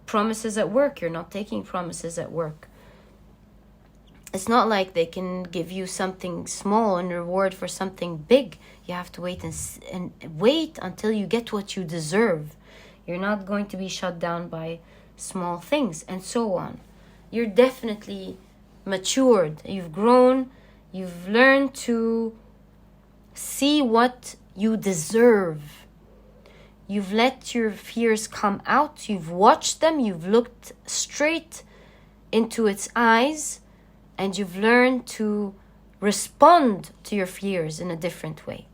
Speaker 1: Promises at work, you're not taking promises at work. It's not like they can give you something small in reward for something big. You have to wait and wait until you get what you deserve. You're not going to be shut down by small things, and so on. You're definitely matured. You've grown. You've learned to see what you deserve. You've let your fears come out. You've watched them. You've looked straight into its eyes. And you've learned to respond to your fears in a different way.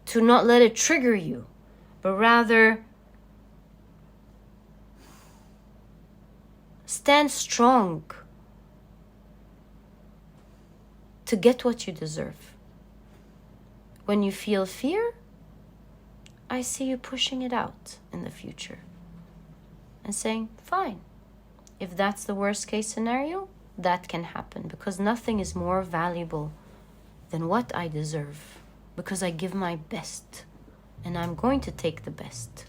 Speaker 1: To not let it trigger you, but rather stand strong to get what you deserve. When you feel fear, I see you pushing it out in the future and saying, fine, if that's the worst case scenario, that can happen, because nothing is more valuable than what I deserve, because I give my best and I'm going to take the best.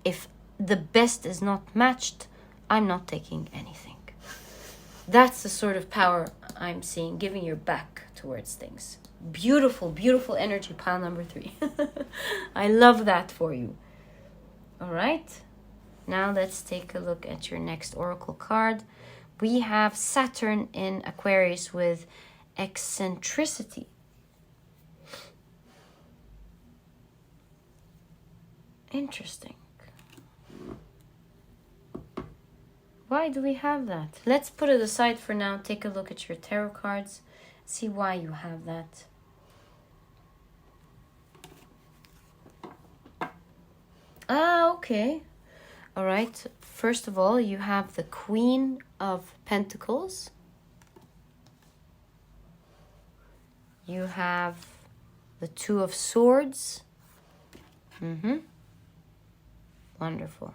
Speaker 1: If the best is not matched, I'm not taking anything. That's the sort of power I'm seeing, giving your back towards things. Beautiful, beautiful energy, pile number 3. I love that for you. All right. Now let's take a look at your next oracle card. We have Saturn in Aquarius with eccentricity. Interesting. Why do we have that? Let's put it aside for now. Take a look at your tarot cards. See why you have that. Okay. All right. First of all, you have the Queen of Pentacles. You have the Two of Swords. Wonderful.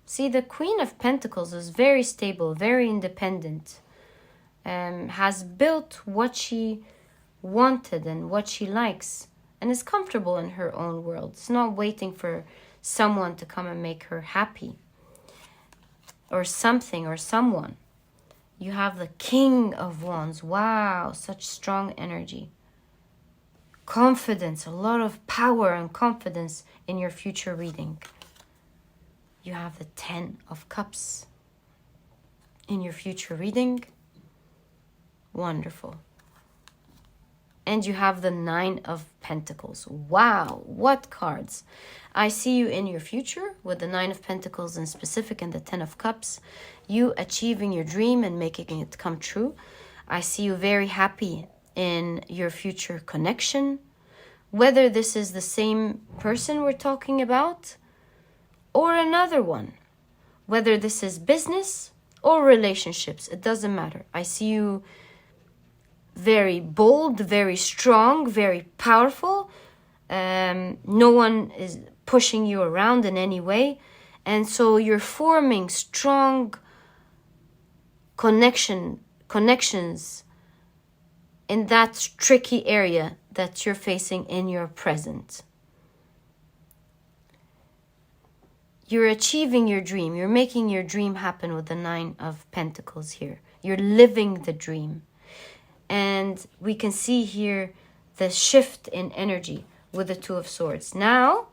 Speaker 1: See, the Queen of Pentacles is very stable, very independent. Has built what she wanted and what she likes, and is comfortable in her own world. It's not waiting for someone to come and make her happy, or something or someone. You have the King of Wands. Wow, such strong energy. confidence, a lot of power and confidence in your future reading. You have the 10 of Cups in your future reading. Wonderful. And you have the 9 of Pentacles. Wow, what cards. I see you in your future with the 9 of Pentacles in specific and the 10 of Cups. You achieving your dream and making it come true. I see you very happy in your future connection. Whether this is the same person we're talking about or another one. Whether this is business or relationships, it doesn't matter. I see you very bold, very strong, very powerful. No one is pushing you around in any way. And so you're forming strong connections in that tricky area that you're facing in your present. You're achieving your dream. You're making your dream happen with the 9 of Pentacles here. You're living the dream. And we can see here the shift in energy with the 2 of Swords. Now,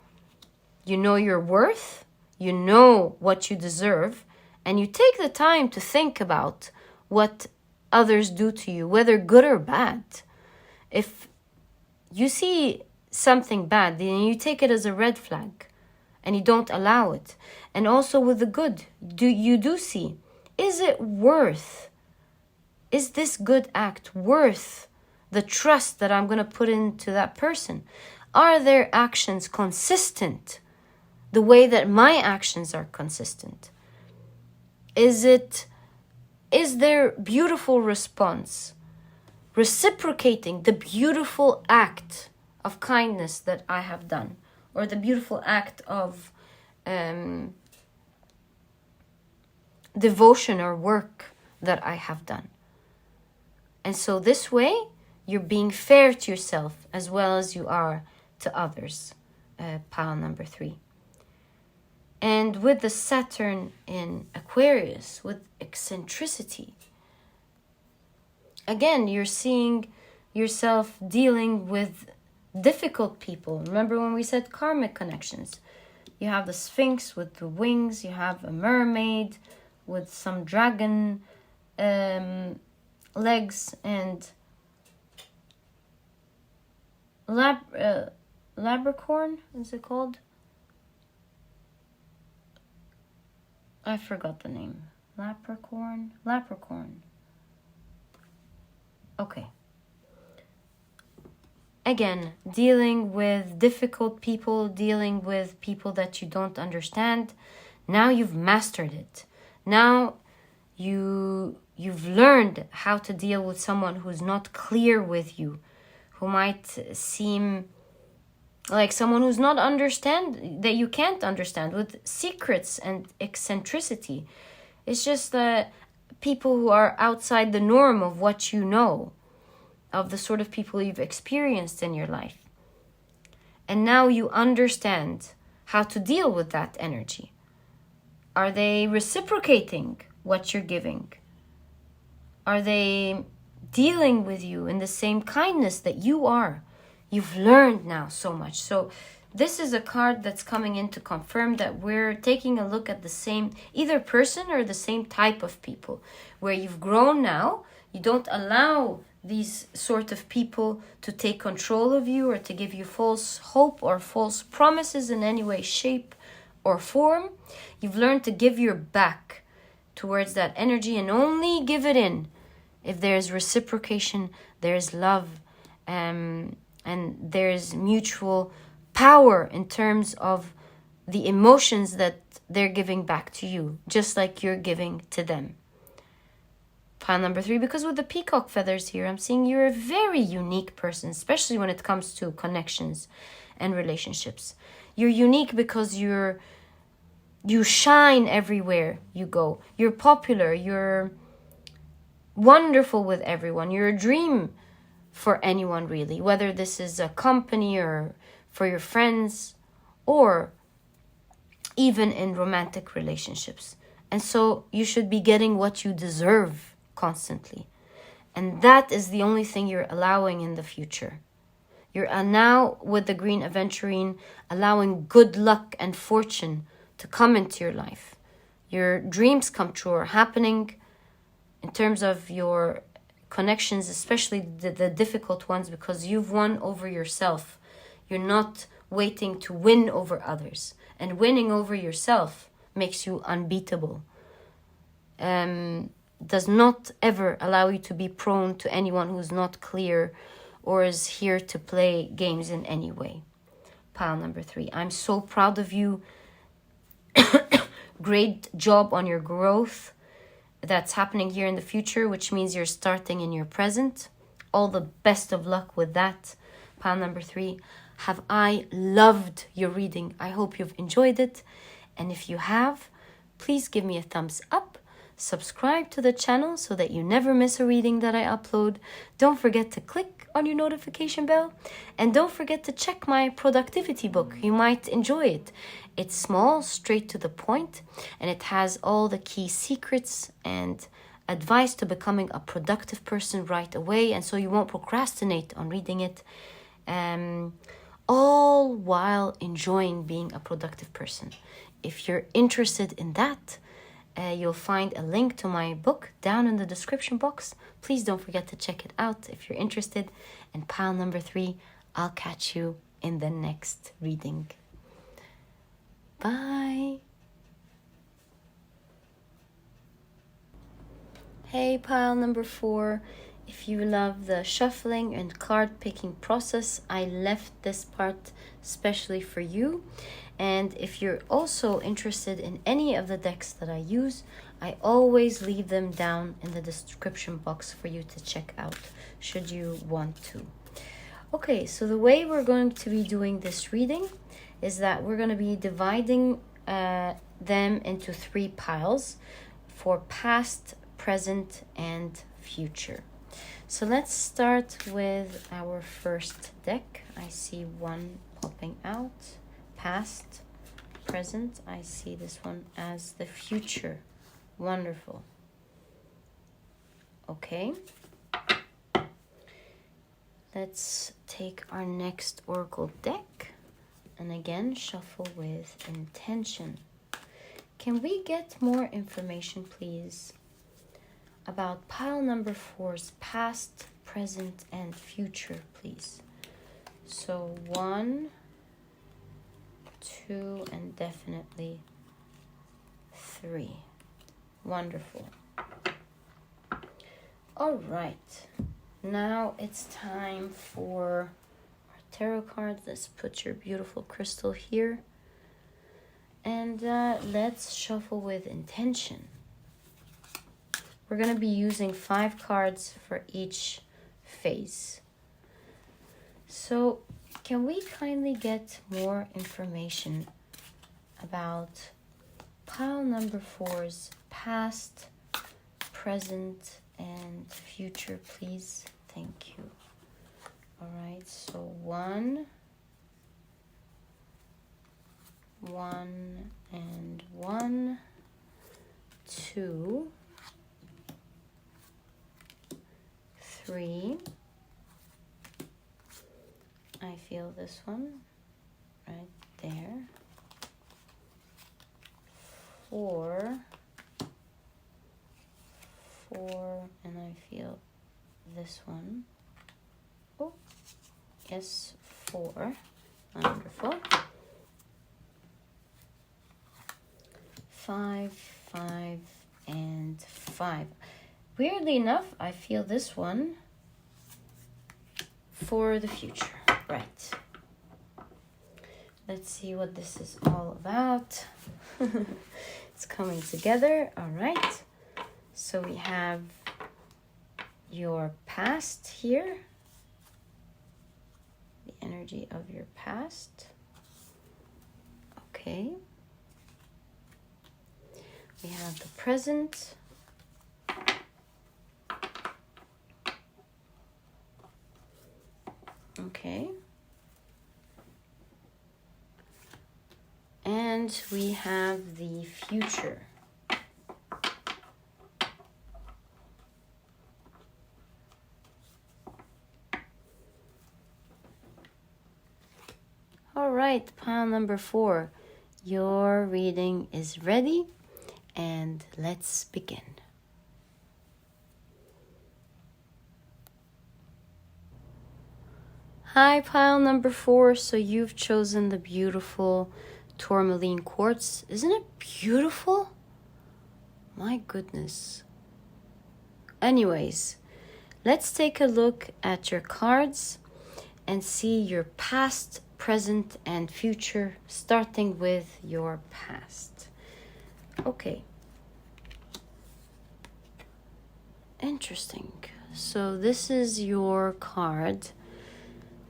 Speaker 1: you know your worth. You know what you deserve. And you take the time to think about what others do to you, whether good or bad. If you see something bad, then you take it as a red flag and you don't allow it. And also with the good, you do see, is it worth, is this good act worth the trust that I'm going to put into that person? Are their actions consistent the way that my actions are consistent? Is their beautiful response reciprocating the beautiful act of kindness that I have done, or the beautiful act of devotion or work that I have done? And so this way, you're being fair to yourself as well as you are to others. Pile number 3. And with the Saturn in Aquarius, with eccentricity, again, you're seeing yourself dealing with difficult people. Remember when we said karmic connections? You have the Sphinx with the wings. You have a mermaid with some dragon legs, and Labricorn, is it called? I forgot the name. Lapricorn. Okay. Again, dealing with difficult people, dealing with people that you don't understand. Now you've mastered it. Now you've learned how to deal with someone who's not clear with you, who might seem like someone who's not that you can't understand, with secrets and eccentricity. It's just people who are outside the norm of what you know, of the sort of people you've experienced in your life. And now you understand how to deal with that energy. Are they reciprocating what you're giving? Are they dealing with you in the same kindness that you are? You've learned now so much. So this is a card that's coming in to confirm that we're taking a look at the same either person or the same type of people, where you've grown now. You don't allow these sort of people to take control of you or to give you false hope or false promises in any way, shape, or form. You've learned to give your back towards that energy and only give it in if there's reciprocation, there's love, and there's mutual power in terms of the emotions that they're giving back to you, just like you're giving to them. Pile number 3, because with the peacock feathers here, I'm seeing you're a very unique person, especially when it comes to connections and relationships. You're unique because you shine everywhere you go. You're popular. You're wonderful with everyone. You're a dream for anyone, really, whether this is a company or for your friends or even in romantic relationships. And so you should be getting what you deserve constantly. And that is the only thing you're allowing in the future. You're now with the green Aventurine, allowing good luck and fortune to come into your life. Your dreams come true are happening in terms of your connections, especially the difficult ones, because you've won over yourself. You're not waiting to win over others. And winning over yourself makes you unbeatable. Does not ever allow you to be prone to anyone who's not clear or is here to play games in any way. Pile number 3. I'm so proud of you. Great job on your growth that's happening here in the future, which means you're starting in your present. All the best of luck with that. Pile number 3. Have I loved your reading? I hope you've enjoyed it. And if you have, please give me a thumbs up. Subscribe to the channel so that you never miss a reading that I upload. Don't forget to click on your notification bell. And don't forget to check my productivity book. You might enjoy it. It's small, straight to the point, and it has all the key secrets and advice to becoming a productive person right away, and so you won't procrastinate on reading it, all while enjoying being a productive person. If you're interested in that, you'll find a link to my book down in the description box. Please don't forget to check it out if you're interested. And pile number 3, I'll catch you in the next reading. Bye. Hey, pile number 4. If you love the shuffling and card picking process, I left this part especially for you. And if you're also interested in any of the decks that I use, I always leave them down in the description box for you to check out, should you want to. Okay, so the way we're going to be doing this reading is that we're going to be dividing them into 3 piles for past, present, and future. So let's start with our first deck. I see one popping out. Past, present. I see this one as the future. Wonderful. Okay. Let's take our next Oracle deck. And again, shuffle with intention. Can we get more information, please, about pile number 4's past, present, and future, please? So 1, 2, and definitely 3. Wonderful. All right. Now it's time for our tarot cards. Let's put your beautiful crystal here. And let's shuffle with intention. We're going to be using 5 cards for each phase. So can we kindly get more information about pile number 4's past, present, and future, please? Thank you. All right, so 1, 1, and 1, 2, 3. I feel this one right there. 4, 4, and I feel this one. Oh, yes, 4. Wonderful. 5, 5, and 5. Weirdly enough, I feel this one for the future. Right. Let's see what this is all about. It's coming together. All right. So we have your past here. The energy of your past. Okay. We have the present. Okay. And we have the future. right, pile number 4. Your reading is ready, and let's begin. Hi, pile number 4. So you've chosen the beautiful Tourmaline quartz. Isn't it beautiful? My goodness. Anyways, let's take a look at your cards and see your past, present, and future, starting with your past. Okay. Interesting. So this is your card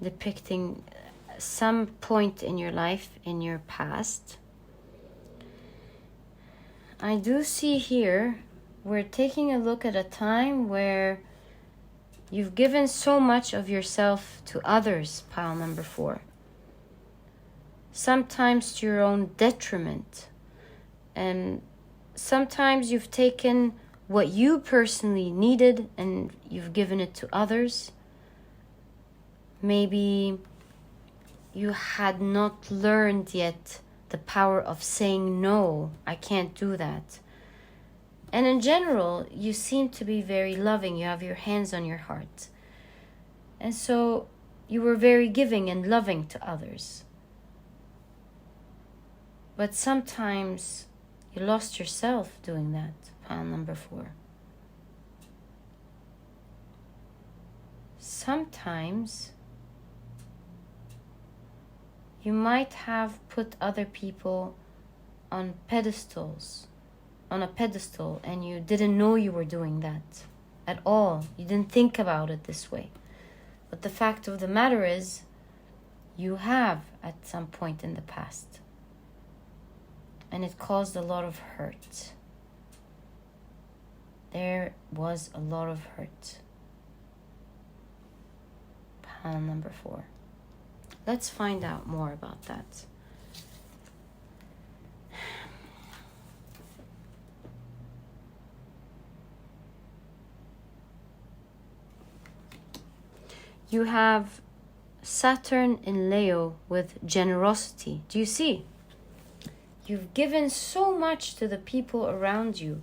Speaker 1: depicting some point in your life in your past. I do see here we're taking a look at a time where you've given so much of yourself to others, pile number 4. Sometimes to your own detriment. And sometimes you've taken what you personally needed and you've given it to others. Maybe you had not learned yet the power of saying no, I can't do that. And in general, you seem to be very loving. You have your hands on your heart. And so you were very giving and loving to others. But sometimes you lost yourself doing that, pile number 4. Sometimes you might have put other people on a pedestal, and you didn't know you were doing that at all. You didn't think about it this way. But the fact of the matter is, you have at some point in the past. And it caused a lot of hurt. There was a lot of hurt. Pile number 4. Let's find out more about that. You have Saturn in Leo with generosity. Do you see? You've given so much to the people around you.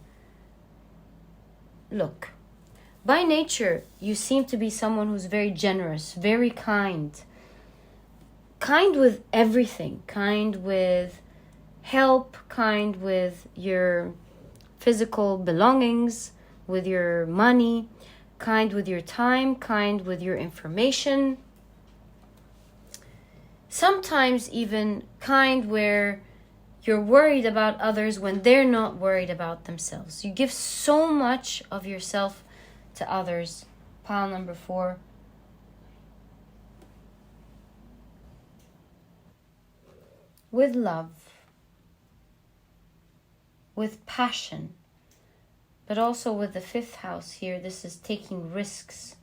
Speaker 1: Look, by nature, you seem to be someone who's very generous, very kind. Kind with everything. Kind with help, kind with your physical belongings, with your money, kind with your time, kind with your information. Sometimes even kind where you're worried about others when they're not worried about themselves. You give so much of yourself to others. Pile number 4. With love, with passion, but also with the 5th house here, this is taking risks,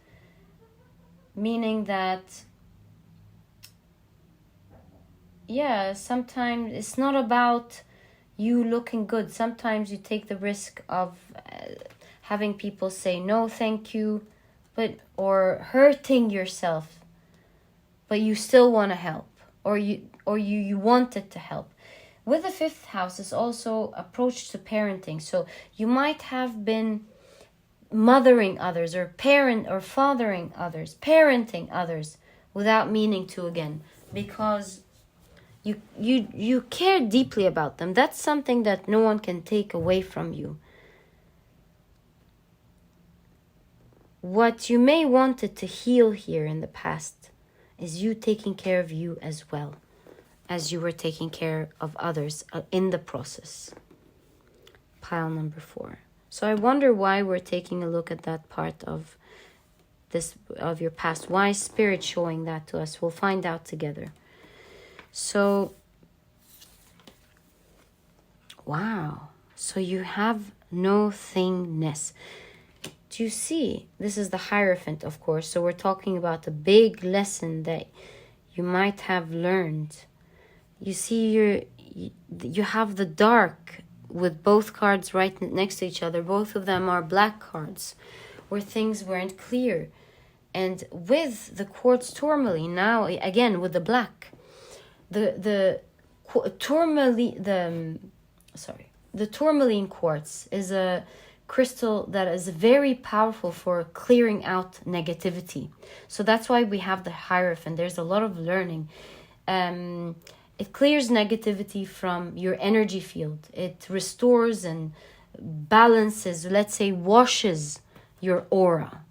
Speaker 1: meaning that, sometimes it's not about you looking good. Sometimes you take the risk of having people say no, thank you, or hurting yourself, but you still want to help, or you wanted to help. With the 5th house is also approach to parenting. So you might have been mothering others or fathering others, parenting others without meaning to again, because you care deeply about them. That's something that no one can take away from you. What you may wanted to heal here in the past is you taking care of you as well as you were taking care of others in the process. Pile number 4. So I wonder why we're taking a look at that part of your past. Why is Spirit showing that to us? We'll find out together. So, wow. So you have no thingness. Do you see? This is the Hierophant, of course. So we're talking about a big lesson that you might have learned. You see, you have the dark with both cards right next to each other. Both of them are black cards where things weren't clear. And with the Quartz Tourmaline, now again with the black, The tourmaline quartz is a crystal that is very powerful for clearing out negativity. So that's why we have the Hierophant. There's a lot of learning. It clears negativity from your energy field. It restores and balances, let's say, washes your aura,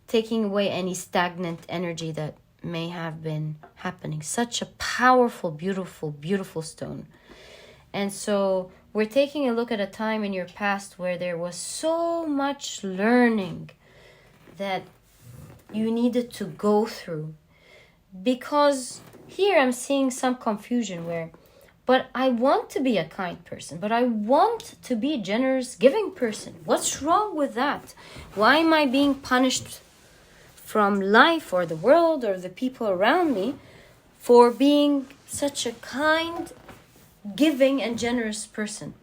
Speaker 1: taking away any stagnant energy that may have been happening. Such a powerful, beautiful, beautiful stone. And so we're taking a look at a time in your past where there was so much learning that you needed to go through. Because here I'm seeing some confusion where, but I want to be a kind person, but I want to be a generous, giving person. What's wrong with that? Why am I being punished from life or the world or the people around me for being such a kind, giving and generous person?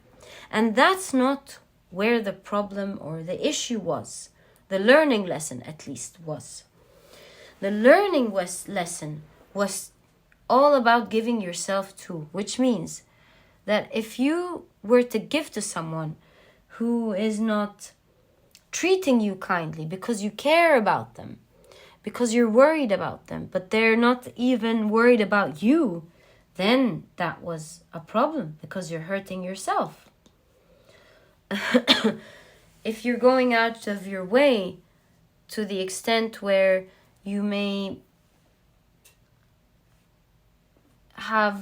Speaker 1: And that's not where the problem or the issue was. The learning lesson, at least, was. The learning lesson was all about giving yourself too, which means that if you were to give to someone who is not treating you kindly because you care about them, because you're worried about them, but they're not even worried about you, then that was a problem because you're hurting yourself. If you're going out of your way to the extent where you may have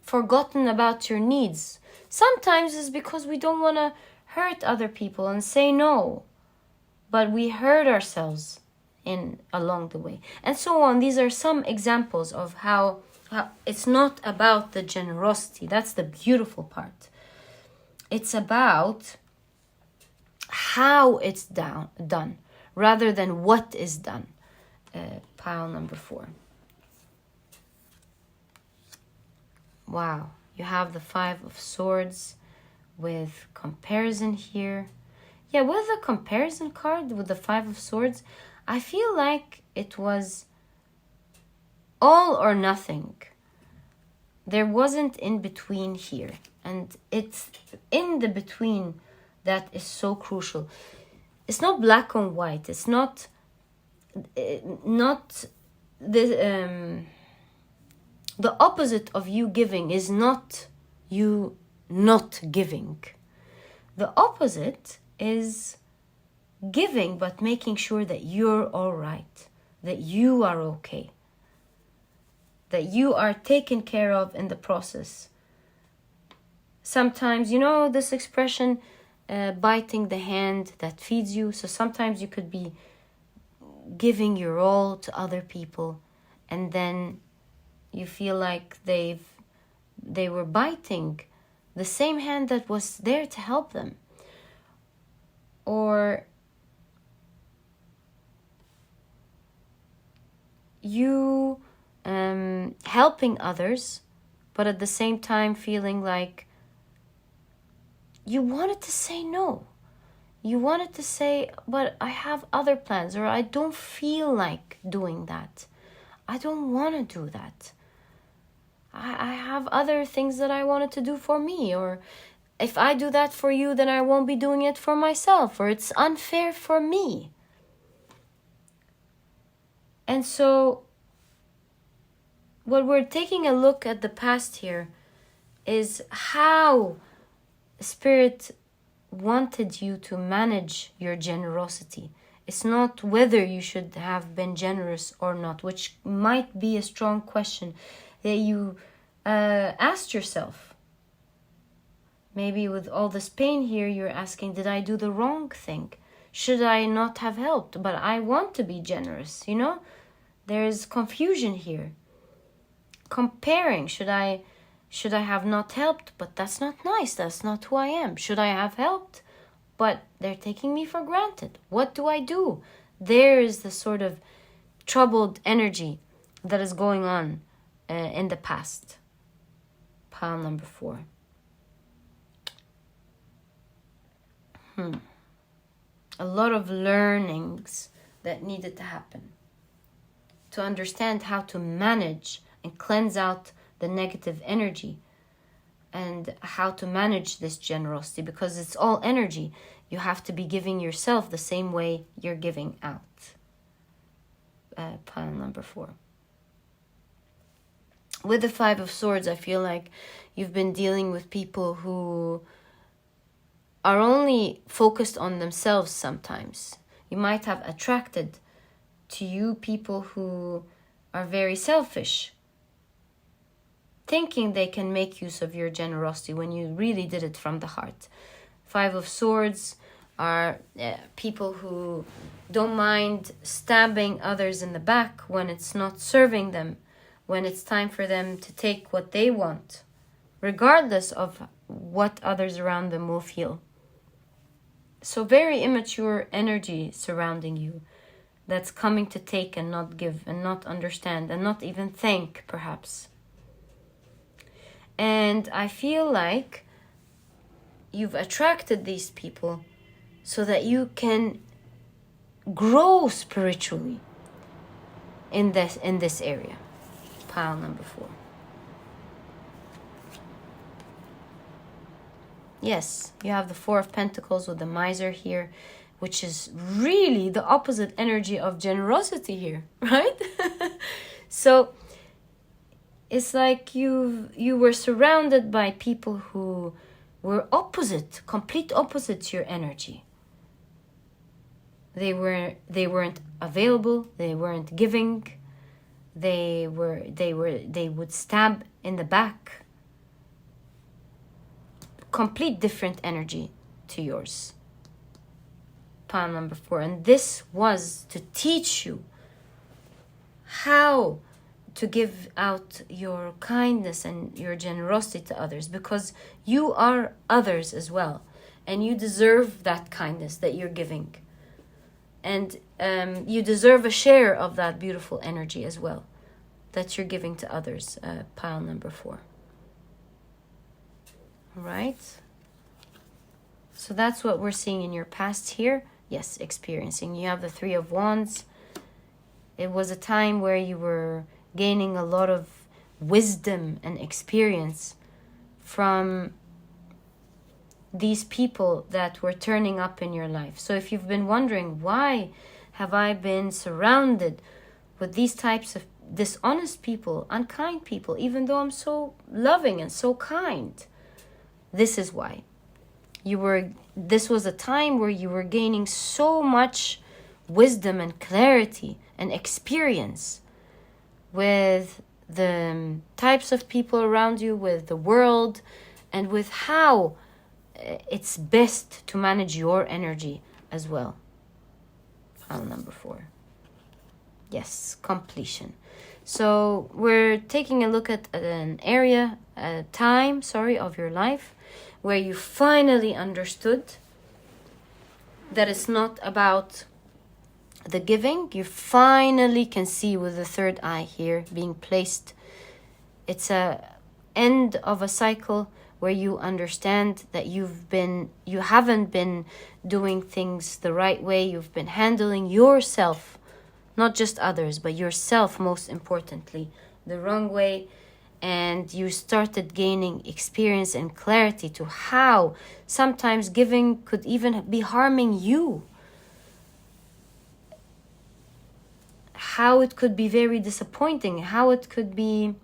Speaker 1: forgotten about your needs, sometimes it's because we don't want to hurt other people and say no, but we hurt ourselves along the way, and so on. These are some examples of how it's not about the generosity. That's the beautiful part. It's about how it's done rather than what is done. Pile number 4. Wow, you have the 5 of Swords with comparison here. Yeah, with the comparison card, with the 5 of Swords, I feel like it was all or nothing. There wasn't in between here. And it's in the between that is so crucial. It's not black and white. It's not the opposite of you giving is not you not giving. The opposite is giving, but making sure that you're all right, that you are okay, that you are taken care of in the process. Sometimes, you know this expression, biting the hand that feeds you. So sometimes you could be giving your all to other people, and then you feel like they were biting the same hand that was there to help them. Or you helping others, but at the same time feeling like you wanted to say no. You wanted to say, but I have other plans, or I don't feel like doing that. I don't want to do that. I have other things that I wanted to do for me, or if I do that for you, then I won't be doing it for myself, or it's unfair for me. And so what we're taking a look at the past here is how Spirit wanted you to manage your generosity. It's not whether you should have been generous or not, which might be a strong question that you asked yourself. Maybe with all this pain here, you're asking, did I do the wrong thing? Should I not have helped? But I want to be generous, you know? There's confusion here. Comparing, should I have not helped? But that's not nice. That's not who I am. Should I have helped? But they're taking me for granted. What do I do? There is the sort of troubled energy that is going on in the past. Pile number 4. A lot of learnings that needed to happen to understand how to manage and cleanse out the negative energy, and how to manage this generosity, because it's all energy. You have to be giving yourself the same way you're giving out. Pile number 4. With the 5 of Swords, I feel like you've been dealing with people who are only focused on themselves sometimes. You might have attracted to you people who are very selfish, thinking they can make use of your generosity when you really did it from the heart. 5 of Swords are people who don't mind stabbing others in the back when it's not serving them, when it's time for them to take what they want, regardless of what others around them will feel. So very immature energy surrounding you, that's coming to take and not give and not understand and not even thank, perhaps. And I feel like you've attracted these people so that you can grow spiritually in this area. Pile number 4. Yes, you have the 4 of Pentacles with the Miser here, which is really the opposite energy of generosity here, right? So it's like you were surrounded by people who were opposite, complete opposite to your energy. They weren't available, they weren't giving, they would stab in the back. Complete different energy to yours. Pile number 4. And this was to teach you how to give out your kindness and your generosity to others, because you are others as well, and you deserve that kindness that you're giving, and you deserve a share of that beautiful energy as well that you're giving to others. Pile number 4. All right, so that's what we're seeing in your past here. Yes, experiencing. You have the 3 of Wands. It was a time where you were gaining a lot of wisdom and experience from these people that were turning up in your life. So if you've been wondering, why have I been surrounded with these types of dishonest people, unkind people, even though I'm so loving and so kind? This is why. This was a time where you were gaining so much wisdom and clarity and experience with the types of people around you, with the world, and with how it's best to manage your energy as well. Pile number 4. Yes, completion. So we're taking a look at an area, a time, of your life where you finally understood that it's not about the giving. You finally can see with the 3rd eye here being placed. It's a end of a cycle where you understand that you haven't been doing things the right way. You've been handling yourself, not just others, but yourself most importantly, the wrong way. And you started gaining experience and clarity to how sometimes giving could even be harming you. How it could be very disappointing, how it could be,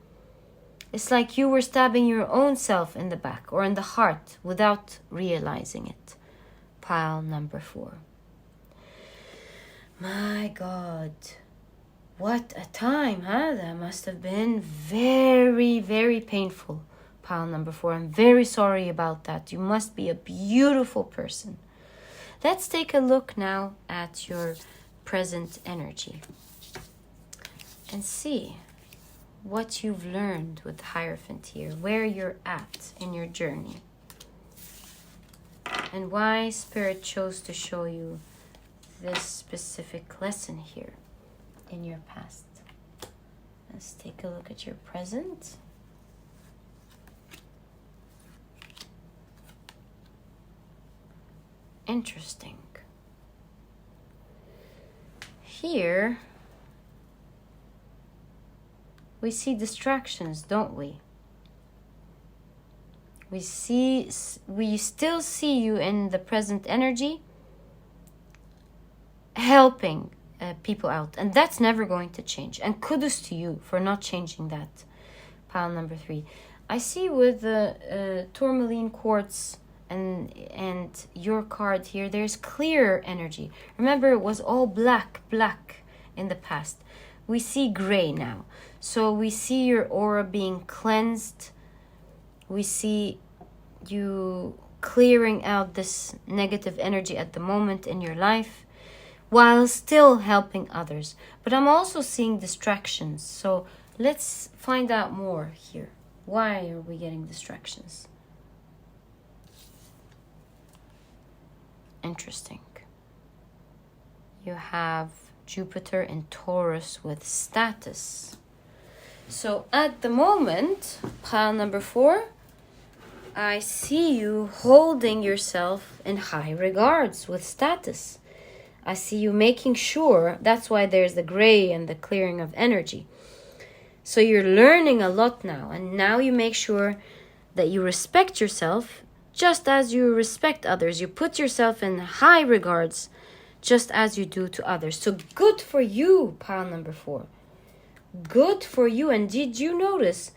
Speaker 1: it's like you were stabbing your own self in the back or in the heart without realizing it. Pile number 4. My God, what a time, huh? That must have been very, very painful. Pile number 4. I'm very sorry about that. You must be a beautiful person. Let's take a look now at your present energy and see what you've learned with the Hierophant here, where you're at in your journey, and why Spirit chose to show you this specific lesson here in your past. Let's take a look at your present. Interesting. we see distractions, don't we? We still see you in the present energy helping people out, and that's never going to change. And kudos to you for not changing that. Pile number 3. I see with the Tourmaline Quartz and your card here, there's clear energy. Remember, it was all black in the past. We see gray now. So we see your aura being cleansed. We see you clearing out this negative energy at the moment in your life, while still helping others. But I'm also seeing distractions. So let's find out more here. Why are we getting distractions? Interesting. You have Jupiter in Taurus with status. So at the moment, pile number 4, I see you holding yourself in high regards with status. I see you making sure, that's why there's the gray and the clearing of energy. So you're learning a lot now, and now you make sure that you respect yourself just as you respect others. You put yourself in high regards just as you do to others. So good for you, pile number 4. Good for you. And did you notice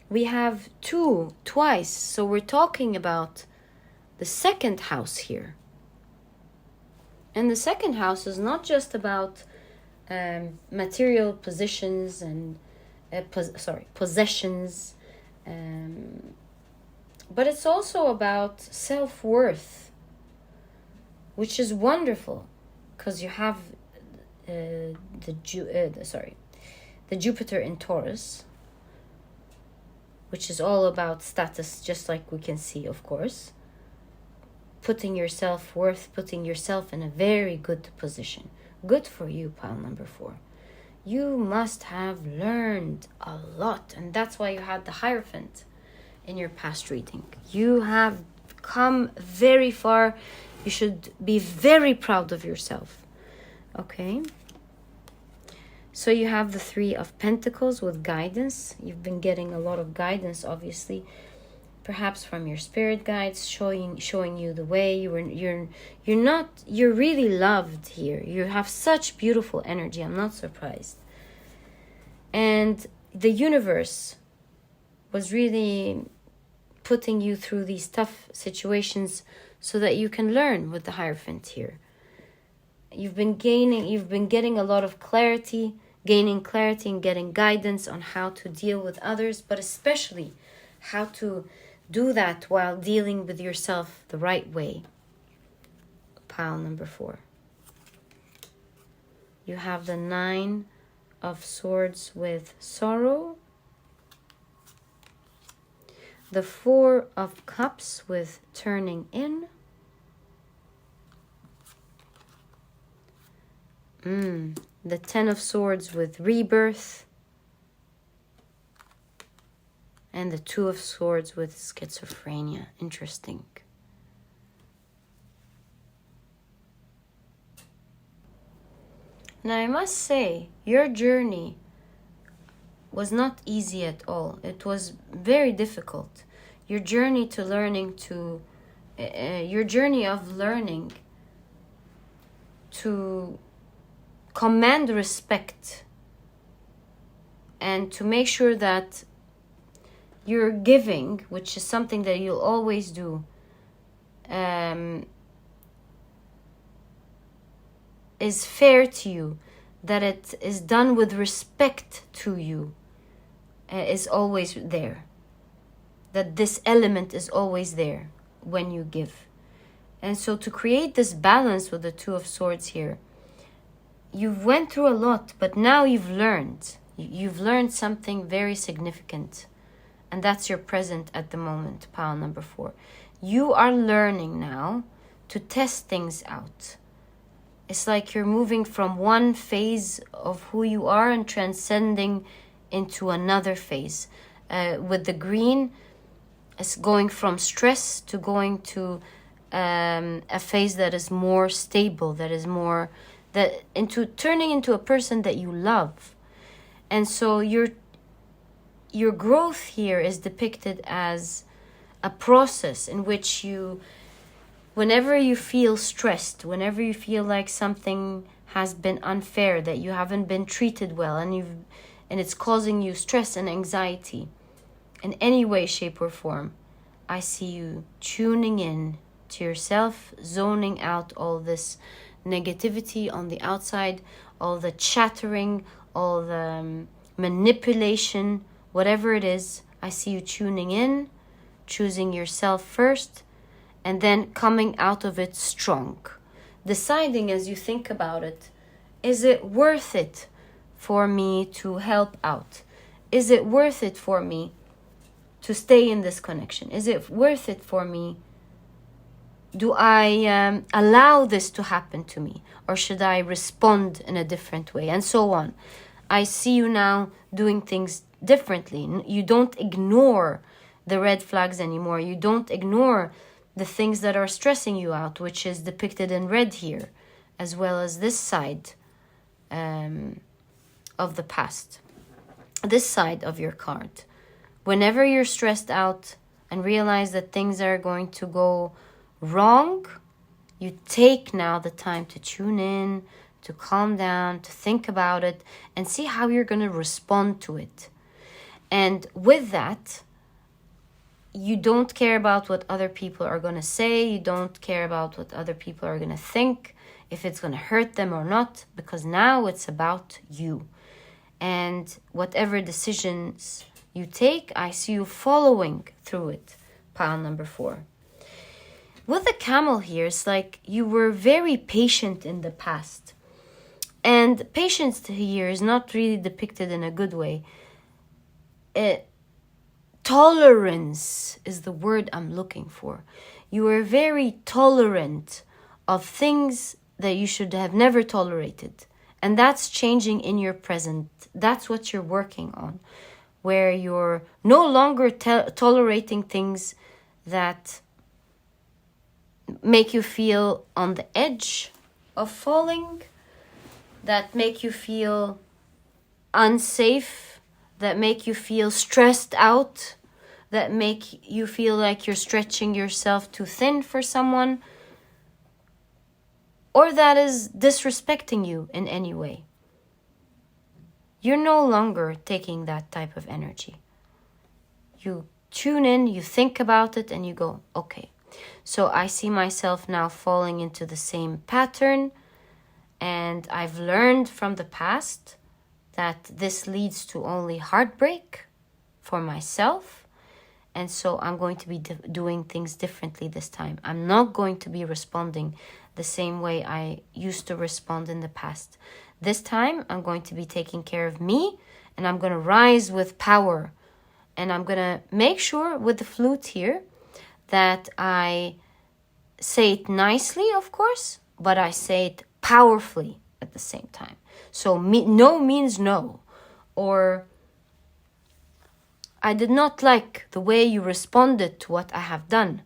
Speaker 1: we have 2 twice? So we're talking about the second house here. And the second house is not just about material positions and possessions, but it's also about self-worth, which is wonderful, because you have the Jupiter in Taurus, which is all about status, just like we can see, of course. Putting your self-worth, putting yourself in a very good position. Good for you, pile number 4. You must have learned a lot, and that's why you had the Hierophant in your past reading. You have come very far. You should be very proud of yourself. Okay? So you have the 3 of Pentacles with guidance. You've been getting a lot of guidance, obviously. Perhaps from your spirit guides showing you the way. You're really loved here. You have such beautiful energy. I'm not surprised. And the universe was really putting you through these tough situations so that you can learn with the Hierophant here. You've been getting a lot of clarity, gaining clarity and getting guidance on how to deal with others, but especially how to do that while dealing with yourself the right way. Pile number 4. You have the 9 of Swords with sorrow. The 4 of Cups with turning in. The 10 of Swords with rebirth. And the 2 of Swords with schizophrenia. Interesting. Now I must say, your journey was not easy at all. It was very difficult. Your journey to learning to... your journey of learning to command respect and to make sure that you're giving, which is something that you'll always do, is fair to you, that it is done with respect to you, is always there. That this element is always there when you give. And so to create this balance with the 2 of Swords here, you've went through a lot, but now you've learned. You've learned something very significant. And that's your present at the moment, pile number 4. You are learning now to test things out. It's like you're moving from one phase of who you are and transcending into another phase. With the green, it's going from stress to going to a phase that is more stable, that is more... turning into a person that you love. And so you're your growth here is depicted as a process in which you, whenever you feel stressed, whenever you feel like something has been unfair, that you haven't been treated well, and it's causing you stress and anxiety in any way, shape, or form, I see you tuning in to yourself, zoning out all this negativity on the outside, all the chattering, all the manipulation, whatever it is. I see you tuning in, choosing yourself first, and then coming out of it strong. Deciding as you think about it, is it worth it for me to help out? Is it worth it for me to stay in this connection? Is it worth it for me? Do I allow this to happen to me? Or should I respond in a different way? And so on. I see you now doing things differently. You don't ignore the red flags anymore. You don't ignore the things that are stressing you out, which is depicted in red here, as well as this side of the past. This side of your card. Whenever you're stressed out and realize that things are going to go wrong, you take now the time to tune in, to calm down, to think about it, and see how you're going to respond to it. And with that, you don't care about what other people are going to say. You don't care about what other people are going to think, if it's going to hurt them or not, because now it's about you. And whatever decisions you take, I see you following through it. Pile number 4. With the camel here, it's like you were very patient in the past. And patience here is not really depicted in a good way. Tolerance is the word I'm looking for. You were very tolerant of things that you should have never tolerated. And that's changing in your present. That's what you're working on. Where you're no longer tolerating things that make you feel on the edge of falling, that make you feel unsafe, that make you feel stressed out, that make you feel like you're stretching yourself too thin for someone, or that is disrespecting you in any way. You're no longer taking that type of energy. You tune in, you think about it, and you go, okay. So I see myself now falling into the same pattern, and I've learned from the past that this leads to only heartbreak for myself, and so I'm going to be doing things differently this time. I'm not going to be responding the same way I used to respond in the past. This time, I'm going to be taking care of me, and I'm going to rise with power. And I'm going to make sure with the flute here that I say it nicely, of course, but I say it powerfully at the same time. So no means no. Or I did not like the way you responded to what I have done,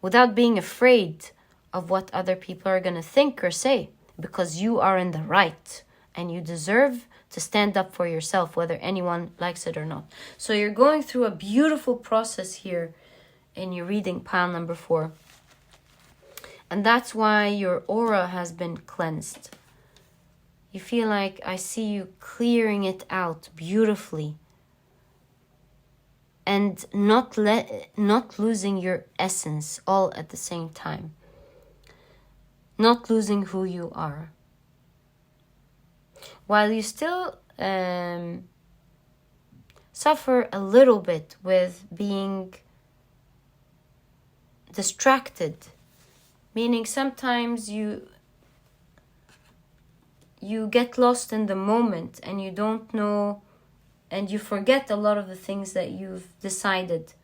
Speaker 1: without being afraid of what other people are going to think or say, because you are in the right. And you deserve to stand up for yourself, whether anyone likes it or not. So you're going through a beautiful process here in your reading, pile number 4. And that's why your aura has been cleansed. You feel like I see you clearing it out beautifully. And not losing your essence all at the same time. Not losing who you are. While you still suffer a little bit with being distracted, meaning sometimes you get lost in the moment and you don't know, and you forget a lot of the things that you've decided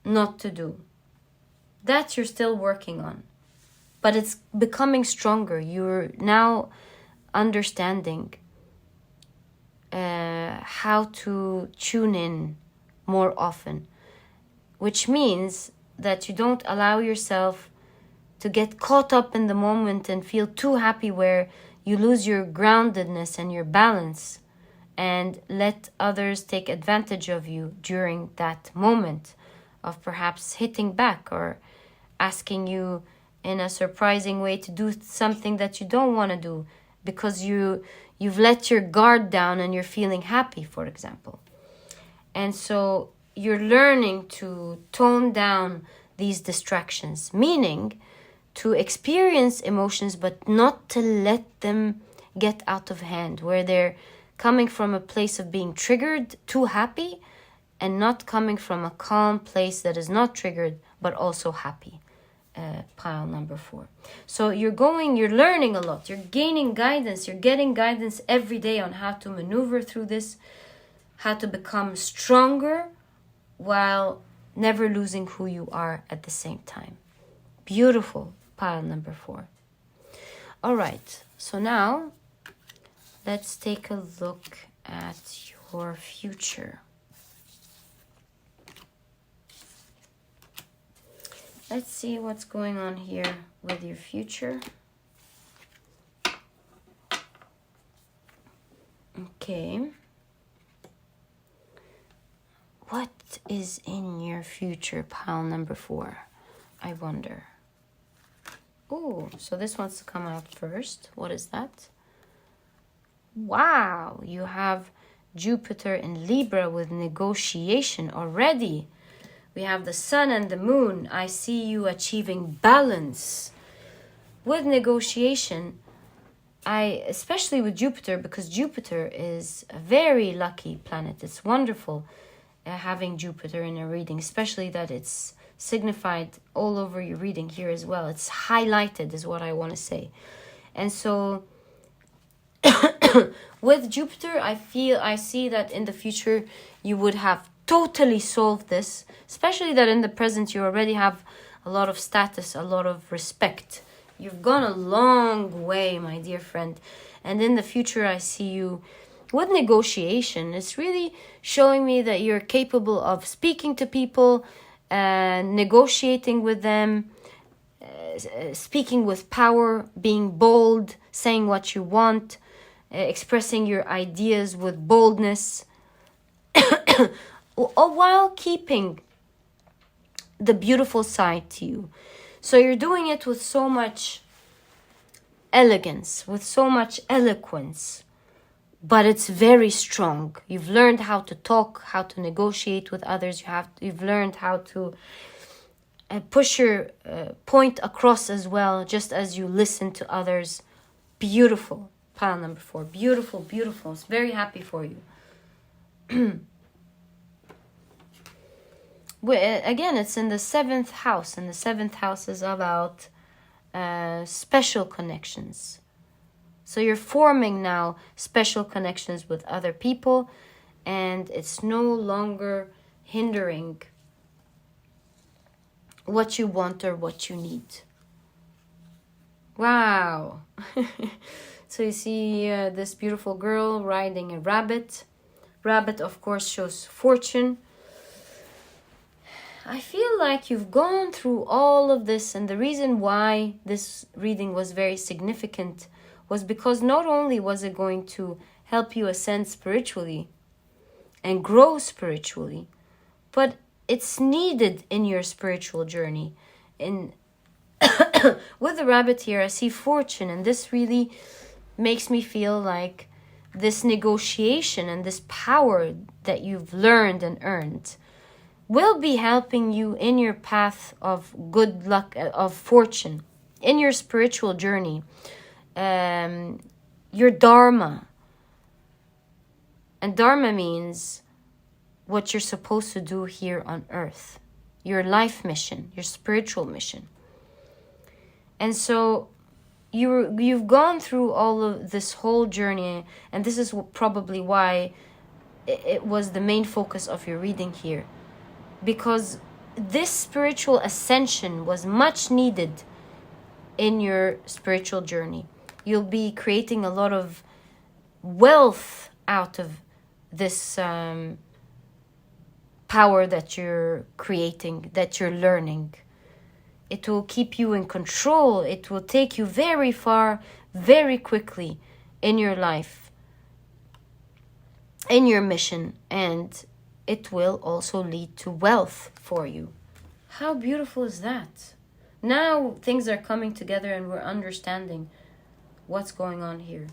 Speaker 1: not to do. That you're still working on, but it's becoming stronger. You're now understanding how to tune in more often, which means that you don't allow yourself to get caught up in the moment and feel too happy where you lose your groundedness and your balance, and let others take advantage of you during that moment of perhaps hitting back or asking you in a surprising way to do something that you don't want to do because you've let your guard down and you're feeling happy, for example. And so you're learning to tone down these distractions, meaning to experience emotions but not to let them get out of hand, where they're coming from a place of being triggered, too happy, and not coming from a calm place that is not triggered but also happy. Pile number 4. So you're learning a lot, you're gaining guidance, you're getting guidance every day on how to maneuver through this, how to become stronger while never losing who you are at the same time. Beautiful, pile number 4. All right, so now let's take a look at your future. Let's see what's going on here with your future. Okay. What is in your future, pile number 4? I wonder. Oh, so this wants to come out first. What is that? Wow, you have Jupiter in Libra with negotiation already. We have the sun and the moon. I see you achieving balance. With negotiation, especially with Jupiter, because Jupiter is a very lucky planet. It's wonderful having Jupiter in a reading, especially that it's signified all over your reading here as well. It's highlighted is what I want to say. And so with Jupiter, I see that in the future you would have totally solved this, especially that in the present you already have a lot of status, a lot of respect. You've gone a long way, my dear friend. And in the future, I see you with negotiation. It's really showing me that you're capable of speaking to people, negotiating with them, speaking with power, being bold, saying what you want, expressing your ideas with boldness, while keeping the beautiful side to you. So you're doing it with so much elegance, with so much eloquence, but it's very strong. You've learned how to talk, how to negotiate with others. You've learned how to push your point across as well, just as you listen to others. Beautiful. Pile number 4. Beautiful, beautiful. It's very happy for you. Again, it's in the 7th house, and the 7th house is about special connections. So you're forming now special connections with other people, and it's no longer hindering what you want or what you need. Wow. So you see this beautiful girl riding a rabbit. Rabbit, of course, shows fortune. I feel like you've gone through all of this, and the reason why this reading was very significant was because not only was it going to help you ascend spiritually and grow spiritually, but it's needed in your spiritual journey. And with the rabbit here, I see fortune, and this really makes me feel like this negotiation and this power that you've learned and earned will be helping you in your path of good luck, of fortune, in your spiritual journey, your dharma. And dharma means what you're supposed to do here on earth, your life mission, your spiritual mission. And so you've gone through all of this whole journey, and this is probably why it was the main focus of your reading here. Because this spiritual ascension was much needed in your spiritual journey. You'll be creating a lot of wealth out of this power that you're creating, that you're learning. It will keep you in control. It will take you very far, very quickly in your life. in your mission, and it will also lead to wealth for you. How beautiful is that? Now things are coming together and we're understanding what's going on here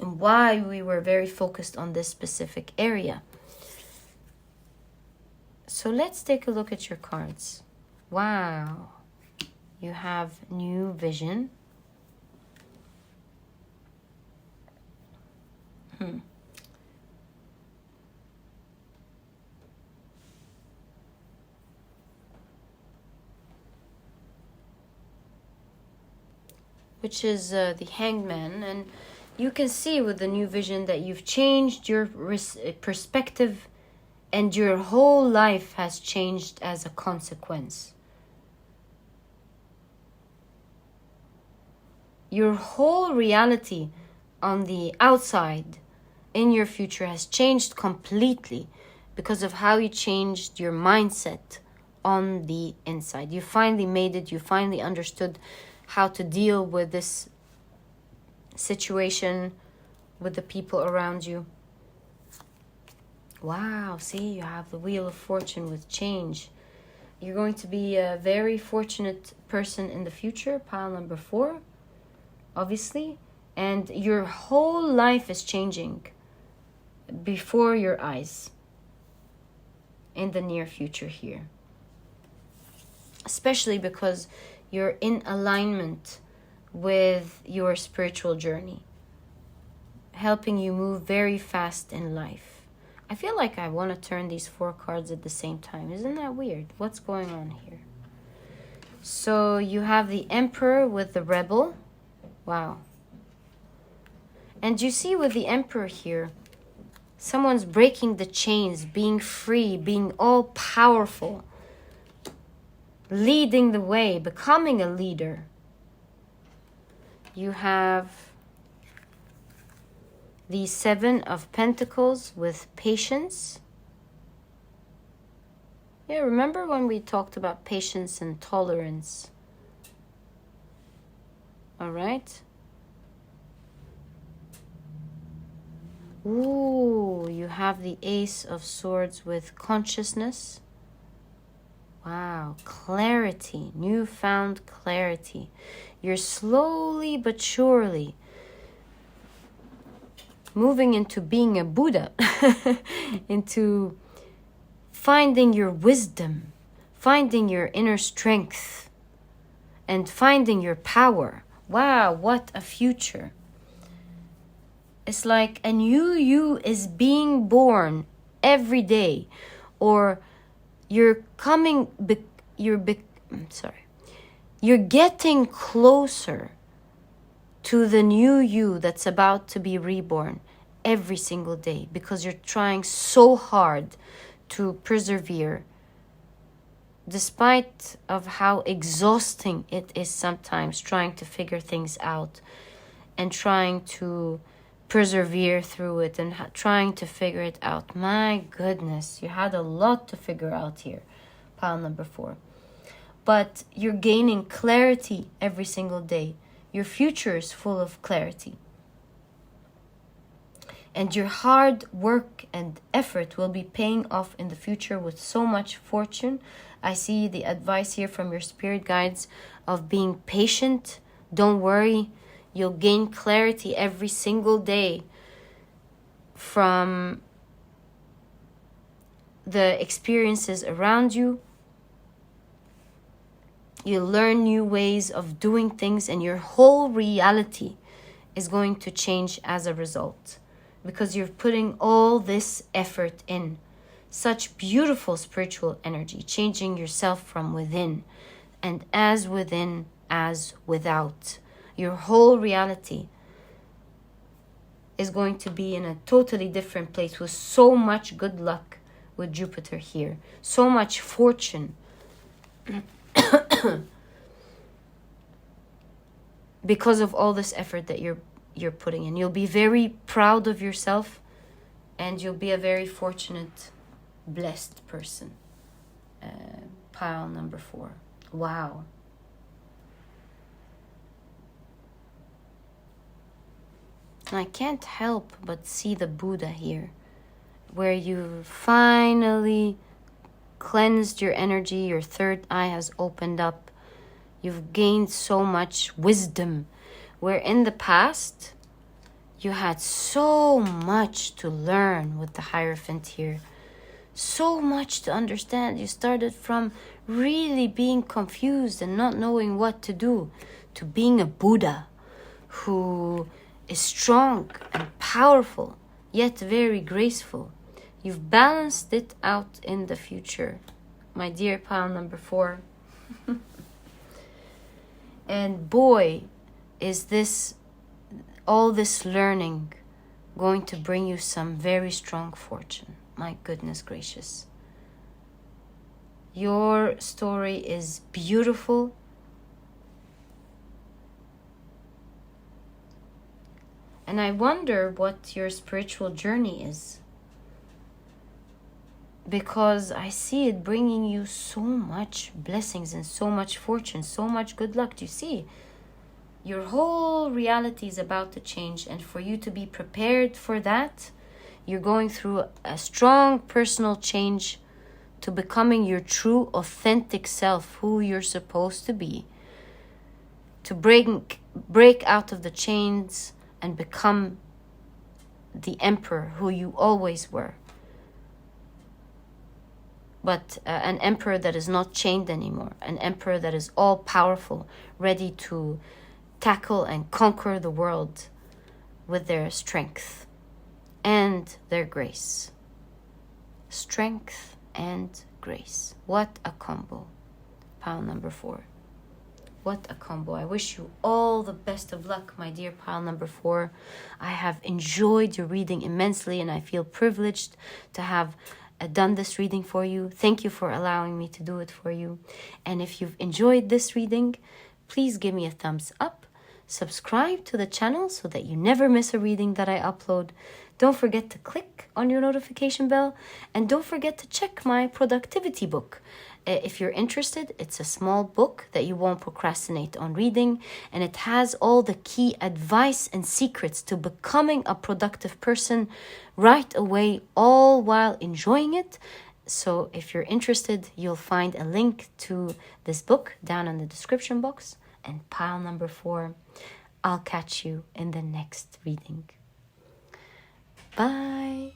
Speaker 1: and why we were very focused on this specific area. So let's take a look at your cards. Wow. You have new vision. Which is the hangman, and you can see with the new vision that you've changed your perspective, and your whole life has changed as a consequence. Your whole reality on the outside in your future has changed completely because of how you changed your mindset on the inside. You finally made it. You finally understood how to deal with this situation with the people around you. Wow, see, you have the Wheel of Fortune with change. You're going to be a very fortunate person in the future, pile number 4, obviously. And your whole life is changing before your eyes in the near future here. Especially because you're in alignment with your spiritual journey, helping you move very fast in life. I feel like I want to turn these 4 cards at the same time. Isn't that weird? What's going on here? So you have the Emperor with the Rebel. Wow. And you see with the Emperor here, someone's breaking the chains, being free, being all powerful, leading the way, becoming a leader. You have the 7 of Pentacles with patience. Yeah, remember when we talked about patience and tolerance? All right. Ooh, you have the Ace of Swords with consciousness. Wow, clarity, newfound clarity. You're slowly but surely moving into being a Buddha, into finding your wisdom, finding your inner strength, and finding your power. Wow, what a future. It's like a new you is being born every day, or you're getting closer to the new you that's about to be reborn every single day, because you're trying so hard to persevere despite of how exhausting it is sometimes, trying to figure things out and trying to persevere through it and trying to figure it out. My goodness, you had a lot to figure out here, pile number 4. But you're gaining clarity every single day. Your future is full of clarity. And your hard work and effort will be paying off in the future with so much fortune. I see the advice here from your spirit guides of being patient. Don't worry. You'll gain clarity every single day from the experiences around you. You'll learn new ways of doing things, and your whole reality is going to change as a result, because you're putting all this effort in. Such beautiful spiritual energy, changing yourself from within, and as within as without. Your whole reality is going to be in a totally different place, with so much good luck with Jupiter here. So much fortune. Because of all this effort that you're putting in. You'll be very proud of yourself, and you'll be a very fortunate, blessed person. Pile number 4. Wow. And I can't help but see the Buddha here, where you finally cleansed your energy, your third eye has opened up. You've gained so much wisdom, where in the past you had so much to learn with the Hierophant here. So much to understand. You started from really being confused and not knowing what to do to being a Buddha who is strong and powerful, yet very graceful. You've balanced it out in the future, my dear pile number 4. And boy, is this, all this learning going to bring you some very strong fortune. My goodness gracious. Your story is beautiful. And I wonder what your spiritual journey is. Because I see it bringing you so much blessings and so much fortune, so much good luck. Do you see? Your whole reality is about to change. And for you to be prepared for that, you're going through a strong personal change to becoming your true, authentic self, who you're supposed to be. To break out of the chains and become the emperor who you always were. But an emperor that is not chained anymore. An emperor that is all powerful, ready to tackle and conquer the world with their strength and their grace. Strength and grace. What a combo. Pile number 4. What a combo. I wish you all the best of luck, my dear pile number 4. I have enjoyed your reading immensely, and I feel privileged to have done this reading for you. Thank you for allowing me to do it for you. And if you've enjoyed this reading, please give me a thumbs up. Subscribe to the channel so that you never miss a reading that I upload. Don't forget to click on your notification bell, and don't forget to check my productivity book. If you're interested, it's a small book that you won't procrastinate on reading, and it has all the key advice and secrets to becoming a productive person right away, all while enjoying it. So if you're interested, you'll find a link to this book down in the description box. And pile number 4, I'll catch you in the next reading. Bye.